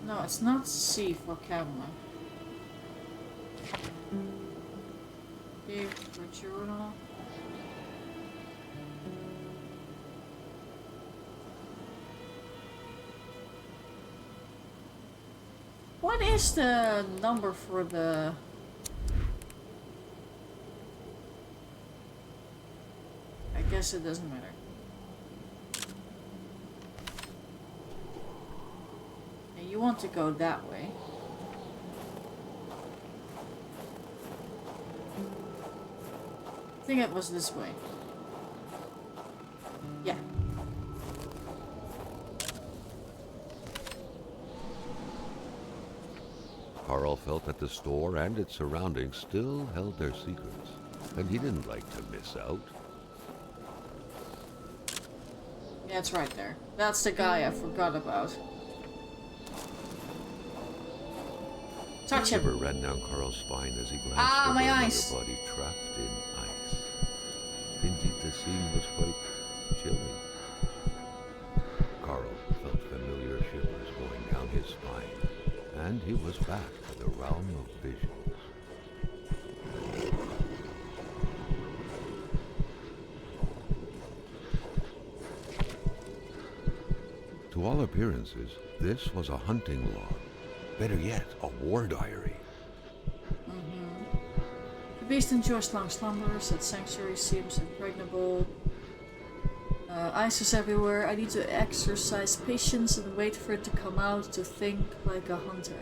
No, it's not C for camera. B for journal. What is the number for the... I guess it doesn't matter. You want to go that way. I think it was this way. Yeah. Carl felt that the store and its surroundings still held their secrets, and he didn't like to miss out. Yeah, it's right there. That's the guy I forgot about. Touch him. A shiver ran down Carl's spine as he glanced over my another eyes. body trapped in ice. Indeed, the scene was quite chilling. Carl felt familiar shivers going down his spine, and he was back to the realm of visions. To all appearances, this was a hunting log. Better yet, a war diary. The beast enjoys long slumbers. Its sanctuary seems impregnable. Ice is everywhere. I need to exercise patience and wait for it to come out to think like a hunter.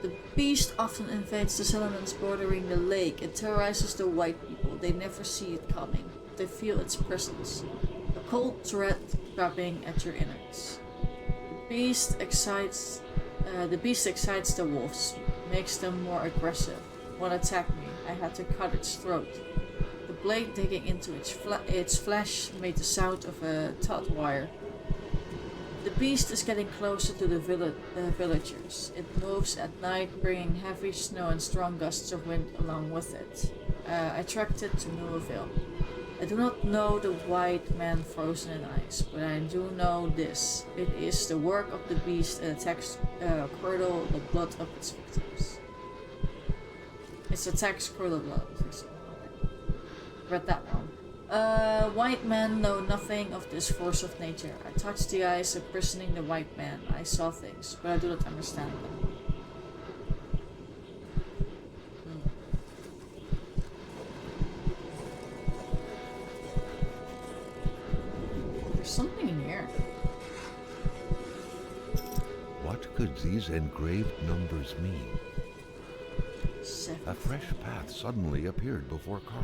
The beast often invades the settlements bordering the lake. It terrorizes the white people. They never see it coming. They feel its presence. A cold dread grabbing at your innards. The beast excites the wolves, makes them more aggressive. One attacked me. I had to cut its throat. The blade digging into its flesh made the sound of a taut wire. The beast is getting closer to the villagers. It moves at night, bringing heavy snow and strong gusts of wind along with it. I tracked it to no avail. I do not know the white man frozen in ice, but I do know this. It is the work of the beast that attacks curdle the blood of its victims. Its attacks curdle blood of its victims. Okay. Read that wrong. White men know nothing of this force of nature. I touched the ice, imprisoning the white man. I saw things, but I do not understand them. Something in here. What could these engraved numbers mean? 7. A fresh path suddenly appeared before Carl.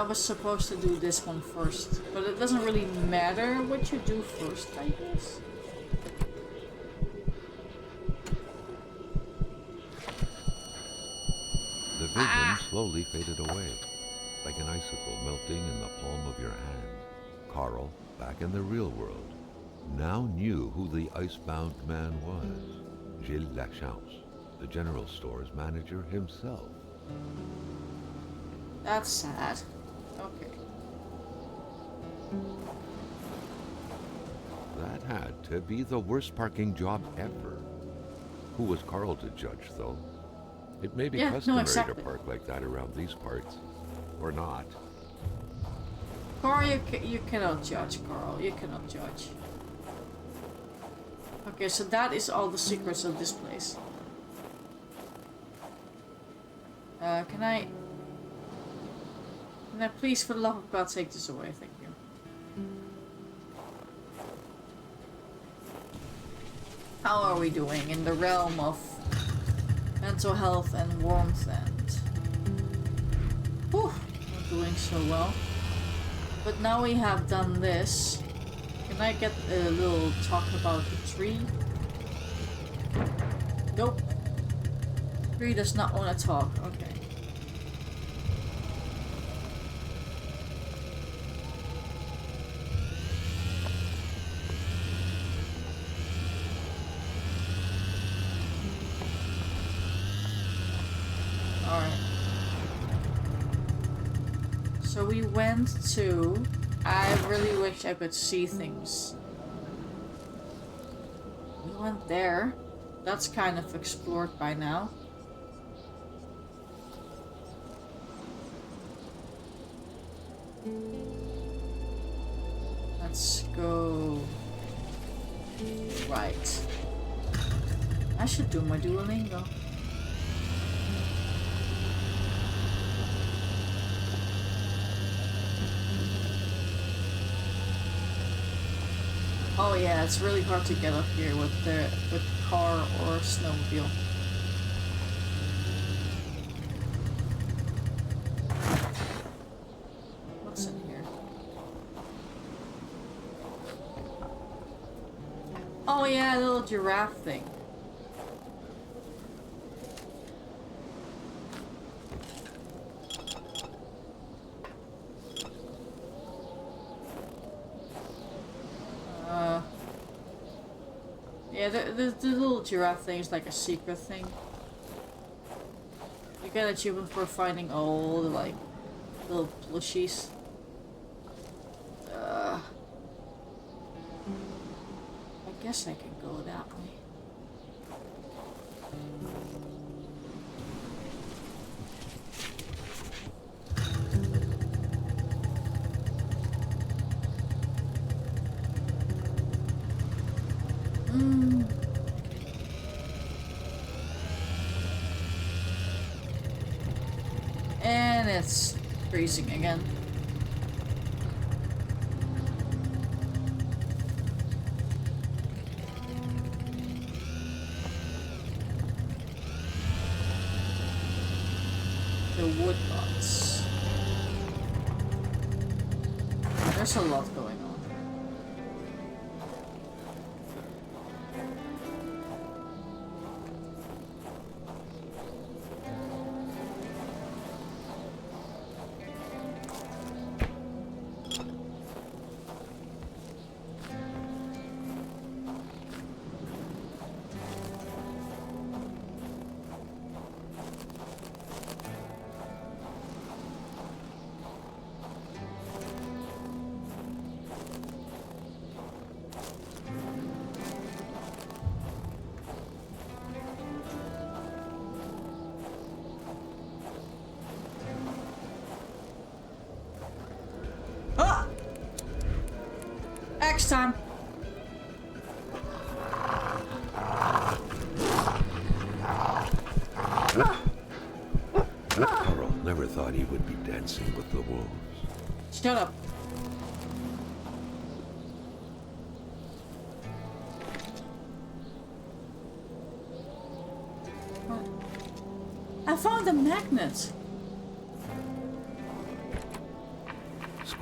was supposed to do this one first. But it doesn't really matter what you do first, I guess. The vision slowly faded away, like an icicle melting in the palm of your hand. Carl, back in the real world, now knew who the icebound man was. Gilles Lachance, the general store's manager himself. That's sad. Okay. That had to be the worst parking job ever. Who was Carl to judge, though? It may be customary to park like that around these parts. Or not. Carl, you cannot judge, Carl. You cannot judge. Okay, so that is all the secrets of this place. Can I please, for the love of God, take this away? Thank you. How are we doing in the realm of mental health and warmth and... Whew, not doing so well. But now we have done this. Can I get a little talk about the tree? Nope. Tree does not want to talk. Okay. So we went to... I really wish I could see things. We went there. That's kind of explored by now. Let's go... Right. I should do my Duolingo. Oh yeah, it's really hard to get up here with car or snowmobile. What's in here? Oh yeah, a little giraffe thing. Yeah, the little giraffe thing is like a secret thing. You get an achievement for finding all the like little plushies. I guess I can go that way. And it's freezing again. The wood bots. There's a lot going on. Next time. Carl never thought he would be dancing with the wolves. Shut up. I found a magnet.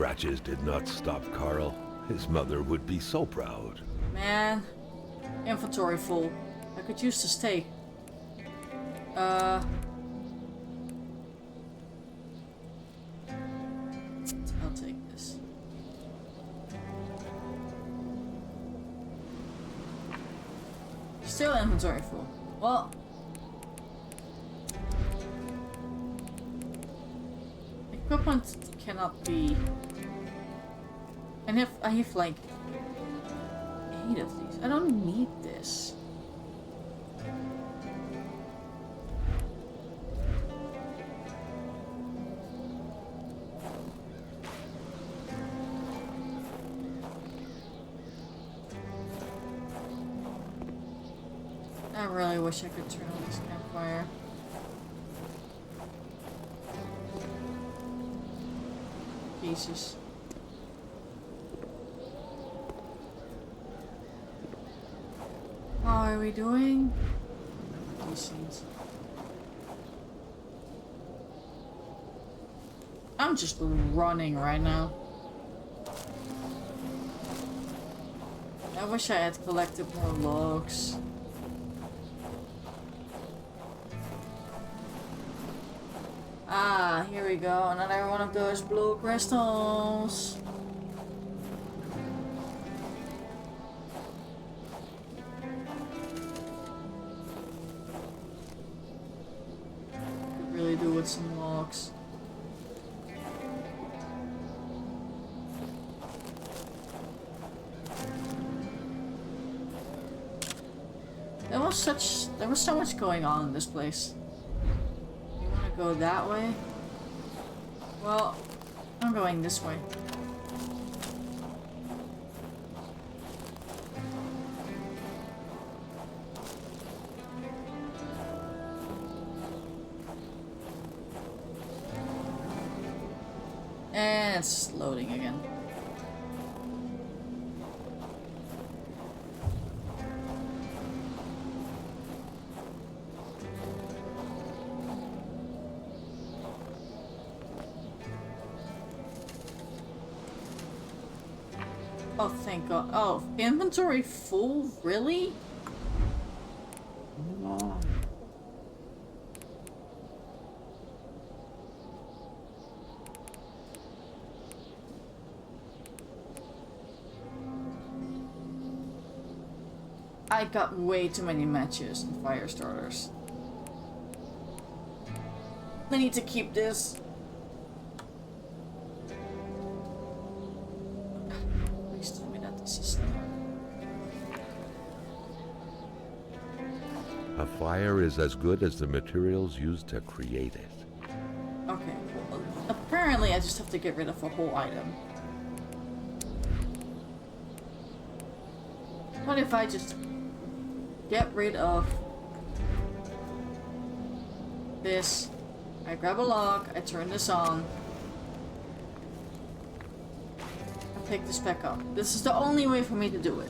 scratches did not stop Carl, his mother would be so proud. Man, inventory full. I could use the steak. I'll take this. Still inventory full. Well, equipment cannot be. And if I have like 8 of these, I don't need this. I really wish I could turn on this campfire. Jesus. How are we doing? Decent. I'm just running right now. I wish I had collected more logs. Ah, here we go. Another one of those blue crystals. Could really do with some logs. There was so much going on in this place. You wanna go that way? Well, I'm going this way. And it's loading again. Oh, thank God. Oh, inventory full? Really? No. I got way too many matches and fire starters. I need to keep this. Please tell me that this is A fire is as good as the materials used to create it. okay. Well, apparently I just have to get rid of a whole item. What if I just get rid of this? I grab a log, I turn this on, I pick this back up. This is the only way for me to do it.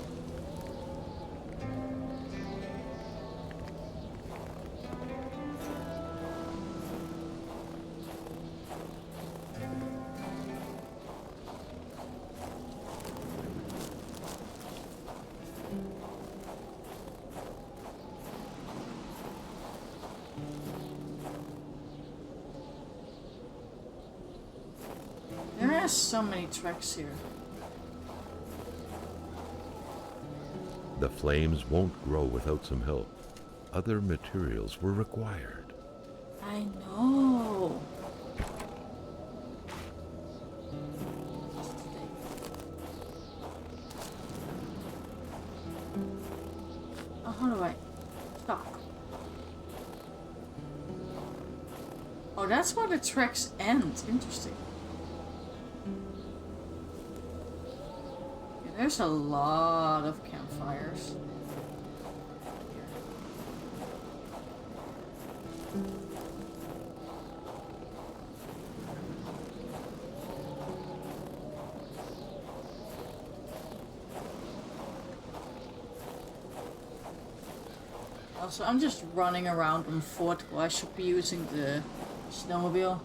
There are so many tracks here. The flames won't grow without some help. Other materials were required. I know. Oh, how do I stop? Oh, that's where the tracks end. Interesting. Yeah, there's a lot of campfires. Also, I'm just running around on foot while I should be using the snowmobile.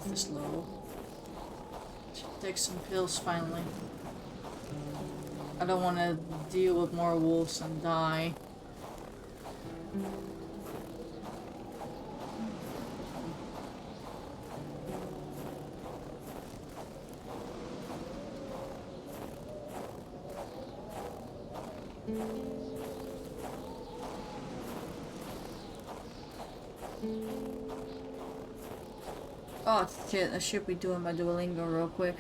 health is low. Should take some pills finally. I don't want to deal with more wolves and die. Oh shit, I should be doing my Duolingo real quick.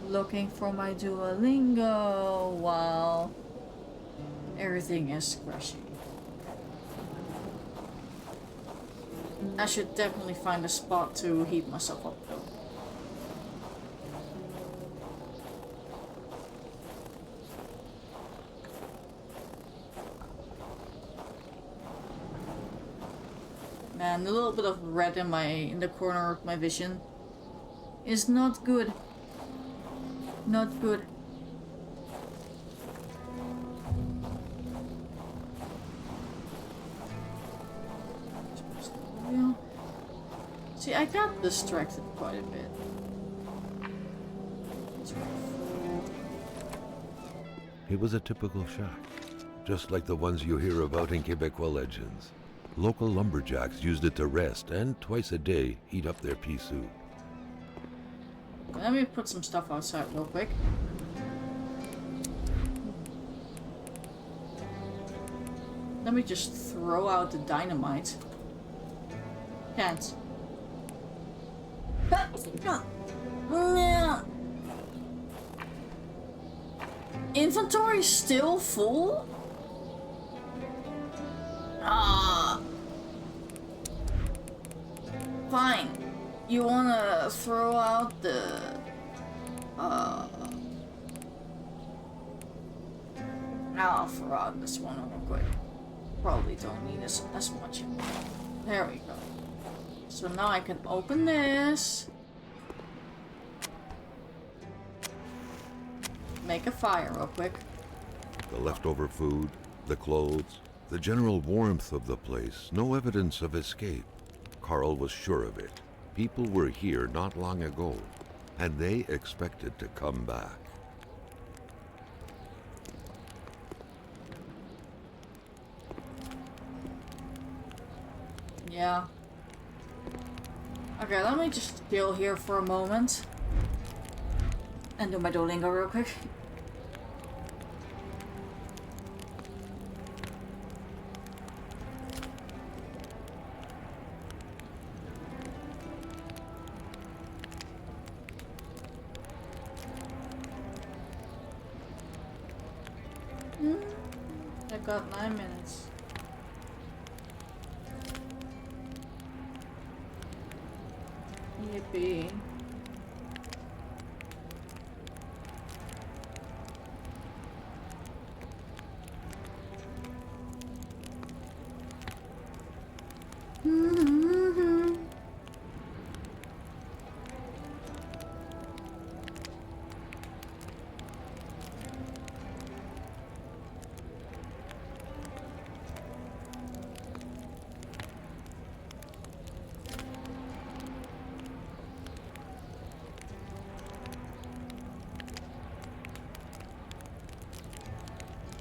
Looking for my Duolingo while everything is crashing. I should definitely find a spot to heat myself up though. Man, a little bit of red in the corner of my vision is not good. Not good. See, I got distracted quite a bit. It was a typical shack, just like the ones you hear about in Quebecois legends. Local lumberjacks used it to rest and twice a day heat up their pea soup. Let me put some stuff outside real quick. Let me just throw out the dynamite. Can't. Inventory still full? Ah. Fine. You wanna throw out the I'll throw out this one real quick. Probably don't need as much. There we go. So now I can open this. Make a fire real quick. The leftover food, the clothes, the general warmth of the place, no evidence of escape. Carl was sure of it. People were here not long ago, and they expected to come back. Yeah. Okay, let me just chill here for a moment. And do my Duolingo real quick. I got 9 minutes. Yippee.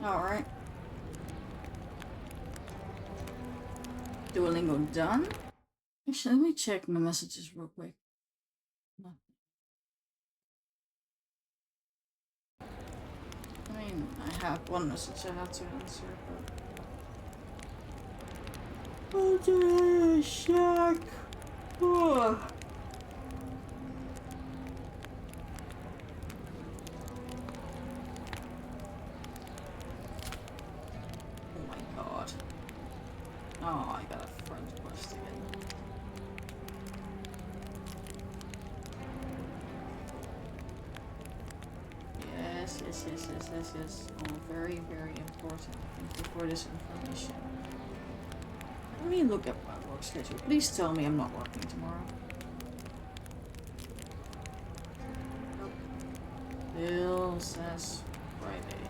Alright. Duolingo done. Actually, let me check my messages real quick. I mean, I have one message I have to answer, but... Oh, the shack! Oh. Oh, I got a friend quest again. Yes. Oh, very, very important. Thank you for this information. Let me look at my work schedule. Please tell me I'm not working tomorrow. Nope. Bill says Friday.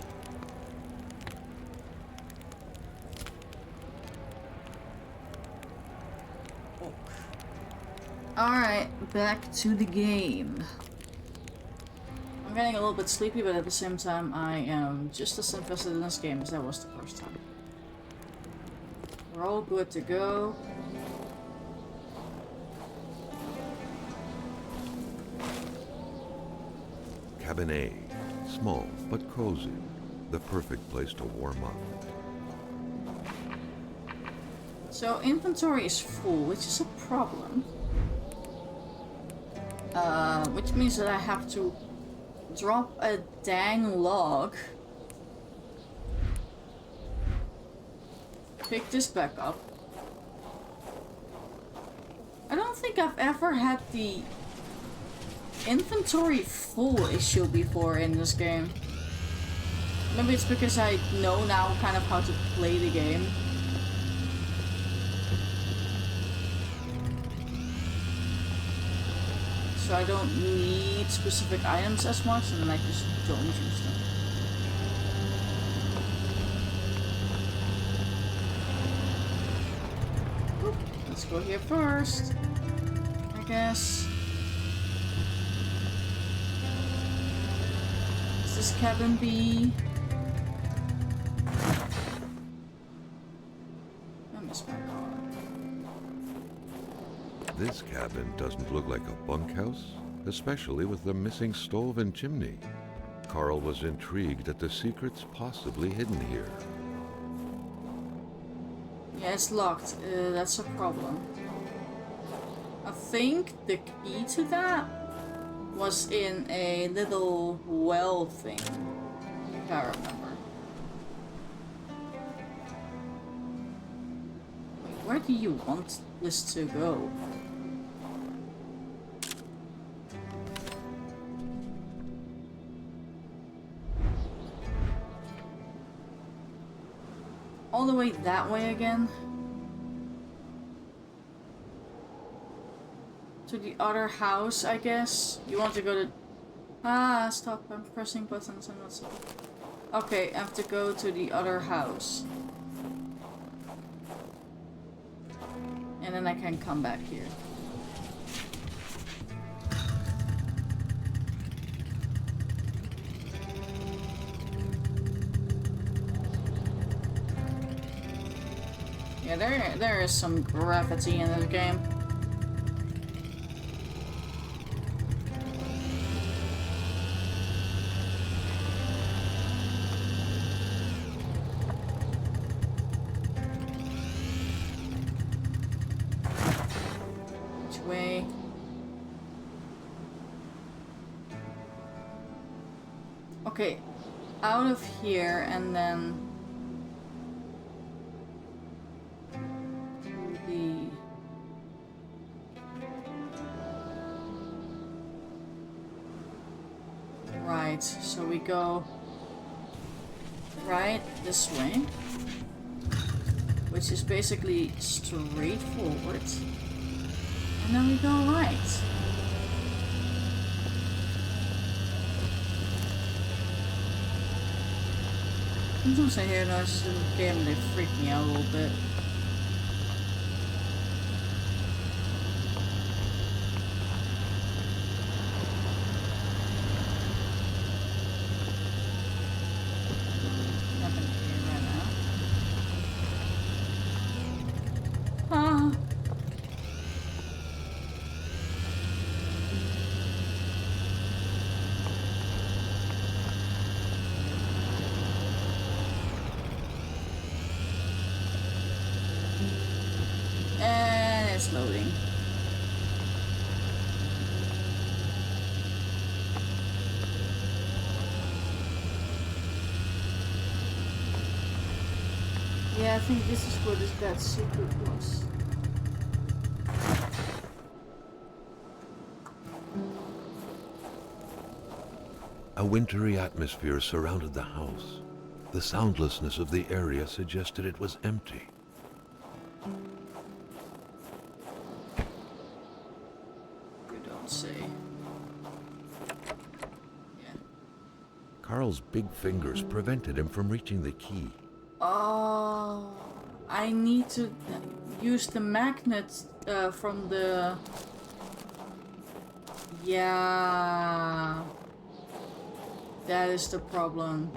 Alright, back to the game. I'm getting a little bit sleepy, but at the same time I am just as invested in this game as I was the first time. We're all good to go. Cabin A. Small but cozy. The perfect place to warm up. So inventory is full, which is a problem. Which means that I have to drop a dang log. Pick this back up. I don't think I've ever had the inventory full issue before in this game. Maybe it's because I know now kind of how to play the game. So I don't need specific items as much, and then I just don't use them. Oop, let's go here first, I guess. Is this cabin B? I missed my car. This cabin doesn't look like a bunkhouse, especially with the missing stove and chimney. Carl was intrigued at the secrets possibly hidden here. Yeah, it's locked. That's a problem. I think the key to that was in a little well thing, if I remember. Wait, where do you want this to go? All the way that way again? To the other house, I guess? You want to go to... Ah, stop, I'm pressing buttons, I'm not so... Okay, I have to go to the other house. And then I can come back here. Yeah, there is some gravity in this game. Which way? Okay, out of here and then... Right, so we go right this way, which is basically straight forward, and then we go right. Sometimes I hear noises in the game and they freak me out a little bit. Loading. Yeah, I think this is where that secret was. A wintry atmosphere surrounded the house. The soundlessness of the area suggested it was empty. Say. Yeah. Carl's big fingers prevented him from reaching the key. Oh, I need to use the magnet from the Yeah. That is the problem.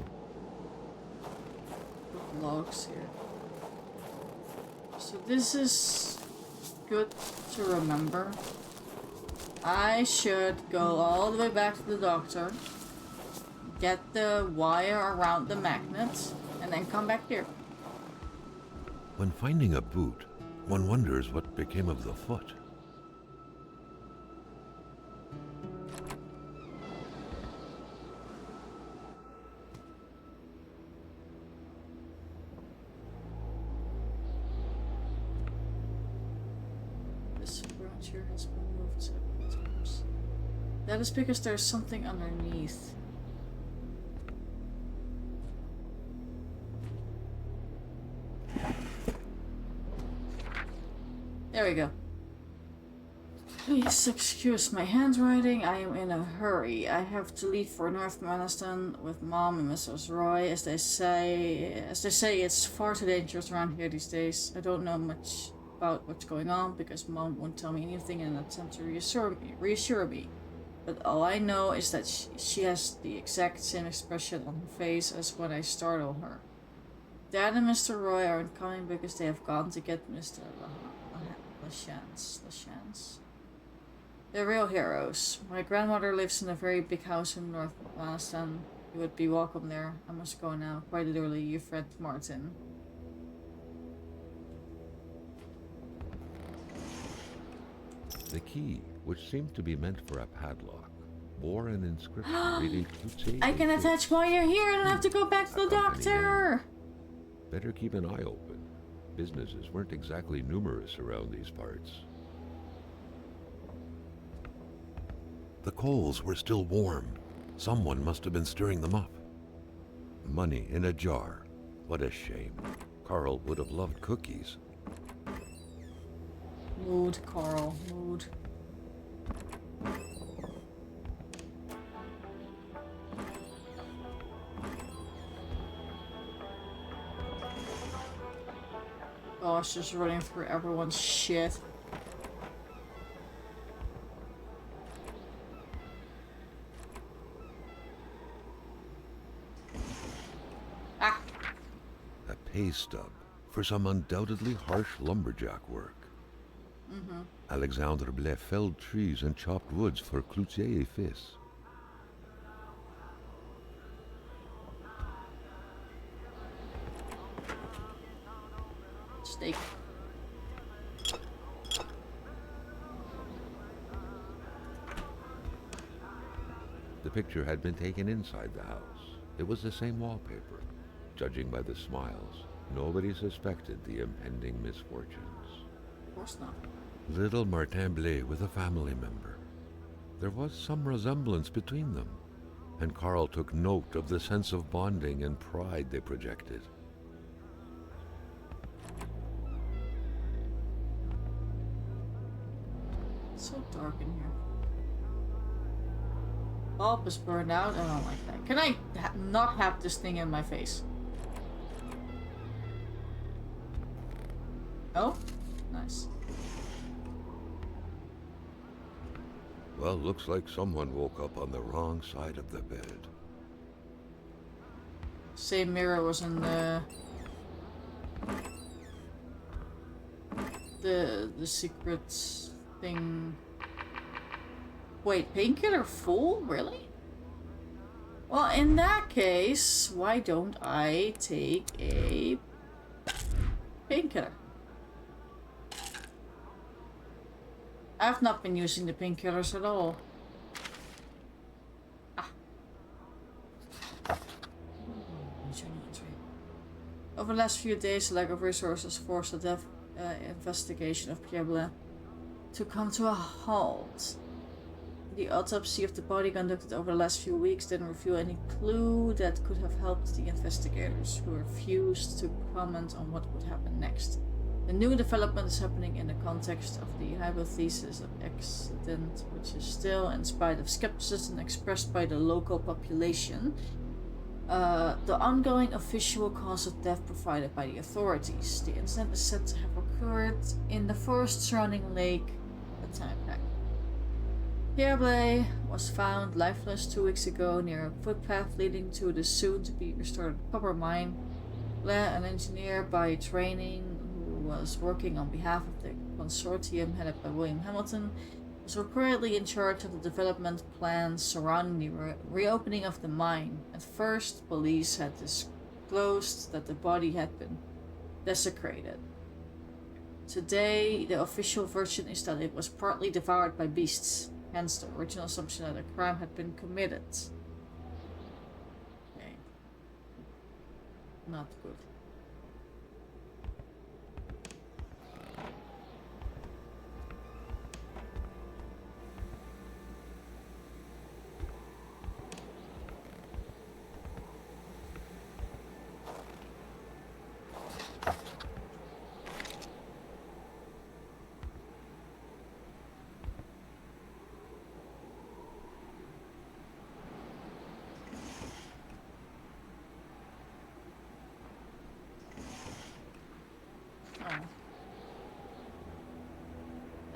Put logs here. So this is good to remember. I should go all the way back to the doctor, get the wire around the magnet, and then come back here. When finding a boot, one wonders what became of the foot. This furniture has been moved several times. That is because there's something underneath. There we go. Please excuse my handwriting. I am in a hurry. I have to leave for North Maniston with Mom and Mrs. Roy. As they say, it's far too dangerous around here these days. I don't know much about what's going on because Mom won't tell me anything in an attempt to reassure me. But all I know is that she has the exact same expression on her face as when I startle her. Dad and Mr. Roy aren't coming because they have gone to get Mr. Lachance. They're real heroes. My grandmother lives in a very big house in North Maniston. You would be welcome there. I must go now. Quite literally, your friend Martin. The key, which seemed to be meant for a padlock, bore an inscription reading Klutze. I can attach while you're here. I don't have to go back to the doctor. Better keep an eye open. Businesses weren't exactly numerous around these parts. The coals were still warm. Someone must have been stirring them up. Money in a jar. What a shame. Carl would have loved cookies. Mood, Carl. Mood. Gosh, just running through everyone's shit. Ah! A pay stub for some undoubtedly harsh lumberjack work. Alexandre Blais felled trees and chopped woods for Cloutier et Fils. Steak. The picture had been taken inside the house. It was the same wallpaper. Judging by the smiles, nobody suspected the impending misfortunes. Of course not. Little Martin Blais with a family member. There was some resemblance between them, and Carl took note of the sense of bonding and pride they projected. It's so dark in here. Bulb is burned out. I don't like that. Can I not have this thing in my face? Oh? Nice. Well, looks like someone woke up on the wrong side of the bed. Same mirror was in the secret thing. Wait, painkiller full? Really? Well, in that case, why don't I take a painkiller? I've not been using the painkillers at all. Ah. Over the last few days, the lack of resources forced the death investigation of Pierre Blais to come to a halt. The autopsy of the body conducted over the last few weeks didn't reveal any clue that could have helped the investigators, who refused to comment on what would happen next. The new development is happening in the context of the hypothesis of accident, which is still, in spite of skepticism expressed by the local population, the ongoing official cause of death provided by the authorities. The incident is said to have occurred in the forest surrounding Lake a time back. Pierre was found lifeless 2 weeks ago near a footpath leading to the soon-to-be restored copper mine. Blair, an engineer by training who was working on behalf of the consortium headed by William Hamilton, was reportedly in charge of the development plans surrounding the reopening of the mine. At first, police had disclosed that the body had been desecrated. Today, the official version is that it was partly devoured by beasts. Hence the original assumption that a crime had been committed. Okay. Not good.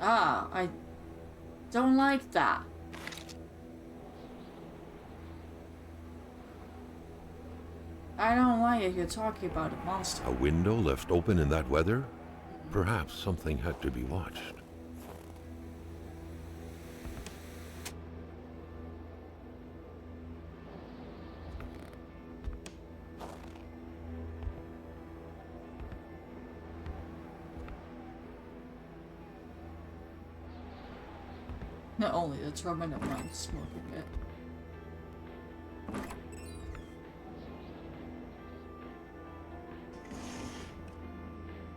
Ah, I don't like that. I don't like it. You're talking about a monster. A window left open in that weather? Perhaps something had to be watched. Not only the torment around smoking it.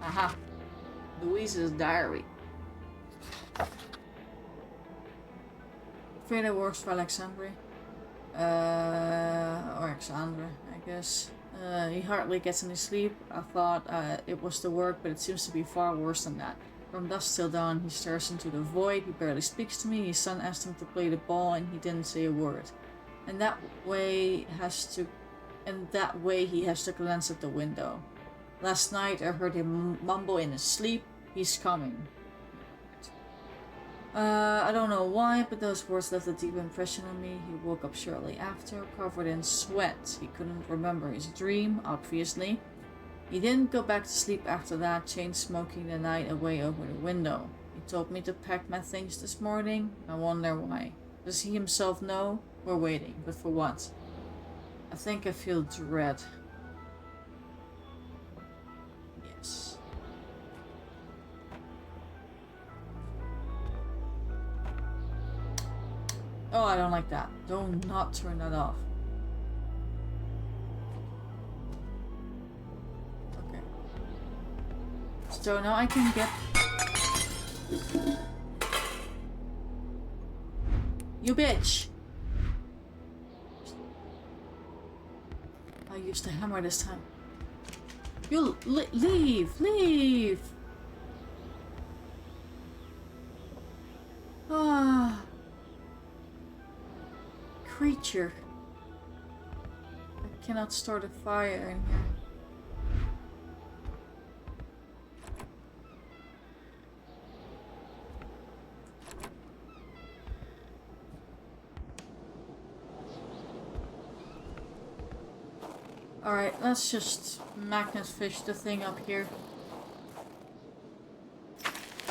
Aha. Louise's diary. Further works for Alexandre. Or Alexandra, I guess. He hardly gets any sleep. I thought it was the work, but it seems to be far worse than that. From dusk till dawn, he stares into the void. He barely speaks to me. His son asked him to play the ball, and he didn't say a word. And that way he has to glance at the window. Last night, I heard him mumble in his sleep, "He's coming." I don't know why, but those words left a deep impression on me. He woke up shortly after, covered in sweat. He couldn't remember his dream, obviously. He didn't go back to sleep after that, chain smoking the night away over the window. He told me to pack my things this morning. I wonder why. Does he himself know? We're waiting, but for what? I think I feel dread. Yes. Oh, I don't like that. Do not turn that off. Okay. So now I can get... You bitch! I used the hammer this time. You leave! Leave! Ah... Creature. I cannot start a fire in here. Alright, let's just magnet fish the thing up here.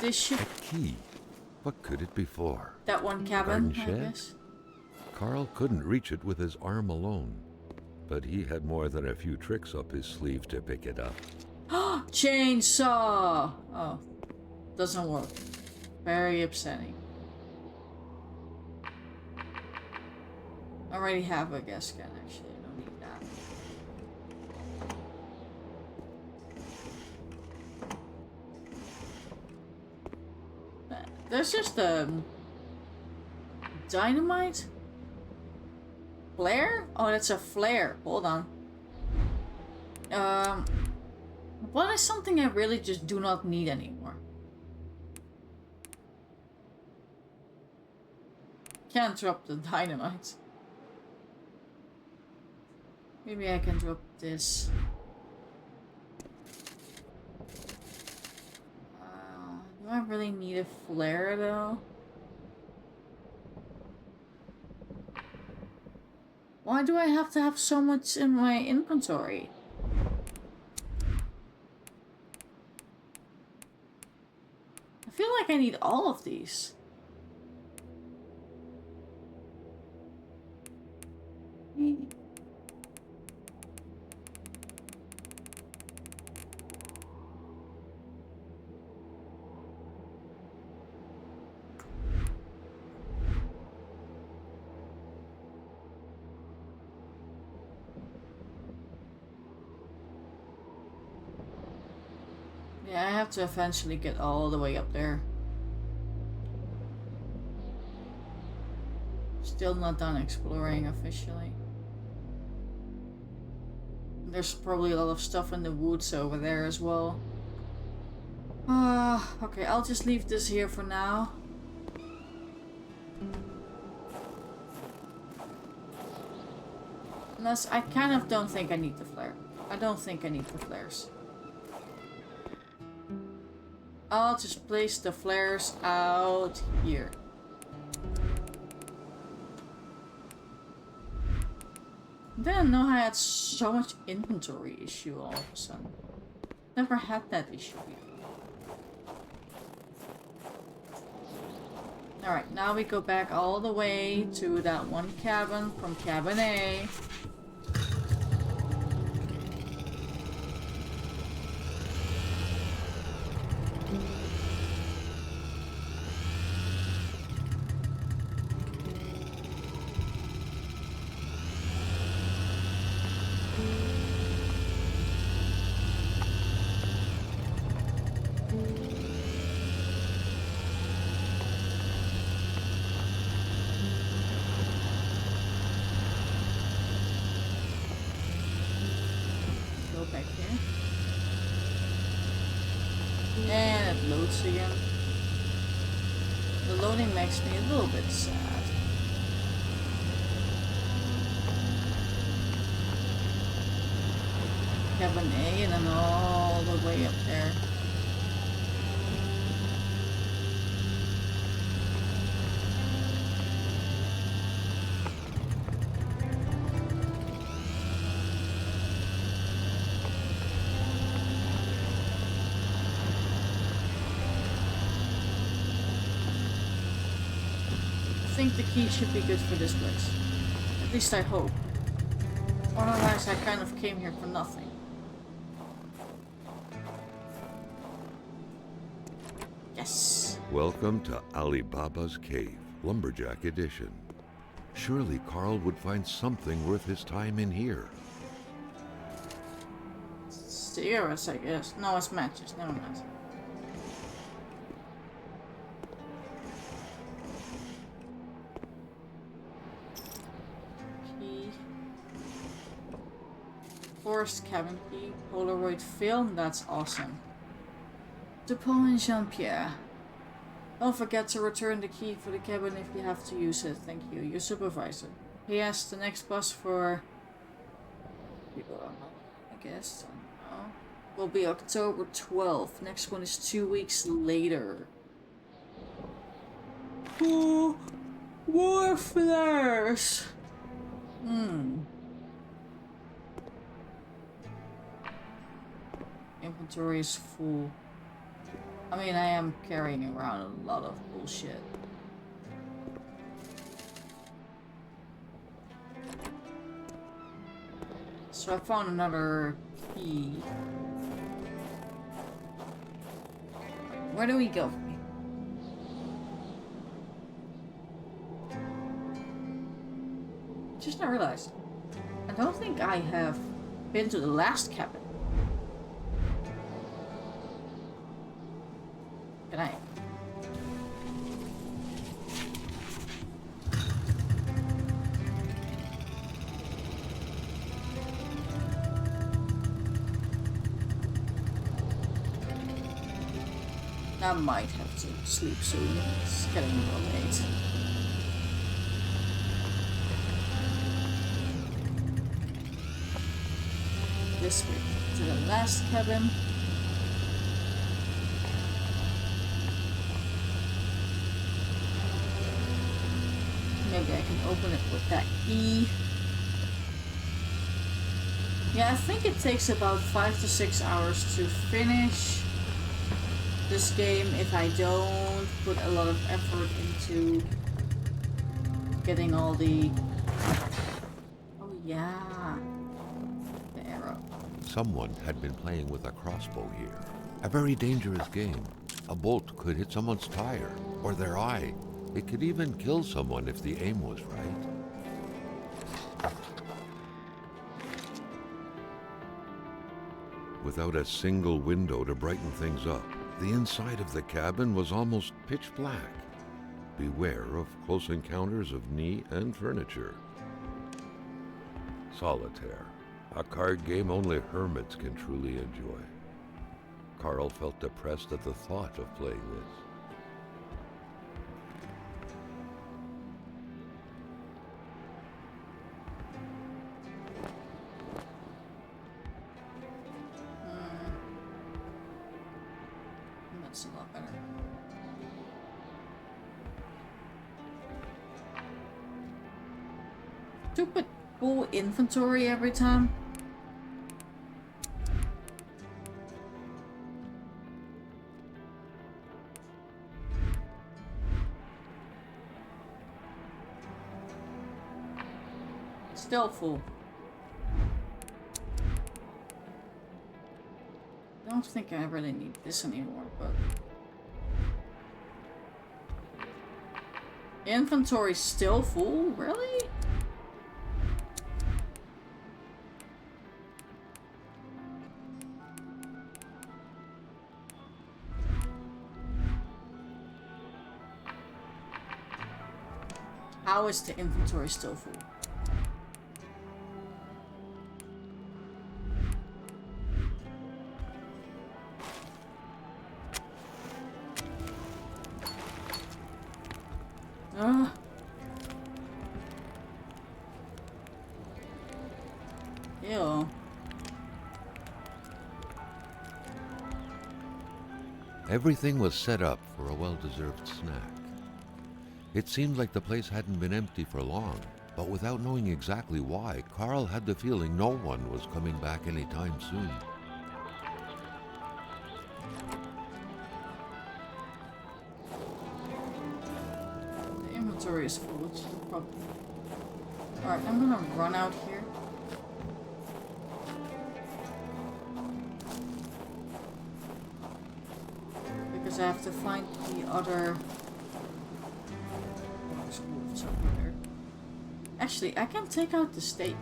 This should... A key. What could it be for? That one cabin, Garden I shed? guess. Carl couldn't reach it with his arm alone, but he had more than a few tricks up his sleeve to pick it up. Chainsaw! Oh, doesn't work. Very upsetting. I already have a gas gun, actually. I don't need that. There's just dynamite? Flare? Oh, that's a flare. Hold on. What is something I really just do not need anymore? Can't drop the dynamite. Maybe I can drop this. Do I really need a flare though? Why do I have to have so much in my inventory? I feel like I need all of these. Yeah, I have to eventually get all the way up there. Still not done exploring officially. There's probably a lot of stuff in the woods over there as well. Okay, I'll just leave this here for now. Unless I kind of don't think I need the flare. I don't think I need the flares. I'll just place the flares out here. Didn't know I had so much inventory issue all of a sudden. Never had that issue before. Alright, now we go back all the way to that one cabin from cabin A. Back here. And it loads again. The loading makes me a little bit sad. Cabin A and then all the way up there. I think the key should be good for this place. At least I hope. Otherwise I kind of came here for nothing. Yes. Welcome to Alibaba's Cave, Lumberjack Edition. Surely Carl would find something worth his time in here. Cigarettes, I guess. No, it's matches. Never mind. Forest cabin key, Polaroid film, that's awesome. To Paul and Jean-Pierre. Don't forget to return the key for the cabin if you have to use it. Thank you, your supervisor. P.S. The next bus for... I guess, will be October 12th. Next one is 2 weeks later. Oh, more flares! Inventory is full. I mean, I am carrying around a lot of bullshit. So I found another key. Where do we go? Just not realized. I don't think I have been to the last cabin. Can I? I might have to sleep soon. It's getting a little late. This way to the last cabin. Maybe I can open it with that key. Yeah, I think it takes about 5 to 6 hours to finish this game if I don't put a lot of effort into getting all the... Oh yeah, the arrow. Someone had been playing with a crossbow here. A very dangerous game. A bolt could hit someone's tire or their eye. It could even kill someone if the aim was right. Without a single window to brighten things up, the inside of the cabin was almost pitch black. Beware of close encounters of knee and furniture. Solitaire, a card game only hermits can truly enjoy. Carl felt depressed at the thought of playing this. That's a lot better. Stupid full inventory every time. Still full. I don't think I really need this anymore, but... Inventory's still full? Really? How is the inventory still full? Ew. Everything was set up for a well-deserved snack. It seemed like the place hadn't been empty for long, but without knowing exactly why, Carl had the feeling no one was coming back anytime soon. The inventory is full, which is the problem. Alright, I'm gonna run out here. Because I have to find the other... There's wolves over there. Actually, I can take out the steak.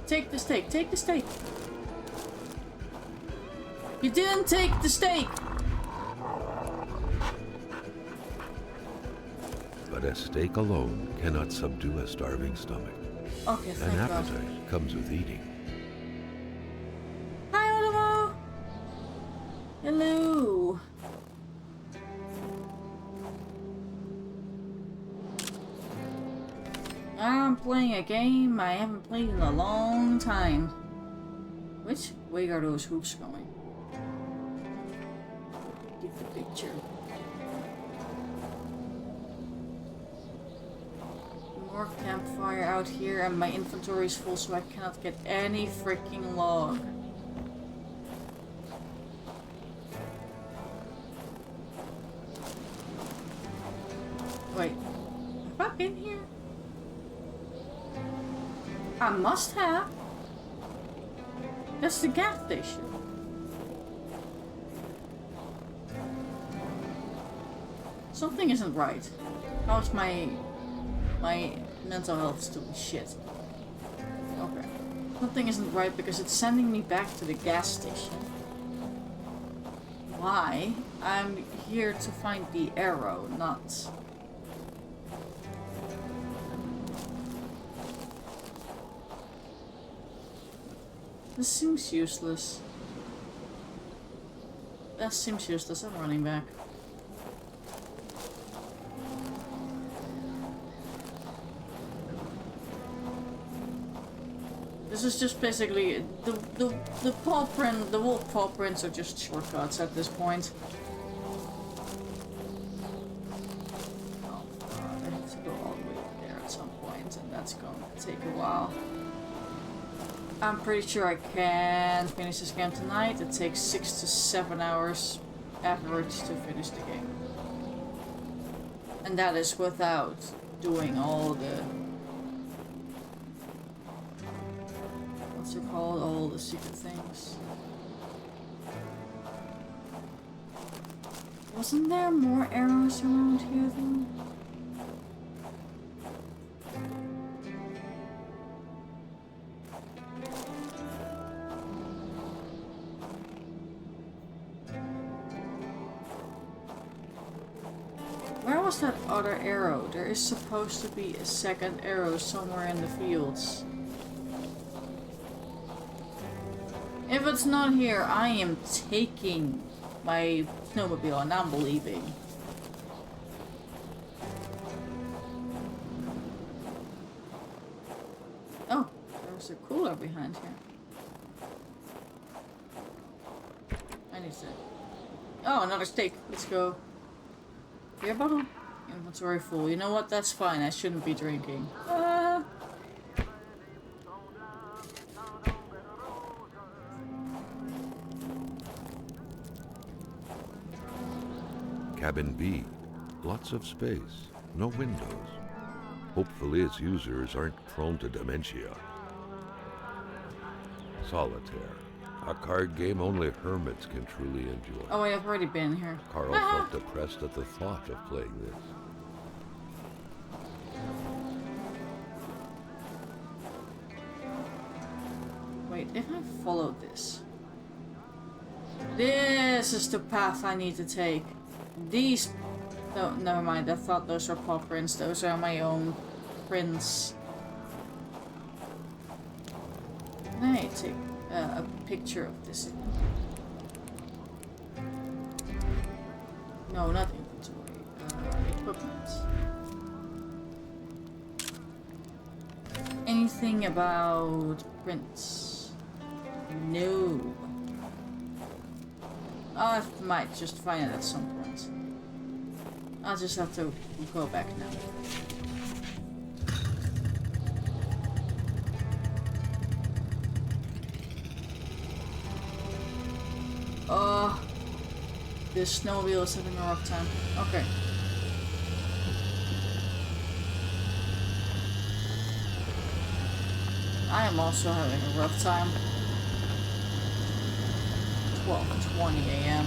Take the steak. Take the steak. You didn't take the steak. But a steak alone cannot subdue a starving stomach. Okay, thank An God. appetite comes with eating. Hi, Oliver. Hello. I'm playing a game I haven't played in a long time. Which way are those hoops going? Get the picture. More campfire out here and my inventory is full so I cannot get any freaking log. Wait, have I been here? I must have. That's the gas station. Something isn't right. How's my mental health still shit? Okay. Something isn't right because it's sending me back to the gas station. Why? I'm here to find the arrow, not... This seems useless. That seems useless. I'm running back. This is just basically the paw print, the wolf paw prints are just shortcuts at this point. Oh god, I have to go all the way there at some point, and that's going to take a while. I'm pretty sure I can finish this game tonight. It takes 6 to 7 hours average to finish the game. And that is without doing all the... what's it called? All the secret things. Wasn't there more arrows around here though? Where was that other arrow? There is supposed to be a second arrow somewhere in the fields. If it's not here, I am taking my snowmobile and I'm leaving. Oh, there's a cooler behind here. I need to... oh, another steak. Let's go. Beer bottle? Inventory full. You know what? That's fine. I shouldn't be drinking. Cabin B. Lots of space. No windows. Hopefully its users aren't prone to dementia. Solitaire. A card game only hermits can truly enjoy. Oh wait, I've already been here. Carl felt depressed at the thought of playing this. Wait, if I follow this... this is the path I need to take. These... no, never mind. I thought those are paw prints. Those are my own prints. Can I take a picture of this? No, not inventory. Equipment. Anything about prints? No. I might just find it at some point. I'll just have to go back now. Oh, this snowmobile is having a rough time. Okay. I am also having a rough time. 12:20 a.m.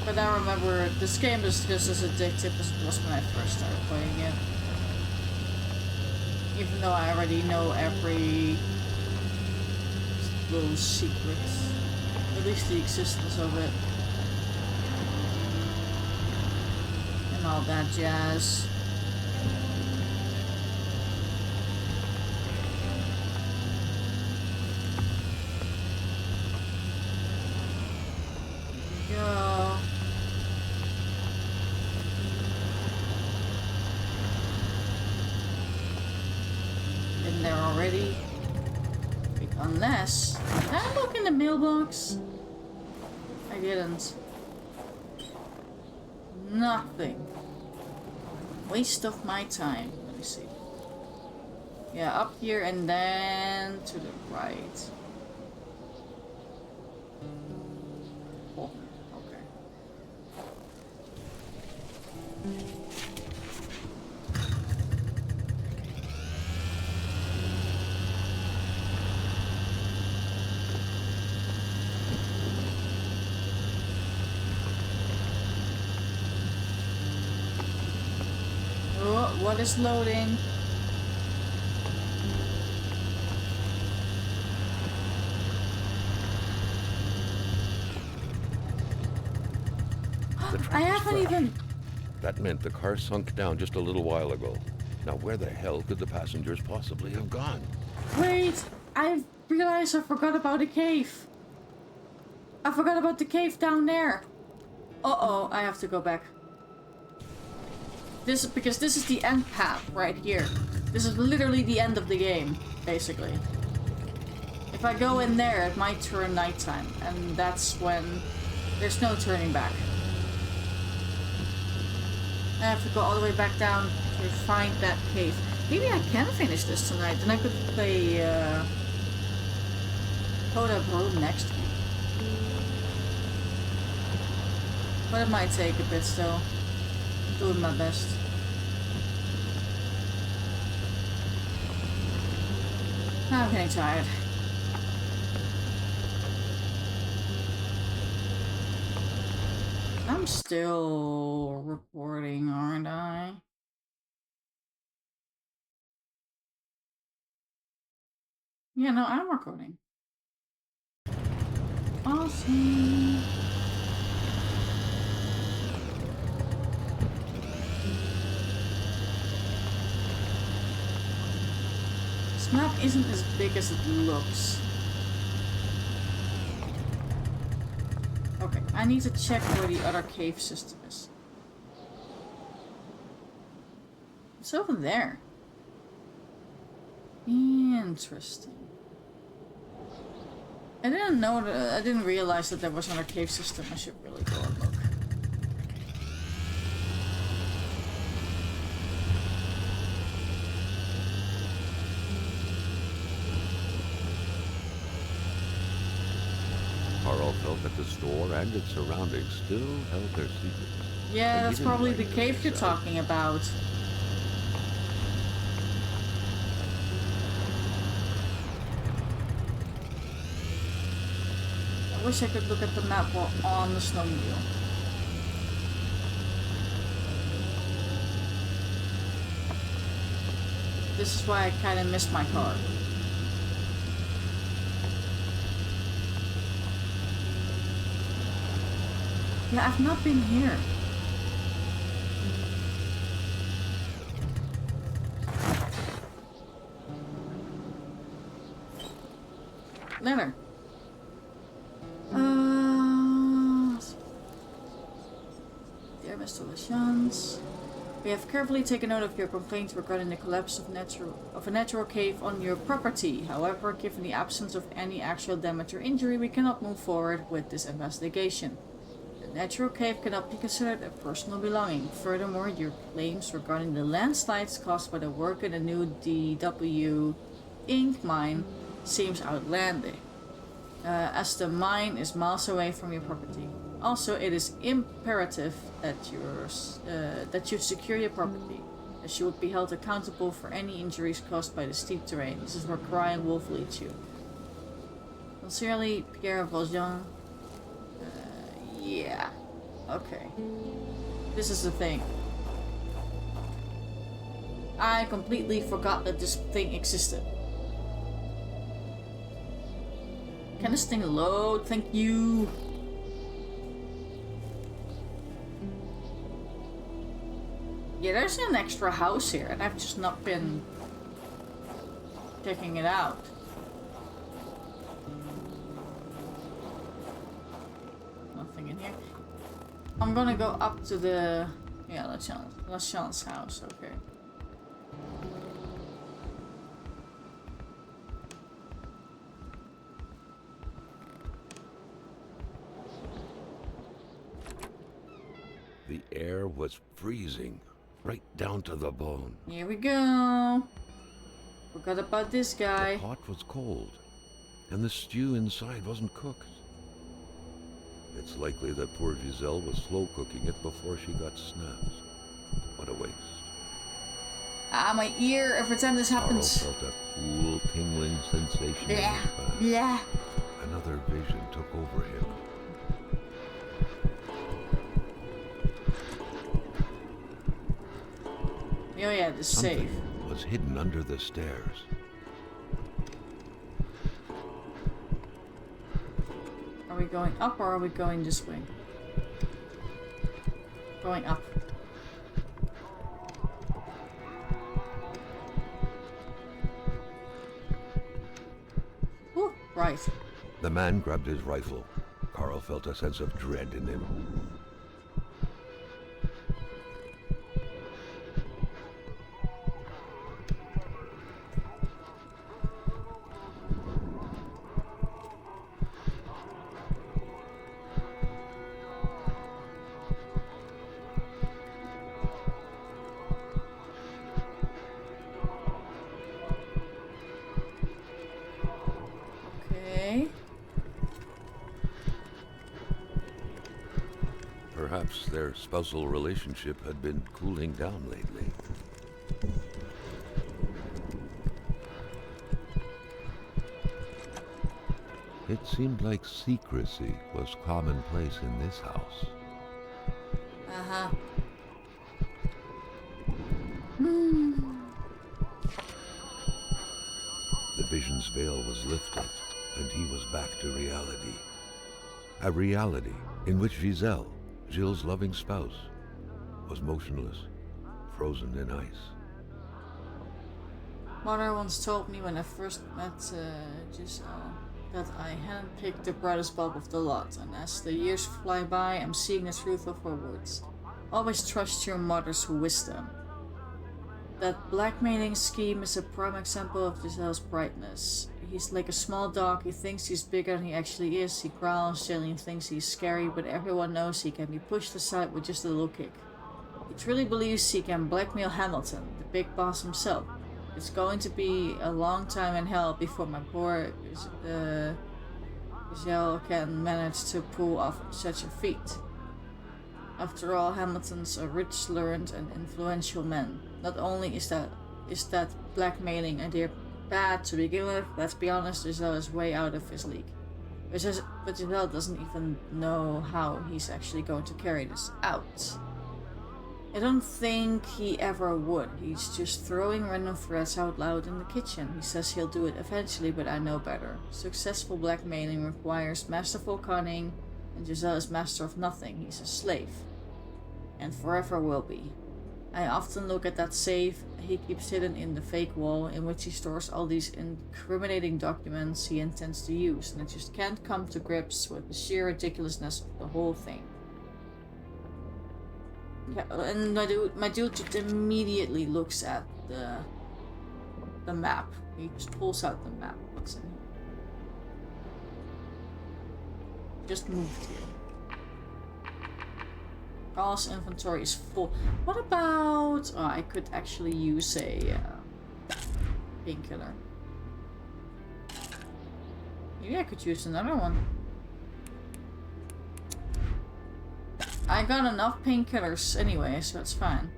But I remember this game is just as addictive as it was when I first started playing it. Even though I already know every little secret, at least the existence of it, and all that jazz. Go. Been there already. Unless... did I look in the mailbox? I didn't. Nothing. Waste of my time. Let me see. Yeah, up here and then to the right. Oh, okay. What is loading? I haven't even... That meant the car sunk down just a little while ago. Now where the hell could the passengers possibly have gone? Wait! I realized I forgot about the cave. I forgot about the cave down there. Uh-oh, I have to go back. Because this is the end path right here. This is literally the end of the game, basically. If I go in there, it might turn nighttime, and that's when there's no turning back. I have to go all the way back down to find that cave. Maybe I can finish this tonight, then I could play Kona next week. But it might take a bit still. I'm doing my best. I'm getting tired. I'm still recording, aren't I? Yeah, no, I'm recording. Awesome. This map isn't as big as it looks. Okay, I need to check where the other cave system is. It's over there. Interesting. I didn't know that. I didn't realize that there was another cave system. I should really go and look. Carl felt that the store and its surroundings still held their secrets. Yeah, that's probably the cave you're talking about. I wish I could look at the map while on the snowmobile. This is why I kind of missed my car. Yeah, I've not been here. Letter. Dear Mr. Lachance, we have carefully taken note of your complaint regarding the collapse of a natural cave on your property. However, given the absence of any actual damage or injury, we cannot move forward with this investigation. The natural cave cannot be considered a personal belonging. Furthermore, your claims regarding the landslides caused by the work in the new DW ink mine seems outlandish, as the mine is miles away from your property. Also, it is imperative that you secure your property, as you will be held accountable for any injuries caused by the steep terrain. This is where Crying Wolf leads you. Sincerely, Pierre Valjean. Yeah. Okay. This is the thing. I completely forgot that this thing existed. Can this thing load? Thank you. Yeah, there's an extra house here, and I've just not been checking it out. Nothing in here. I'm gonna go up to the Lachance house. Okay. The air was freezing, right down to the bone. Here we go. Forgot about this guy. The pot was cold, and the stew inside wasn't cooked. It's likely that poor Giselle was slow cooking it before she got snaps. What a waste. Ah, my ear, every time this happens. Carl felt a cool, tingling sensation in his back. Yeah. Another vision took over him. Oh yeah, the safe. Something was hidden under the stairs. Are we going up or are we going this way? Going up. Ooh, right. The man grabbed his rifle. Carl felt a sense of dread in him. Perhaps their spousal relationship had been cooling down lately. It seemed like secrecy was commonplace in this house. Uh-huh. The vision's veil was lifted, and he was back to reality. A reality in which Giselle, Gilles' loving spouse, was motionless, frozen in ice. Mother once told me when I first met Giselle that I handpicked the brightest bulb of the lot, and as the years fly by, I'm seeing the truth of her words. Always trust your mother's wisdom. That blackmailing scheme is a prime example of Giselle's brightness. He's like a small dog, he thinks he's bigger than he actually is, he growls, Jillian thinks he's scary, but everyone knows he can be pushed aside with just a little kick. He truly believes he can blackmail Hamilton, the big boss himself. It's going to be a long time in hell before my poor Giselle can manage to pull off such a feat. After all, Hamilton's a rich, learned, and influential man. Not only is that blackmailing idea bad to begin with, let's be honest, Giselle is way out of his league. But Giselle doesn't even know how he's actually going to carry this out. I don't think he ever would. He's just throwing random threats out loud in the kitchen. He says he'll do it eventually, but I know better. Successful blackmailing requires masterful cunning, and Giselle is master of nothing. He's a slave. And forever will be. I often look at that safe he keeps hidden in the fake wall, in which he stores all these incriminating documents he intends to use, and I just can't come to grips with the sheer ridiculousness of the whole thing. Yeah, and my dude just immediately looks at the map. He just pulls out the map. What's in here? Just moved here. Carl's inventory is full. What about... Oh, I could actually use a painkiller. Maybe I could use another one. I got enough painkillers anyway, so it's fine.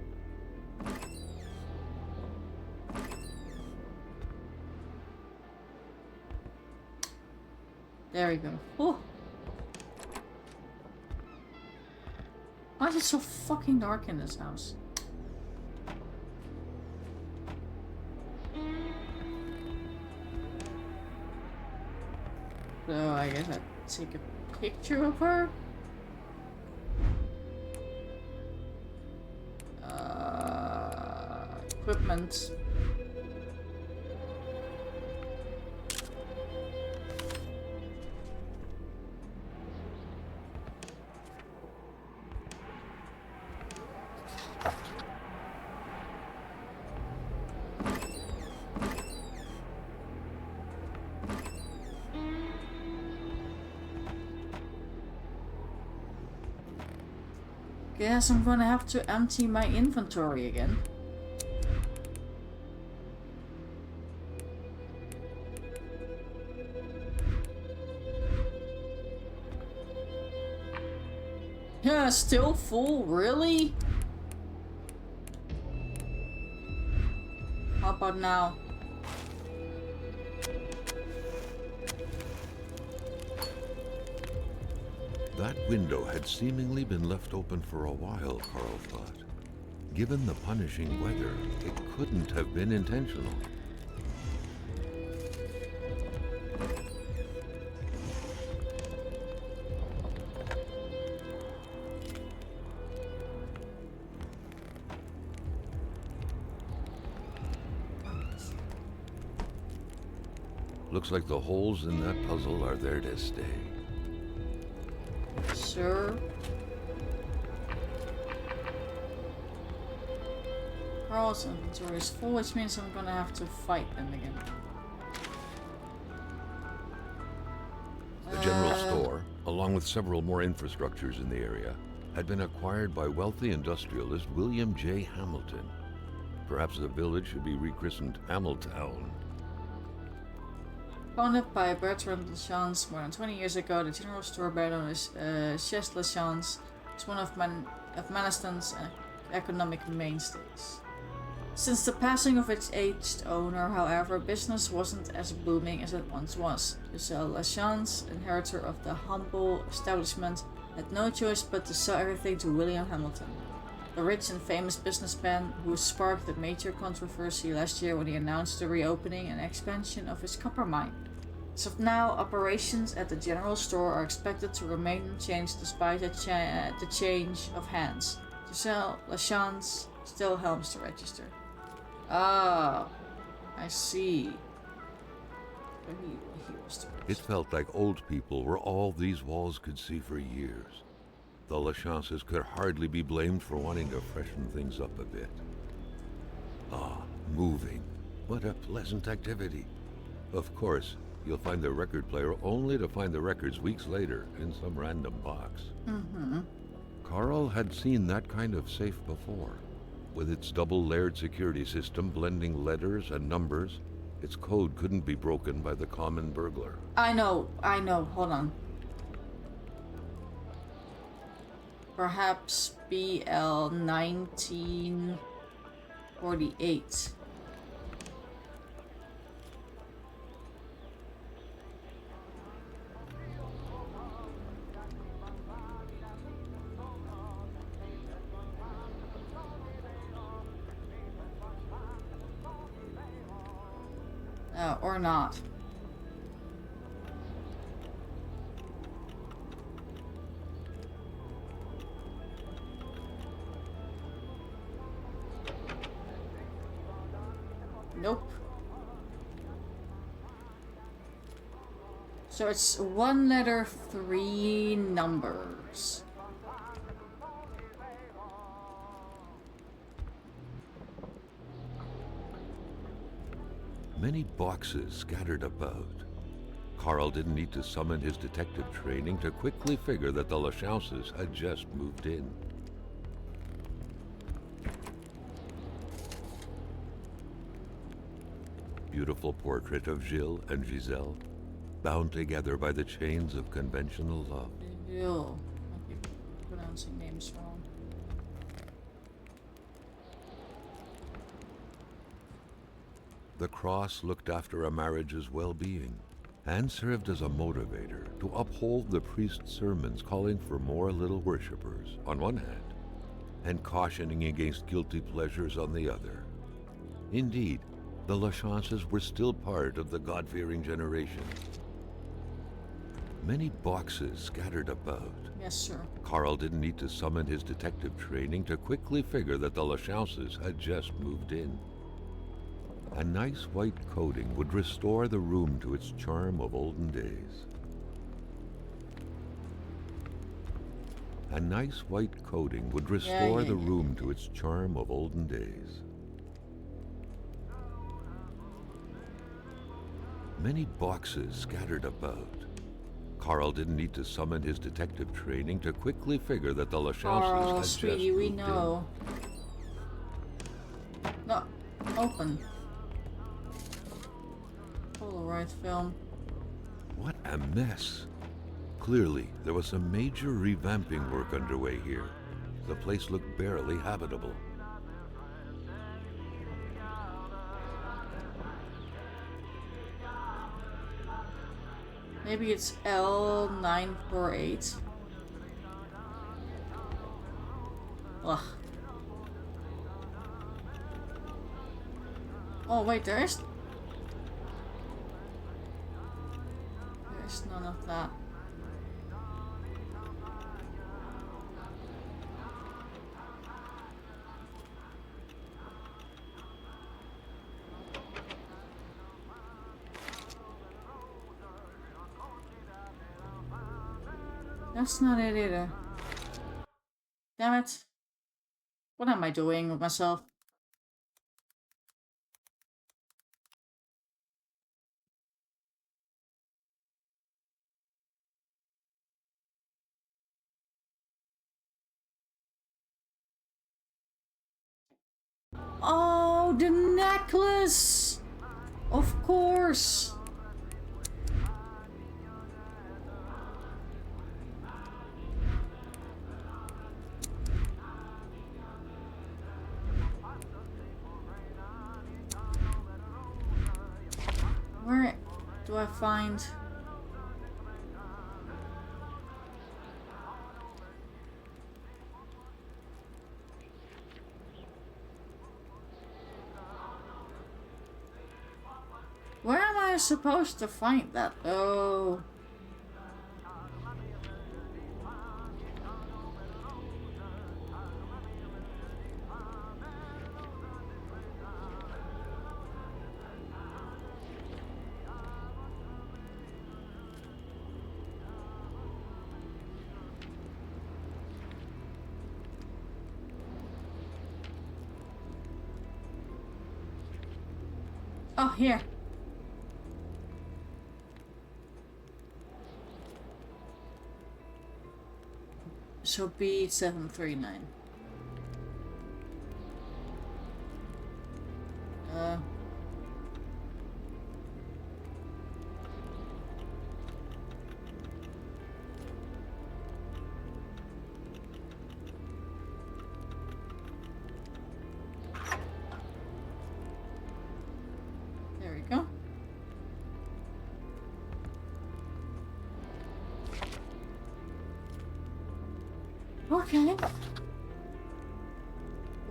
There we go. Oh. Why is it so fucking dark in this house? So I guess I'd take a picture of her. Equipment. Guess I'm gonna have to empty my inventory again. Yeah, still full? Really? How about now? That window had seemingly been left open for a while, Carl thought. Given the punishing weather, it couldn't have been intentional. Looks like the holes in that puzzle are there to stay. Sure. Carl's inventory is full, which means I'm gonna have to fight them again. The general store, along with several more infrastructures in the area, had been acquired by wealthy industrialist William J. Hamilton. Perhaps the village should be rechristened Hamiltown. Founded by Bertrand Lachance more than 20 years ago, the general store, better known as Chez Lachance, It's one of Manistan's economic mainstays. Since the passing of its aged owner, however, business wasn't as booming as it once was. Giselle Lachance, inheritor of the humble establishment, had no choice but to sell everything to William Hamilton, the rich and famous businessman who sparked a major controversy last year when he announced the reopening and expansion of his copper mine. As of now, operations at the general store are expected to remain unchanged despite the change of hands. Giselle Lachance still helms the register. Ah, I see. It felt like old people were all these walls could see for years. The Lachances could hardly be blamed for wanting to freshen things up a bit. Ah, moving. What a pleasant activity. Of course, you'll find the record player only to find the records weeks later in some random box. Carl had seen that kind of safe before. With its double-layered security system blending letters and numbers, its code couldn't be broken by the common burglar. I know, hold on. Perhaps BL 1948. Or not. Nope. So it's 1 letter, 3 numbers. Many boxes scattered about. Carl didn't need to summon his detective training to quickly figure that the Lachances had just moved in. Beautiful portrait of Gilles and Giselle, bound together by the chains of conventional love. Gilles. I keep pronouncing names wrong. The cross looked after a marriage's well-being and served as a motivator to uphold the priest's sermons calling for more little worshippers on one hand and cautioning against guilty pleasures on the other. Indeed, the Lachances were still part of the God-fearing generation. Many boxes scattered about. Yes, sir. Carl didn't need to summon his detective training to quickly figure that the Lachances had just moved in. A nice white coating would restore the room to its charm of olden days. A nice white coating would restore the room to its charm of olden days. Many boxes scattered about. Carl didn't need to summon his detective training to quickly figure that the Lachances had just moved in. We know. No, open. Polaroid film. What a mess. Clearly, there was some major revamping work underway here. The place looked barely habitable. Maybe it's L948. Ugh. Oh wait, there's none of that. That's not it either. Damn it. What am I doing with myself? Oh, the necklace! Of course! do I find? Where am I supposed to find that? Oh. Oh, here. So B739. There we go. Okay.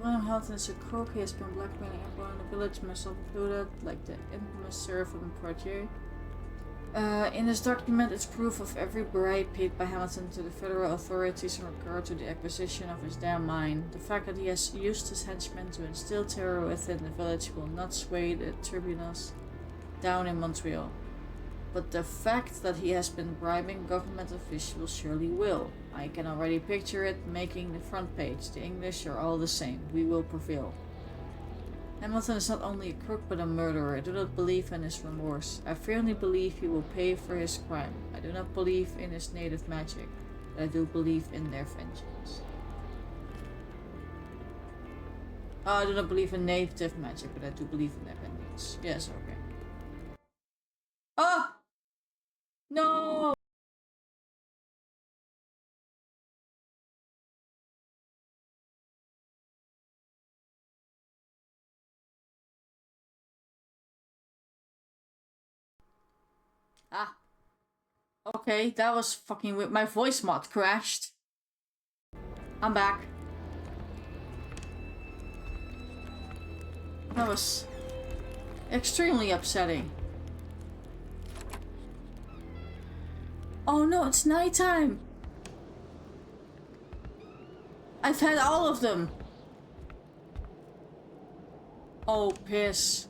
William Helton is a crook. He has been blackmailing everyone in the village, myself included, like the infamous sheriff and Portier. In this document, it's proof of every bribe paid by Hamilton to the federal authorities in regard to the acquisition of his damn mine. The fact that he has used his henchmen to instill terror within the village will not sway the tribunals down in Montreal. But the fact that he has been bribing government officials surely will. I can already picture it making the front page. The English are all the same. We will prevail. Hamilton is not only a crook but a murderer. I do not believe in his remorse. I firmly believe he will pay for his crime. I do not believe in his native magic, but I do believe in their vengeance. Oh, I do not believe in native magic, but I do believe in their vengeance. Yes, okay. Oh! No! Ah. Okay, that was fucking weird. My voice mod crashed. I'm back. That was extremely upsetting. Oh no, it's nighttime. I've had all of them. Oh, piss.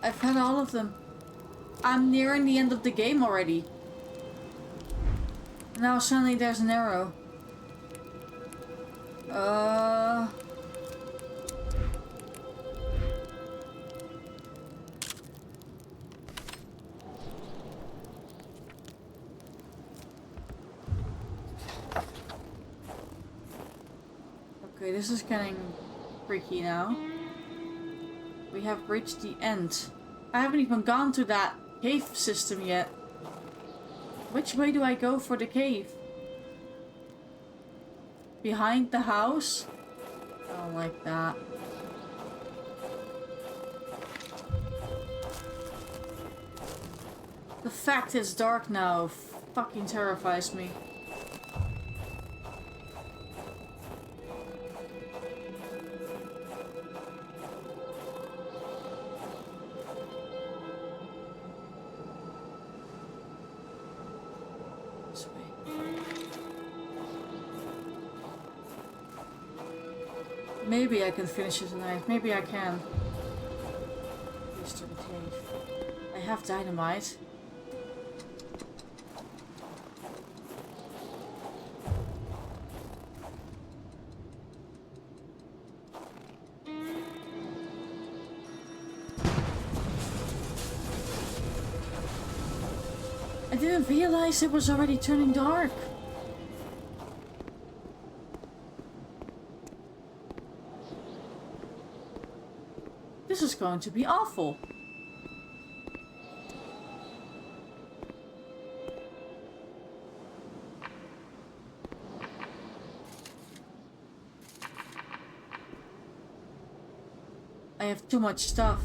I've had all of them. I'm nearing the end of the game already. Now suddenly there's an arrow. Okay, this is getting freaky now. We have reached the end. I haven't even gone to that cave system yet. Which way do I go for the cave? Behind the house? I don't like that. The fact it's dark now fucking terrifies me. Maybe I can finish it tonight. Maybe I can. Restore the cave. I have dynamite. I didn't realize it was already turning dark. This is going to be awful. I have too much stuff.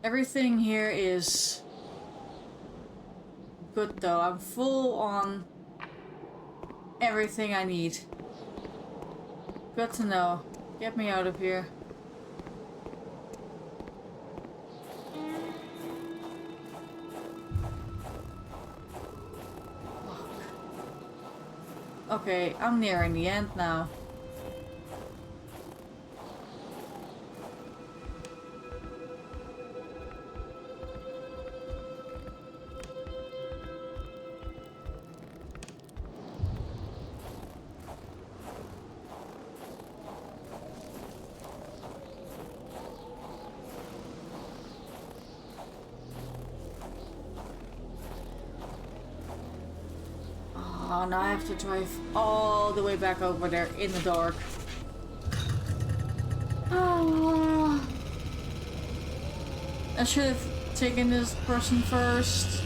Everything here is good though. I'm full on everything I need. Good to know. Get me out of here. Okay, I'm nearing the end now. Oh, now I have to drive all the way back over there in the dark. Oh. I should have taken this person first.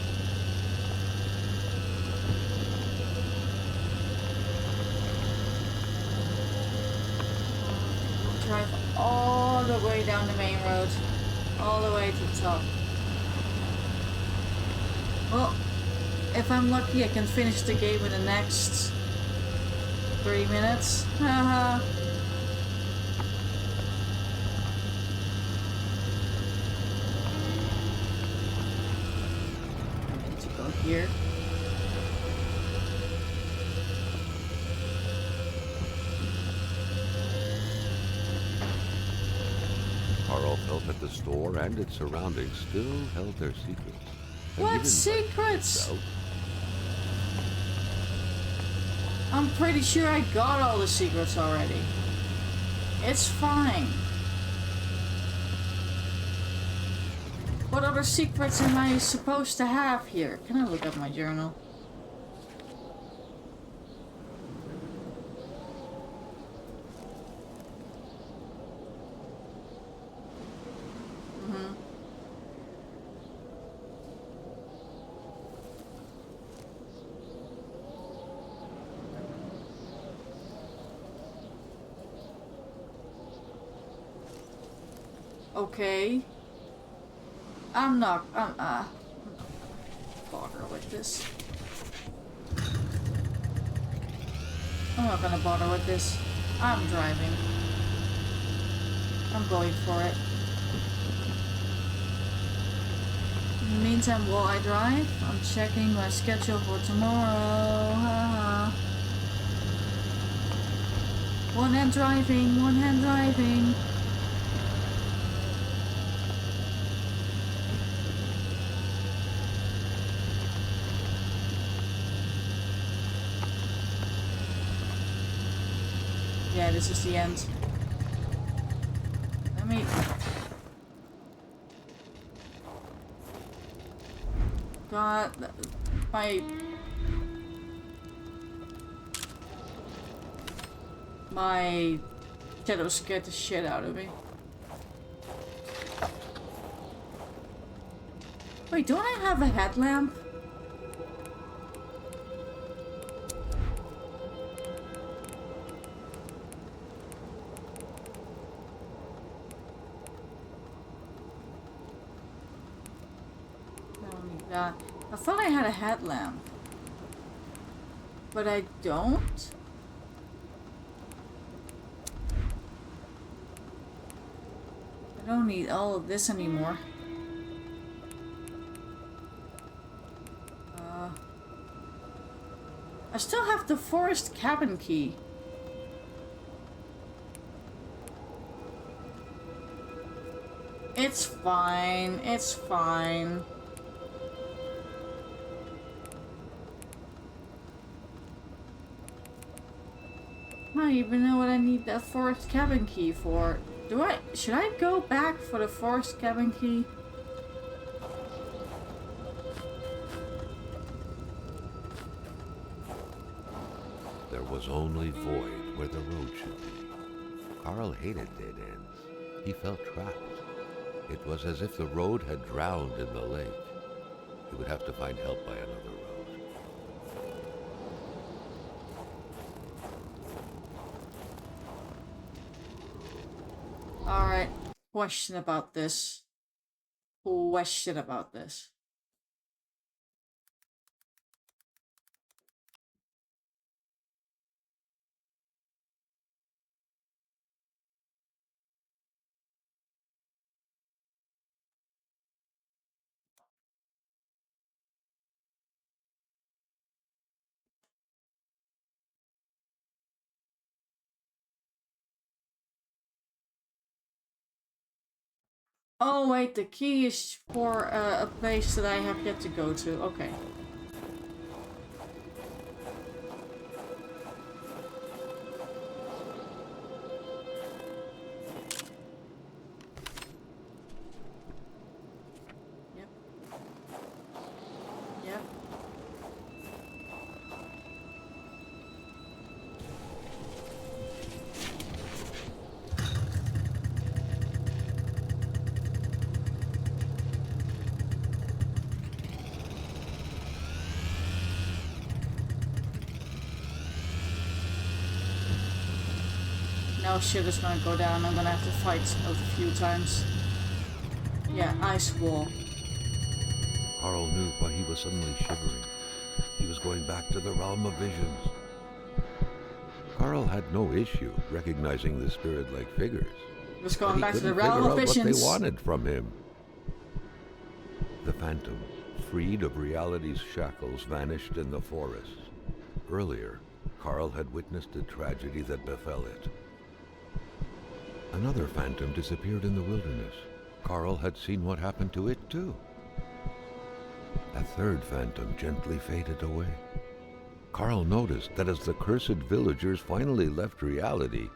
Drive all the way down the main road. All the way to the top. Well, if I'm lucky, I can finish the game in the next 3 minutes. Haha. I need to go here. Carl felt that the store and its surroundings still held their secrets. And What he didn't secrets? doubt. I'm pretty sure I got all the secrets already. It's fine. What other secrets am I supposed to have here? Can I look at my journal? Okay. I'm not bother with this. I'm not gonna bother with this. I'm driving. I'm going for it. In the meantime, while I drive, I'm checking my schedule for tomorrow. Haha. One hand driving, one hand driving. Yeah, this is the end. Let me... God, my shadow scared the shit out of me. Wait, don't I have a headlamp? I thought I had a headlamp, but I don't. I don't need all of this anymore. I still have the forest cabin key. It's fine. It's fine. I don't even know what I need that forest cabin key for. Should I go back for the forest cabin key? There was only void where the road should be. Carl hated dead ends. He felt trapped. It was as if the road had drowned in the lake. He would have to find help by another road. Alright. question about this. Question about this. Oh wait, the key is for a place that I have yet to go to. Okay. Yep. Yep. Now shit is gonna go down. I'm gonna have to fight a few times. Yeah, ice wall. Carl knew why he was suddenly shivering. He was going back to the realm of visions. Carl had no issue recognizing the spirit-like figures. Just going back to the couldn't realm figure of out visions. what they wanted from him. The phantom, freed of reality's shackles, vanished in the forest. Earlier, Carl had witnessed a tragedy that befell it. Another phantom disappeared in the wilderness. Carl had seen what happened to it too. A third phantom gently faded away. Carl noticed that as the cursed villagers finally left reality,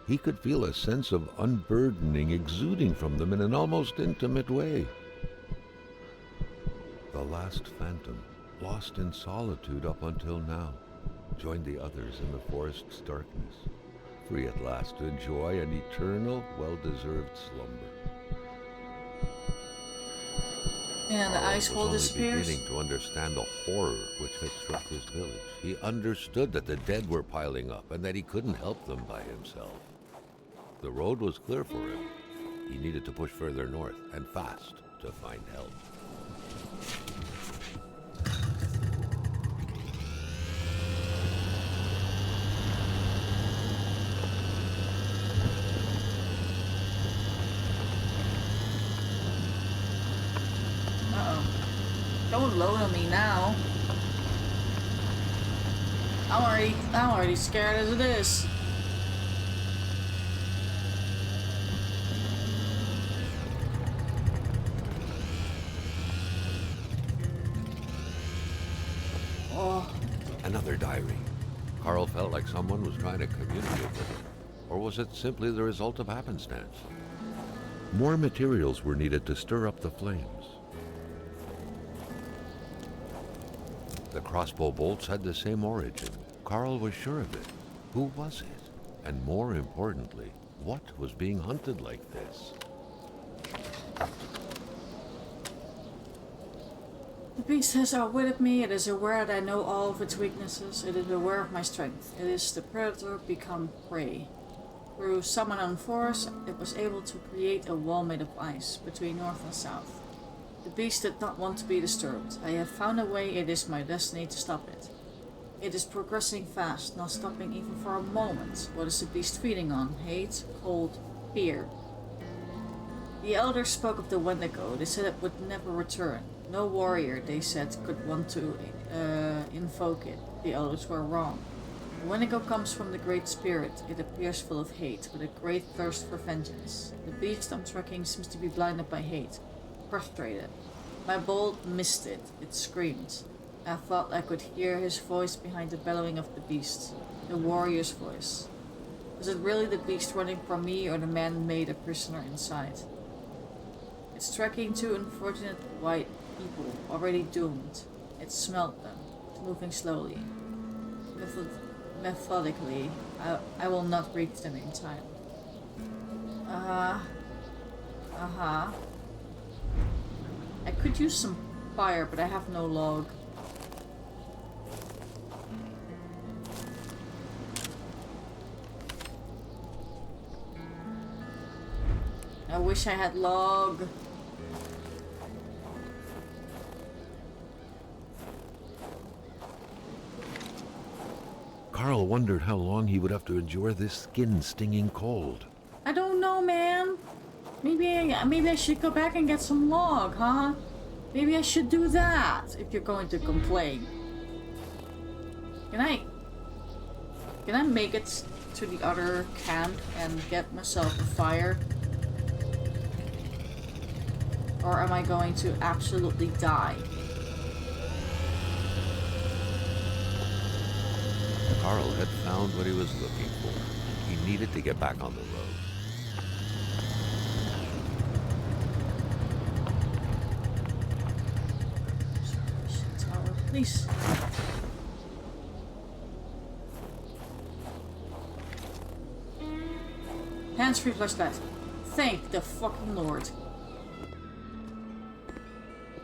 he could feel a sense of unburdening exuding from them in an almost intimate way. The last phantom, lost in solitude up until now, joined the others in the forest's darkness, free at last to enjoy an eternal, well-deserved slumber. And the ice wall was only disappears. beginning to understand the horror which had struck his village. He understood that the dead were piling up and that he couldn't help them by himself. The road was clear for him. He needed to push further north, and fast, to find help. Don't load on me now. I'm already scared as it is. Oh. Another diary. Carl felt like someone was trying to communicate with him. Or was it simply the result of happenstance? More materials were needed to stir up the flames. The crossbow bolts had the same origin. Carl was sure of it. Who was it? And more importantly, what was being hunted like this? The beast has outwitted me. It is aware that I know all of its weaknesses. It is aware of my strength. It is the predator become prey. Through some unknown force, it was able to create a wall made of ice between north and south. The beast did not want to be disturbed. I have found a way. It is my destiny to stop it. It is progressing fast, not stopping even for a moment. What is the beast feeding on? Hate, cold, fear. The elders spoke of the wendigo. They said it would never return. No warrior, they said, could want to invoke it. The elders were wrong. The wendigo comes from the Great Spirit. It appears full of hate, with a great thirst for vengeance. The beast I'm tracking seems to be blinded by hate. Frustrated. My bolt missed it. It screamed. I thought I could hear his voice behind the bellowing of the beast. The warrior's voice. Was it really the beast running from me, or the man made a prisoner inside? It's tracking two unfortunate white people, already doomed. It smelled them. It's moving slowly. Methodically. I will not reach them in time. I could use some fire, but I have no log. I wish I had log. Carl wondered how long he would have to endure this skin-stinging cold. I don't know, man. Maybe I should go back and get some log, huh? Maybe I should do that if you're going to complain. Can I make it to the other camp and get myself a fire? Or am I going to absolutely die? Carl had found what he was looking for. He needed to get back on the road. Tower, please. Hands-free flashlight. Thank the fucking Lord.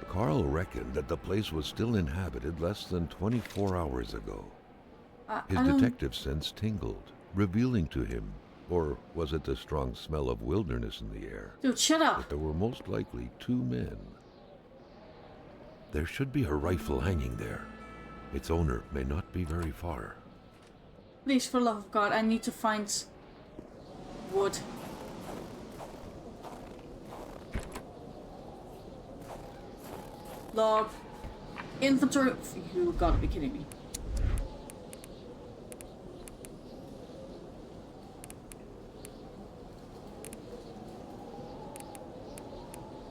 Carl reckoned that the place was still inhabited less than 24 hours ago. His detective sense tingled, revealing to him, or was it the strong smell of wilderness in the air? Dude, shut up! That there were most likely 2 men. There should be a rifle hanging there. Its owner may not be very far. Please, for the love of God, I need to find wood. Log. Inventory. You gotta be kidding me.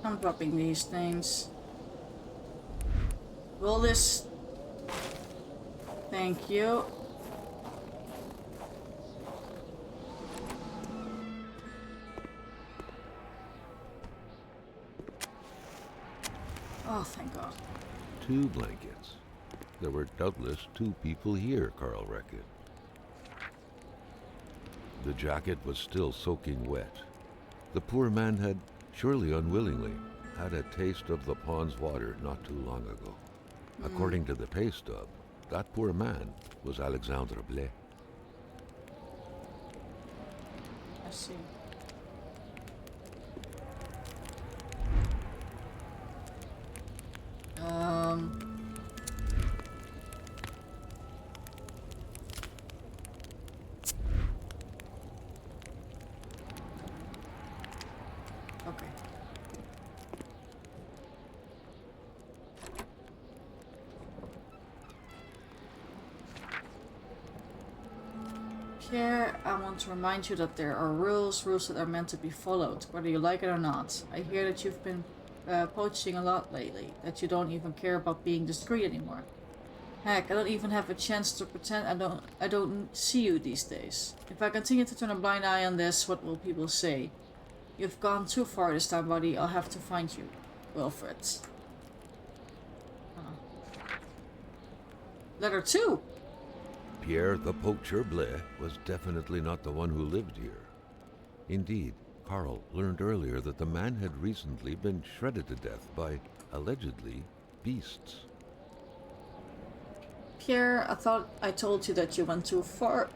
I'm dropping these things. Will this... Thank you. Oh, thank God. 2 blankets. There were doubtless 2 people here, Carl reckoned. The jacket was still soaking wet. The poor man had, surely unwillingly, had a taste of the pond's water not too long ago. According to the pay stub, that poor man was Alexandre Blais. I see. Okay. Pierre, I want to remind you that there are rules that are meant to be followed, whether you like it or not. I hear that you've been poaching a lot lately, that you don't even care about being discreet anymore. Heck, I don't even have a chance to pretend I don't see you these days. If I continue to turn a blind eye on this, what will people say? You've gone too far this time, buddy. I'll have to find you. Wilfred. Letter 2! Pierre the poacher Blais was definitely not the one who lived here. Indeed, Carl learned earlier that the man had recently been shredded to death by, allegedly, beasts. Pierre, I thought I told you that you went too far.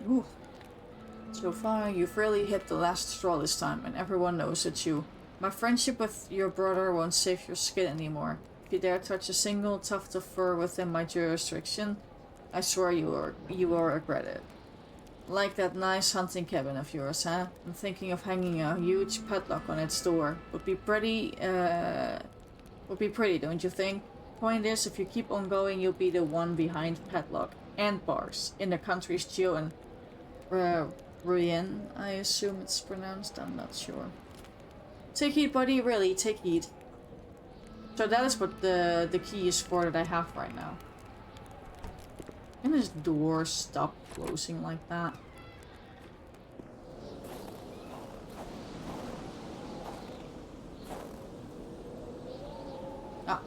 Ooh. So far, you've really hit the last straw this time, and everyone knows it's you. My friendship with your brother won't save your skin anymore. If you dare touch a single tuft of fur within my jurisdiction, I swear you will regret it. Like that nice hunting cabin of yours, huh? I'm thinking of hanging a huge padlock on its door. Would be pretty, don't you think? Point is, if you keep on going, you'll be the one behind padlock and bars in the country's Geo and Ruin, I assume it's pronounced. I'm not sure. Take heed, buddy. Really, take heed. So that is what the key is for that I have right now. Can this door stop closing like that? Ah.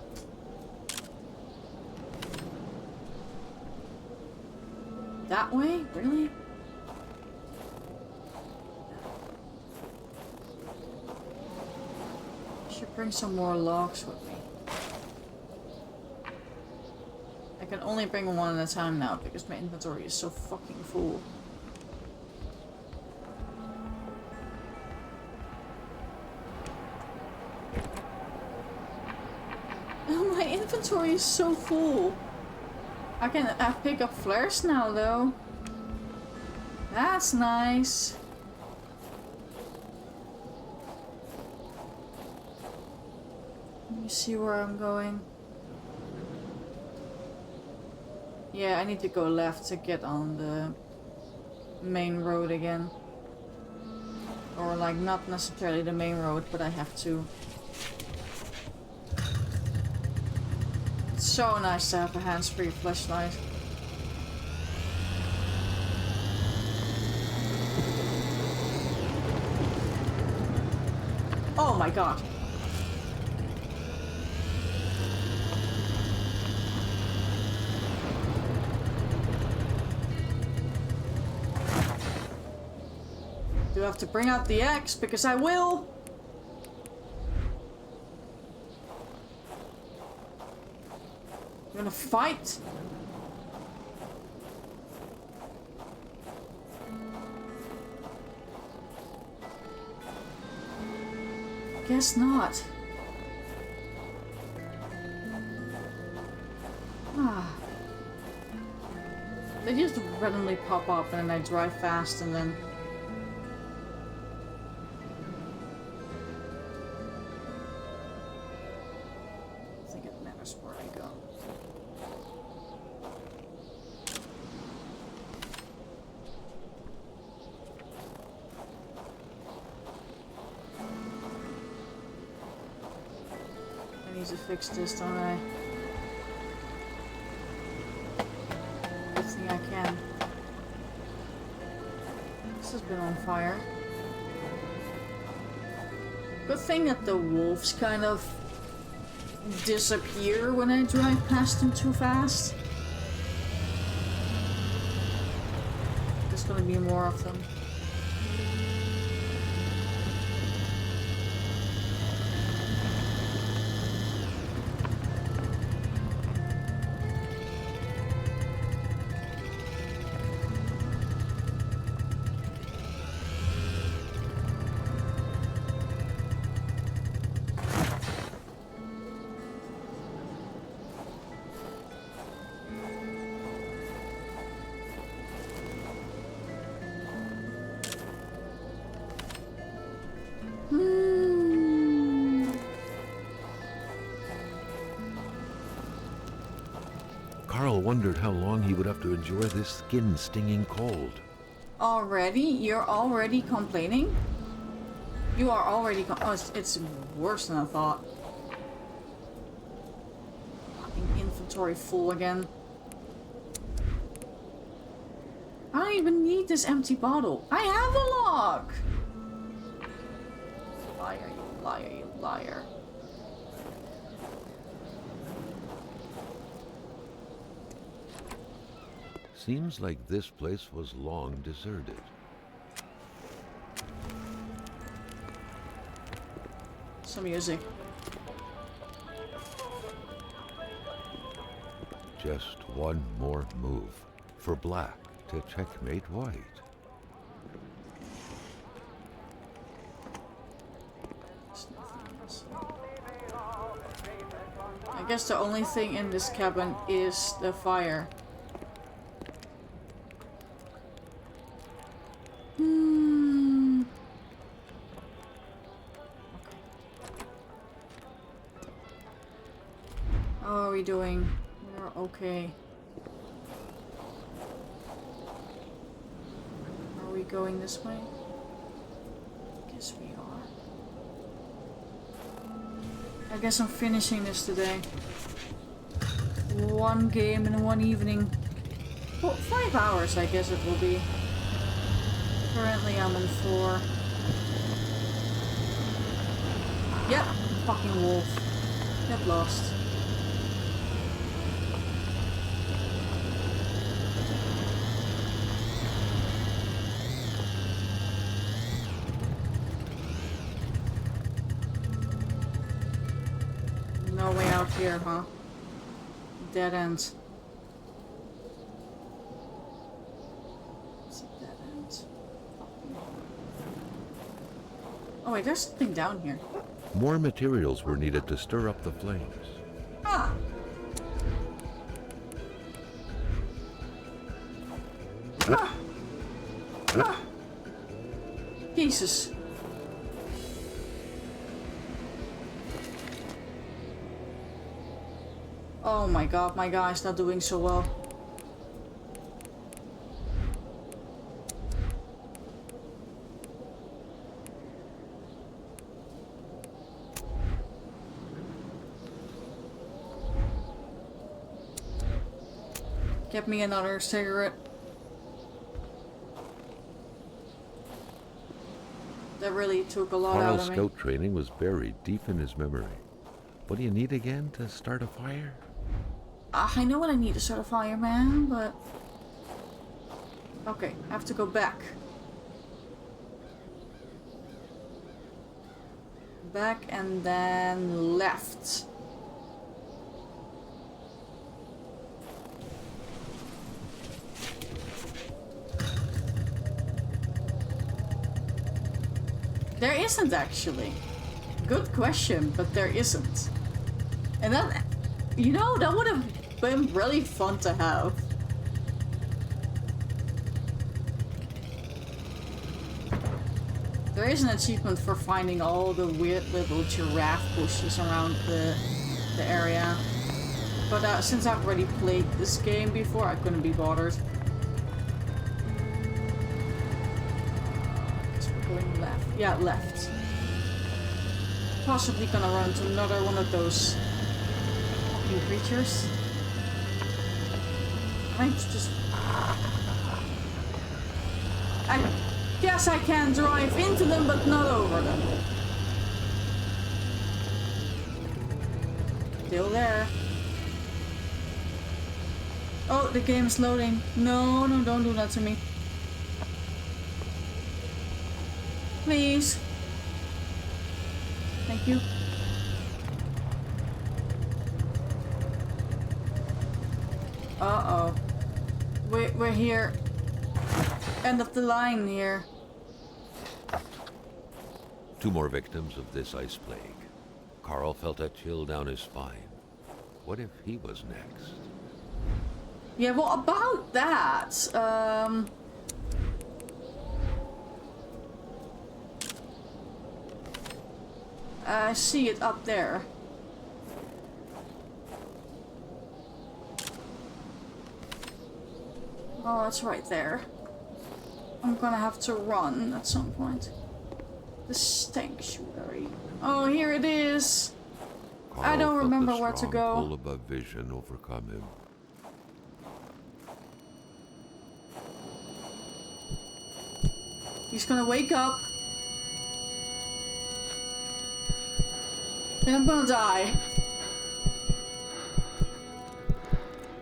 That way? Really? I should bring some more logs with me. I can only bring one at a time now because my inventory is so fucking full. inventory is so full. I can pick up flares now though. That's nice. Let me see where I'm going. Yeah, I need to go left to get on the main road again. Or like not necessarily the main road, but I have to. It's so nice to have a hands-free flashlight. Oh my god. Do I have to bring out the axe? Because I will! I'm gonna fight? Guess not. Ah. They just randomly pop up and I drive fast and then... I think it matters where I go. I need to fix this, don't I? Good thing I can. This has been on fire. Good thing that the wolves kind of disappear when I drive past them too fast. There's gonna be more of them. Carl wondered how long he would have to endure this skin-stinging cold. Already? You're already complaining? You are already oh, it's worse than I thought. Fucking inventory full again. I don't even need this empty bottle. I have a lock! Liar, you liar, you liar. Seems like this place was long deserted. Some music. Just one more move for black to checkmate white. There's nothing else. I guess the only thing in this cabin is the fire. How are we doing? We're okay. Are we going this way? Guess we are. I guess I'm finishing this today. One game in one evening. Well, 5 hours I guess it will be. Currently I'm in 4. Yep, fucking wolf. Get lost. No way out here, huh? Dead end. It's a dead end. Oh wait, there's something down here. More materials were needed to stir up the flames. Ah! Jesus. Oh my god, my guy's not doing so well. Get me another cigarette. That really took a lot out Carl's of me. scout training was buried deep in his memory. What do you need again to start a fire? I know what I need to start a fire, man, but... Okay, I have to go back. Back and then left. There isn't actually. Good question, but there isn't. And that, you know, that would have been really fun to have. There is an achievement for finding all the weird little giraffe bushes around the area. But since I've already played this game before, I couldn't be bothered. Going left. Yeah, left. Possibly gonna run into another one of those fucking creatures. I just... I guess I can drive into them, but not over them. Still there. Oh, the game is loading. No, no, don't do that to me. Please. Thank you. Uh-oh. We're here. End of the line here. 2 more victims of this ice plague. Carl felt a chill down his spine. What if he was next? Yeah, well, about that, I see it up there. Oh, it's right there. I'm gonna have to run at some point. The sanctuary. Oh, here it is. Carl I don't felt remember the where to strong go. pull above vision overcome him. He's gonna wake up. And I'm gonna die.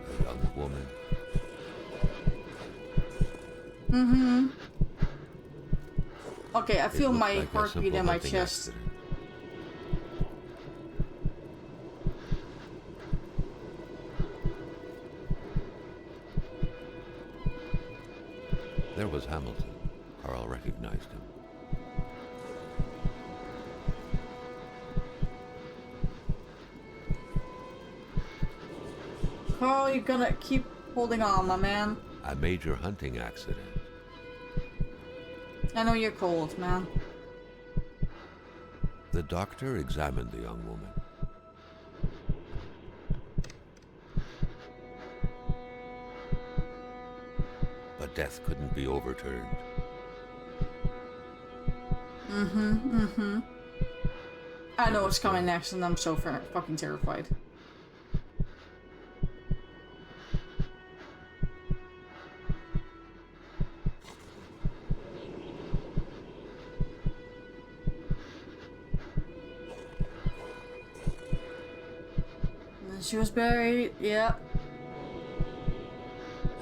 A young woman. Mm-hmm. Okay, I feel It looked my like a heartbeat simple in my hunting chest. accident. There was Hamilton. Carl recognized him. Carl, you gotta keep holding on, my man. A major hunting accident. I know you're cold, man. The doctor examined the young woman. But death couldn't be overturned. I know what's coming next, and I'm so fucking terrified. And she was buried, yeah.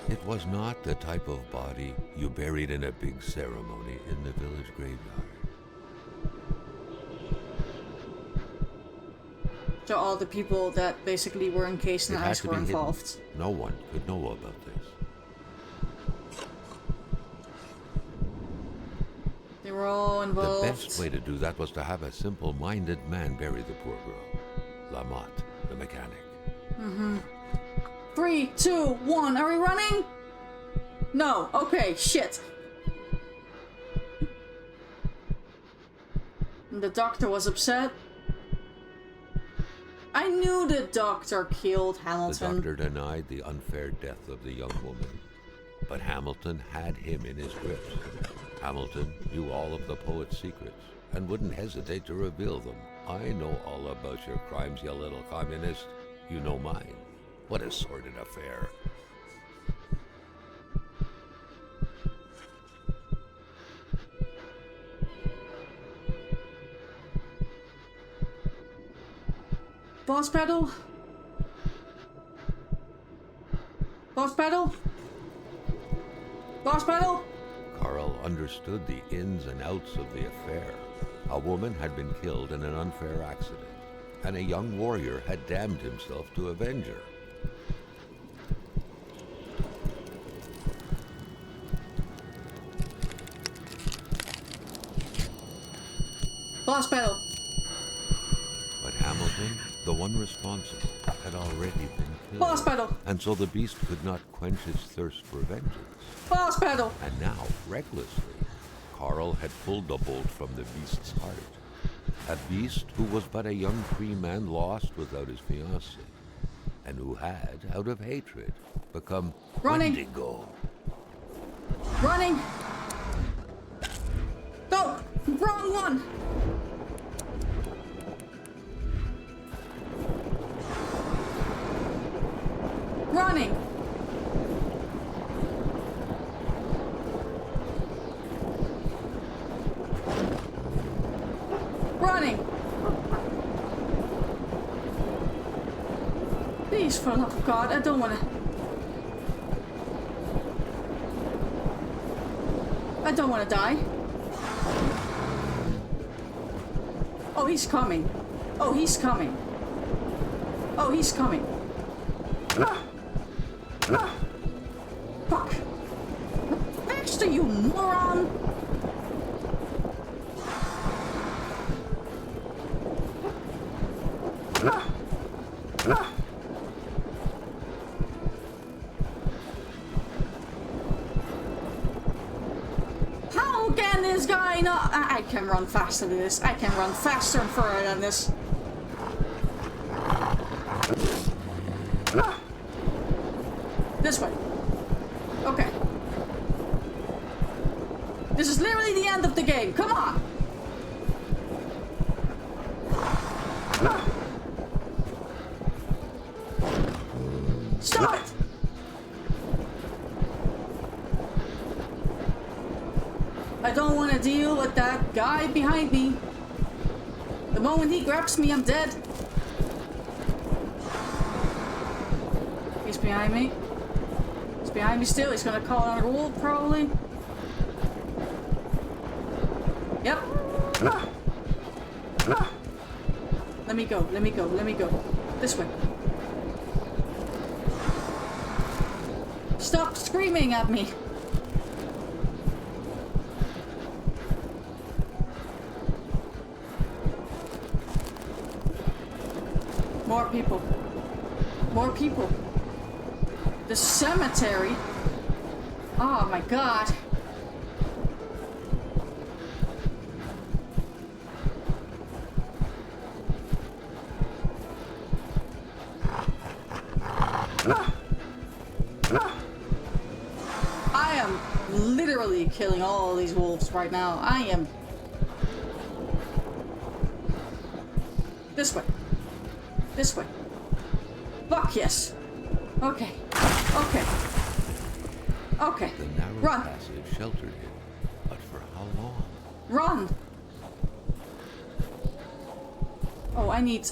It was not the type of body you buried in a big ceremony in the village graveyard. So all the people that basically were encased in It had ice to were be hidden. involved. No one could know about this. They were all The involved. best way to do that was to have a simple-minded man bury the poor girl. Lamotte, the mechanic. 3, 2, 1, are we running? No, okay, shit. The doctor was upset. I knew the doctor killed Hamilton. The doctor denied the unfair death of the young woman, but Hamilton had him in his grips. Hamilton knew all of the poet's secrets and wouldn't hesitate to reveal them. I know all about your crimes, you little communist. You know mine. What a sordid affair. Boss battle? Boss battle? Boss battle? Carl understood the ins and outs of the affair. A woman had been killed in an unfair accident, and a young warrior had damned himself to avenge her. Boss battle. But Hamilton, the one responsible, had already been killed. Boss battle. And so the beast could not quench his thirst for vengeance. Boss battle. And now, recklessly, Carl had pulled the bolt from the beast's heart. A beast who was but a young free man lost without his fiancée, and who had, out of hatred, become Running. Wendigo. Running. No, wrong one. Running. Running. Please, for the love of God, I don't want to. I don't want to die. Oh, he's coming. Oh, he's coming. Oh, he's coming. Fuck. Faster, you moron! How can this guy not? I can run faster than this. I can run faster and further than this. This way. Okay. This is literally the end of the game. Come on. Stop it. I don't want to deal with that guy behind me. The moment he grabs me, I'm dead. He's behind me. He's behind me still. He's gonna call on a wolf, probably. Yep. Let me go. Let me go. Let me go. This way. Stop screaming at me. More people. More people. The cemetery. Oh my god. I am literally killing all these wolves right now. I am. This way. This way. Fuck yes. Okay. Okay. Okay. The narrow Run. passage sheltered him, but for how long? Run. Oh, I need.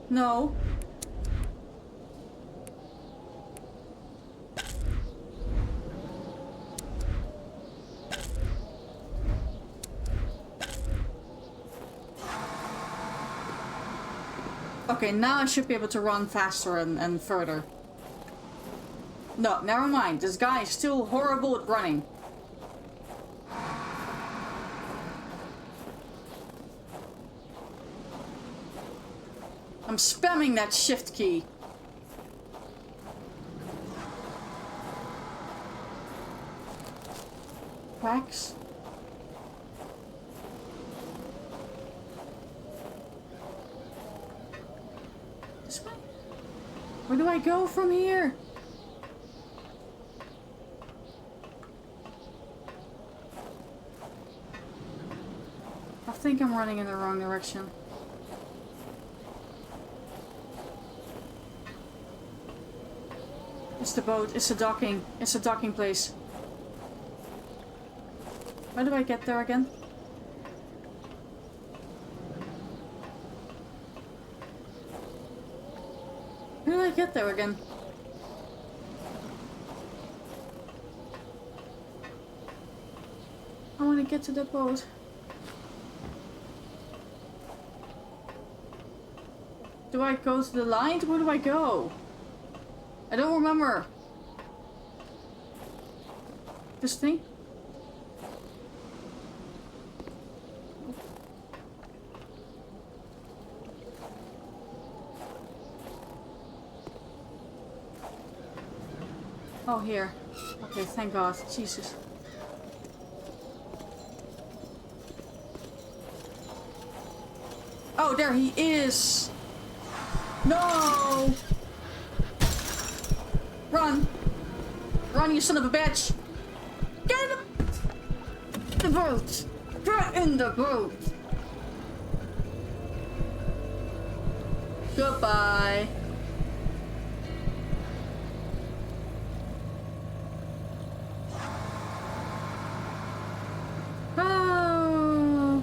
No. Okay, now I should be able to run faster and further. No, never mind. This guy is still horrible at running. I'm spamming that shift key. quacks. This way? Where do I go from here? I think I'm running in the wrong direction. It's the boat. It's a docking. It's a docking place. How do I get there again? How do I get there again? I want to get to the boat. Do I go to the line? Where do I go? I don't remember. This thing? Oh, here. Okay, thank God. Jesus. Oh, there he is! No! Run! Run, you son of a bitch! Get in the boat! Get in the boat! Goodbye! Oh!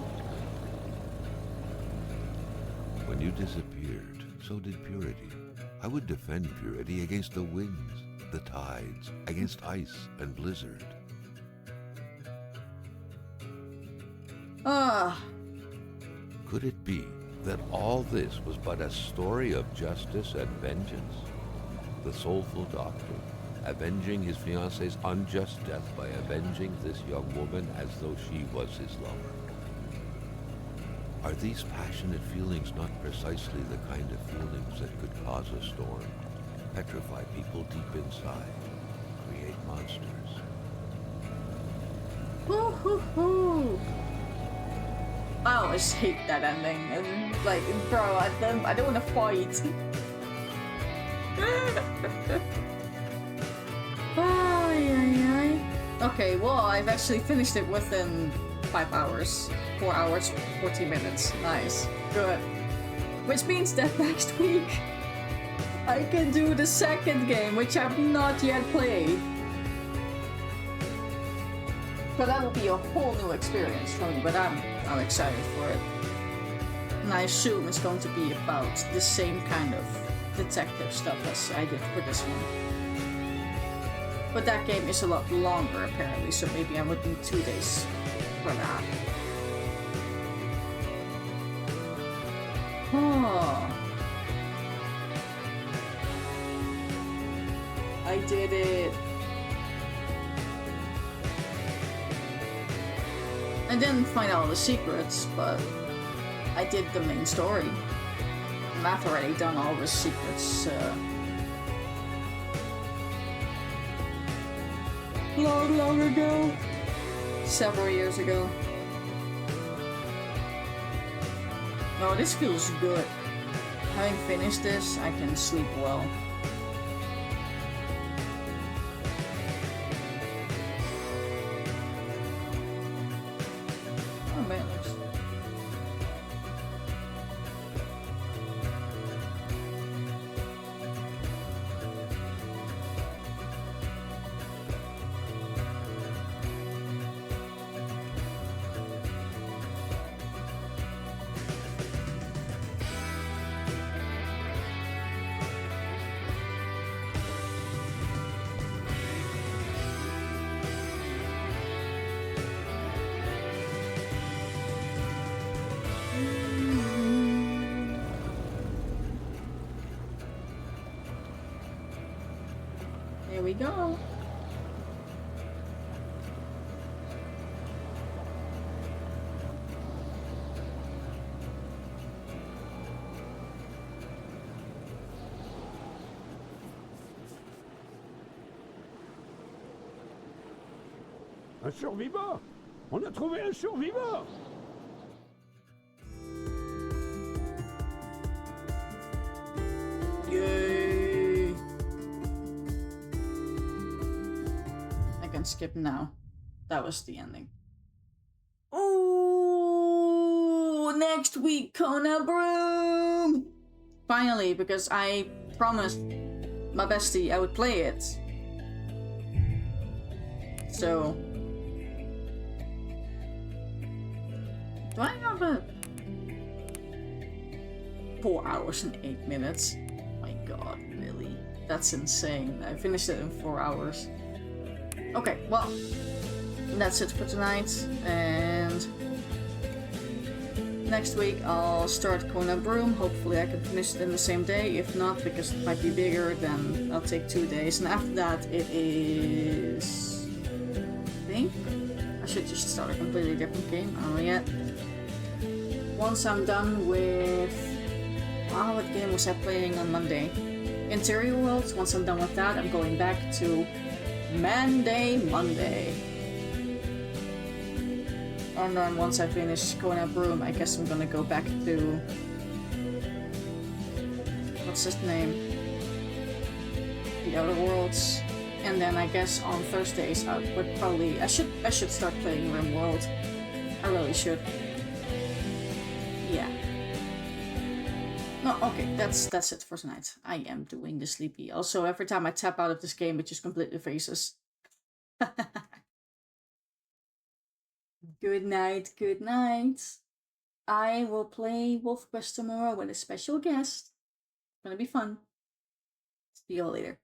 When you disappeared, so did Purity. I would defend Purity against the winds, the tides, against ice and blizzard. Could it be that all this was but a story of justice and vengeance? The soulful doctor, avenging his fiancée's unjust death by avenging this young woman as though she was his lover. Are these passionate feelings not precisely the kind of feelings that could cause a storm, petrify people deep inside, create monsters? Hoo hoo hoo! I always hate that ending. And, like, bro, I don't want to fight. Ay, ay, ay. Okay, well, I've actually finished it within 5 hours. 4 hours, 40 minutes. Nice. Good. Which means that next week I can do the second game, which I've not yet played. But that will be a whole new experience for me, but I'm excited for it. And I assume it's going to be about the same kind of detective stuff as I did for this one. But that game is a lot longer apparently, so maybe I would need 2 days for that. Oh. I did it. I didn't find all the secrets, but I did the main story. And I've already done all the secrets long ago. Several years ago. No, this feels good. Having finished this, I can sleep well. Oh man, here we go. Un survivant! On a trouvé un survivant! Yay! I can skip now. That was the ending. Oh, next week, Kona Broom! Finally, because I promised my bestie I would play it. So... do I have a... 4 hours and 8 minutes? My god, really? That's insane. I finished it in 4 hours. Okay, well, that's it for tonight, and next week I'll start Kona Broom. Hopefully I can finish it in the same day. If not, because it might be bigger, then I'll take 2 days, and after that it is... I think I should just start a completely different game. I don't know yet. Once I'm done with... what game was I playing on Monday? Interior Worlds. Once I'm done with that, I'm going back to Monday. And then once I finish Kona Broom, I guess I'm gonna go back to... what's his name? The Outer Worlds. And then I guess on Thursdays I would probably... I should start playing RimWorld. I really should. Yeah. No, okay, that's it for tonight. I am doing the sleepy. Also, every time I tap out of this game, it just completely freezes. Good night, good night. I will play Wolf Quest tomorrow with a special guest. It's gonna be fun. See you all later.